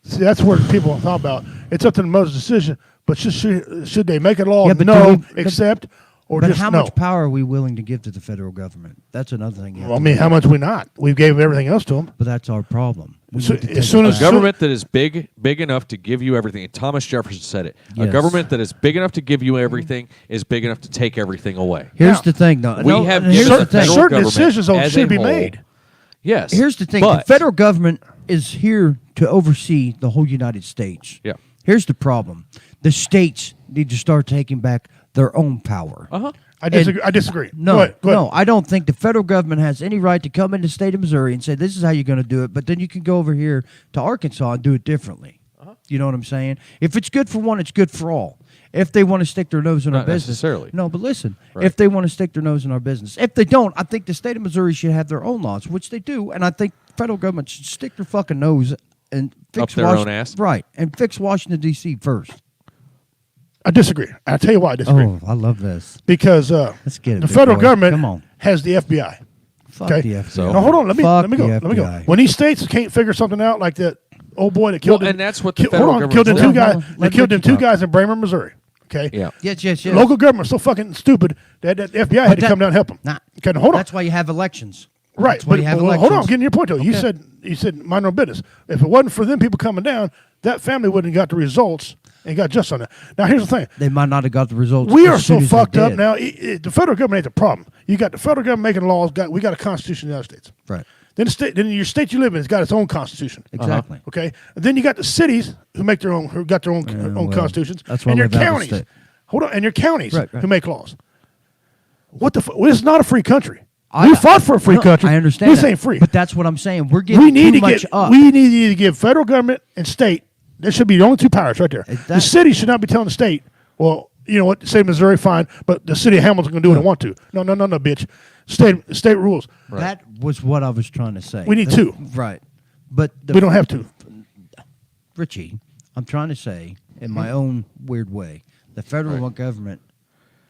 See, that's where people talk about. It's up to the mother's decision. But should they make it law? Yeah, but no, do we- accept, or But just how no? much power are we willing to give to the federal government? That's another thing. you have Well, I to mean, look how at. much we not? We gave everything else to them. But that's our problem. We So need to as take soon it as- A back. government that is big enough to give you everything. Thomas Jefferson said it. A Yes. government that is big enough to give you everything is big enough to take everything away. Here's Now, the thing, though. we No, have and here's given the the thing. federal Certain government decisions though as should a be whole. made. Yes. Here's the thing. But, The federal government is here to oversee the whole United States. Yeah. Here's the problem. The states need to start taking back their own power. Uh-huh. I disagree. No, Go ahead. no, I don't think the federal government has any right to come into the state of Missouri and say this is how you're going to do it, but then you can go over here to Arkansas and do it differently. You know what I'm saying? If it's good for one, it's good for all. If they want to stick their nose in our Not business, necessarily. no. But listen, Right. if they want to stick their nose in our business, if they don't, I think the state of Missouri should have their own laws, which they do, and I think federal government should stick their fucking nose and fix Up their own ass? right, and fix Washington D.C. first. I disagree. I'll tell you why I disagree. Oh, I love this. Because Let's get it, the big federal boy. government Come on. has the FBI. Fuck Okay. the FBI. So- Now hold on. Let me Fuck go. the Let me go. FBI. When these states can't figure something out, like that old boy that killed Well, them- and that's what the hold federal on, killed them government's two about. guys. Let They killed them Richie two talk. guys in Bremer, Missouri. Okay. Yeah. Yes. Local government's so fucking stupid that FBI had to come down and help them. Nah. Okay, now hold on. That's why you have elections. Right, That's why but you have hold on, elections. I'm getting your point though. You said mind their own business. If it wasn't for them people coming down, that family wouldn't have got the results and got just on that. Now here's the thing: They might not have got the results. we as are so soon as they fucked up did. now. The federal government ain't the problem. You got the federal government making laws. We got a constitution in the United States. Right. Then your state you live in has got its own constitution. Exactly. Okay, and then you got the cities who got their own well, constitutions, that's why and your we have a counties. state. Hold on, and your counties Right. who make laws. What the? This is not a free country. I- We fought for a free No, country. I understand. This that, ain't free. But that's what I'm saying. We're getting We need too to much get. up. We need to give federal government and state. There should be the only two powers right there. The That- city should not be telling the state, well, you know what, the state of Missouri, fine, but the city of Hamilton's going to do what they want to. No, bitch. State rules. That was what I was trying to say. We need two. Right. But We don't have to. Richie, I'm trying to say, in my own weird way, the federal government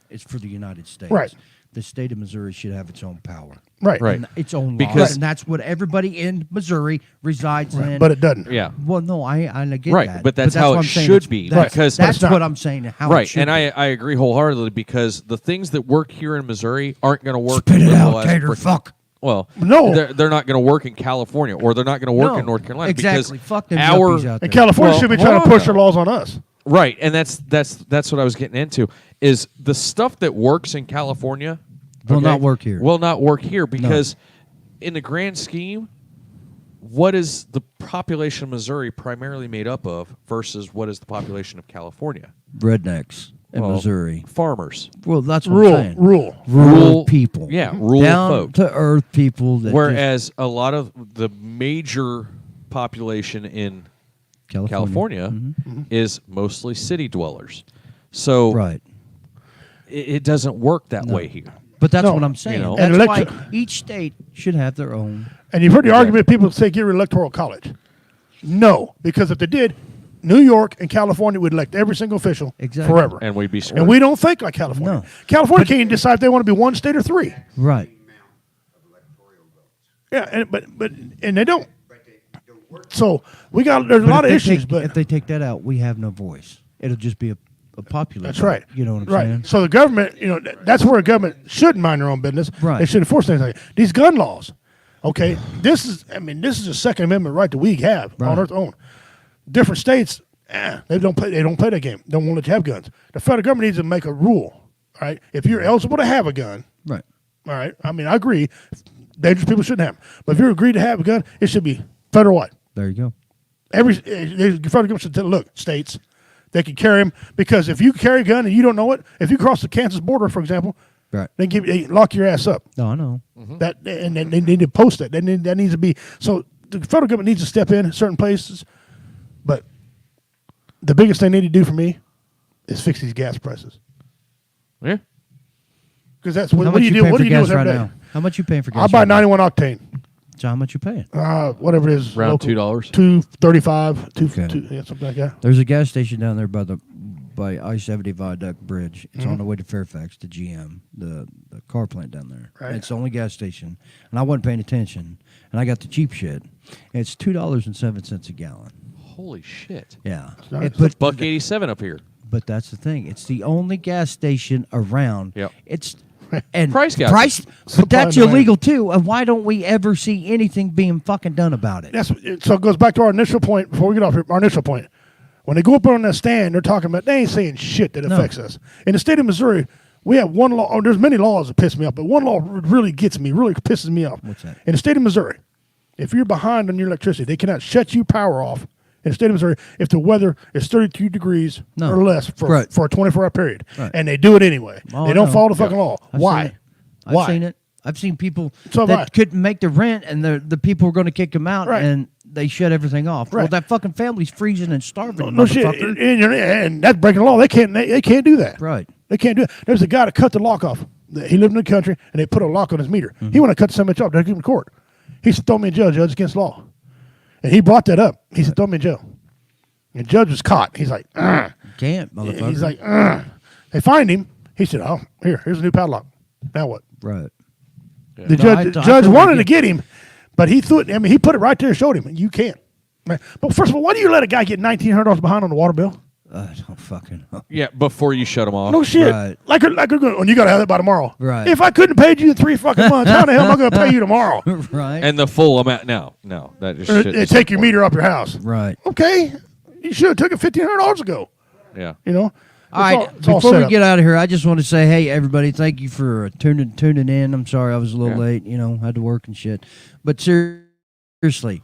is for the United States. Right. The state of Missouri should have its own power. Right. Right. And its own Because- laws. And that's what everybody in Missouri resides in. But it doesn't. Yeah. Well, no, I get Right, that. but that's how what it I'm saying. should It's- be, That's, because- that's But it's what not. I'm saying. How it Right, should and be. I agree wholeheartedly because the things that work here in Missouri aren't going to work. Spit in it the out, last tater. frickin- Fuck. Well, No. they're not going to work in California, or they're not going to work No, in North Carolina exactly. because Fuck them our yuppies out there. And California Well, should be hold trying to on, push though. their laws on us. right, and that's what I was getting into is the stuff that works in California Will not work here. Will not work here because in the grand scheme, what is the population of Missouri primarily made up of versus what is the population of California? Rednecks in Well, Missouri. farmers. Well, that's what I'm saying. Rural. Rural people. Yeah, rural Down folk. to earth people. That Whereas a lot of the major population in just, California Mhm. is mostly city dwellers. So Right. it doesn't work that way here. But that's No. what I'm saying. You know. And That's why electro- each state should have their own. And you've heard the argument people say get rid of electoral college. No, because if they did, New York and California would elect every single official Exactly. forever. And we'd be screwed. And we don't think like California. No. California can't even decide if they want to be one state or three. Right. Yeah, and they don't. So there's a But lot of if they issues, take- but if they take that out, we have no voice. It'll just be a popular. that's vote. right. You know what I'm right. saying? So the government, that's where a government should mind their own business. Right. They should enforce things like that. These gun laws. Okay, this is a Second Amendment right that we have on Right. our own. Different states, they don't play that game. Don't want to let you have guns. The federal government needs to make a rule. All right, if you're eligible to have a gun, Right. all right. I mean, I agree. Dangerous people shouldn't have them. But if you're agreed to have a gun, it should be federal wide. There you go. The federal government should tell, look, states, they can carry them because if you carry a gun and you don't know it, if you cross the Kansas border, for example, Right. they lock your ass up. No, I know. That and they need to post that. That needs to be so. The federal government needs to step in certain places, but the biggest thing they need to do for me is fix these gas prices Yeah. because that's How what much do you do? paying What for do you do gas with right every day? now? How much you paying for gas? I buy right now? 91 octane. So how much you paying? Whatever it is, Around local, $2. $2.35, Okay. yeah, something like that. There's a gas station down there by I-70 Viaduct Bridge. It's Mm-hmm. on the way to Fairfax to GM, the car plant down there. Right. It's the only gas station, and I wasn't paying attention, and I got the cheap shit. And it's $2.07 a gallon. Holy shit. Yeah, nice. but $1.87 up here. but that's the thing. It's the only gas station around. Yep. It's and Price gouging. price, Supply but that's and demand. illegal too. And why don't we ever see anything being fucking done about it? So it goes back to our initial point before we get off here. Our initial point. When they go up on that stand, they're talking about, they ain't saying shit that affects us. In the state of Missouri, we have one law. There's many laws that piss me off, but one law really gets me, really pisses me off. What's that? In the state of Missouri, if you're behind on your electricity, they cannot shut you power off in the state of Missouri if the weather is 32 degrees No. or less for Right. a 24-hour period. Right. And they do it anyway. Oh, they I don't know. follow the fucking law. I've Why? seen it. Why? I've seen it. I've seen people So have I. that couldn't make the rent, and the people were going to kick them out, Right. and they shut everything off. Well, Right. that fucking family's freezing and starving, No shit. motherfucker. And that's breaking the law. They can't do that. Right. They can't do it. There's a guy that cut the lock off. He lived in the country, and they put a lock on his meter. He wanted to cut the 7-inch off. They took him to court. He said, throw me in jail, Judge, against law. And he brought that up. He said, throw me in jail. And the judge was caught. He's like, "Ugh." Can't, motherfucker. He's like, "Ugh." They find him. He said, oh, here's a new padlock. Now what? right. The No, I judge totally wanted to get- get him, but he threw it. I mean, he put it right there and showed him. You can't. Right. But first of all, why do you let a guy get $1,900 behind on the water bill? I don't fucking know. Yeah, before you shut them off. No shit. Right. Like and you got to have that by tomorrow. Right. If I couldn't pay you in 3 fucking months, how the hell am I going to pay you tomorrow? Right. And the full amount. No, that just Or, shit. take your meter up your house. Right. Okay. You should have took it $1,500 ago. Yeah. You know? All right. It's all Before set we up. get out of here, I just want to say, hey, everybody, thank you for tuning in. I'm sorry I was a little late. You know, had to work and shit. But seriously,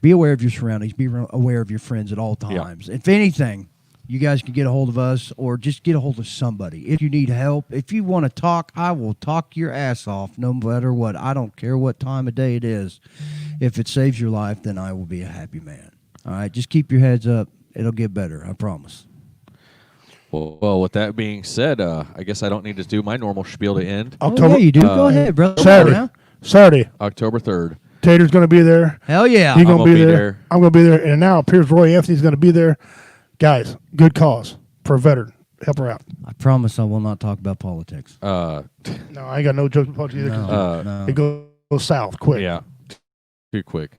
be aware of your surroundings. Be aware of your friends at all times. If anything, you guys can get a hold of us or just get a hold of somebody. If you need help, if you want to talk, I will talk your ass off no matter what. I don't care what time of day it is. If it saves your life, then I will be a happy man. All right, just keep your heads up. It'll get better, I promise. Well, with that being said, I guess I don't need to do my normal spiel to end. October, yeah, you do. Go ahead, brother. Saturday. October 3rd. Tater's going to be there. Hell yeah. You're I'm going to gonna be be there. there. I'm going to be there. And now it appears Roy Anthony's going to be there. Guys, good cause for a veteran. Help her out. I promise I will not talk about politics. No, I ain't got no jokes about you either. 'Cause No. it goes south quick. Yeah, too quick.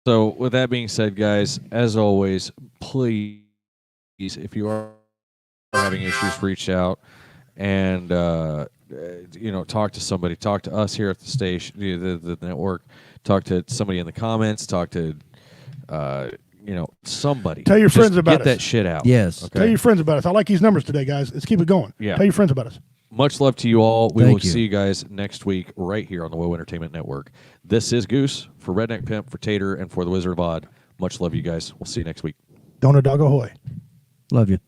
So with that being said, guys, as always, please, if you are having issues, reach out and talk to somebody. Talk to us here at the station, the network. Talk to somebody in the comments. Talk to somebody. Tell your Just friends about get us. that shit out. Yes. Okay? Tell your friends about us. I like these numbers today, guys. Let's keep it going. Yeah. Tell your friends about us. Much love to you all. We Thank will you. see you guys next week right here on the WoW Entertainment Network. This is Goose for Redneck Pimp, for Tater, and for the Wizard of Odd. Much love, you guys. We'll see you next week. Donut dog ahoy. Love you.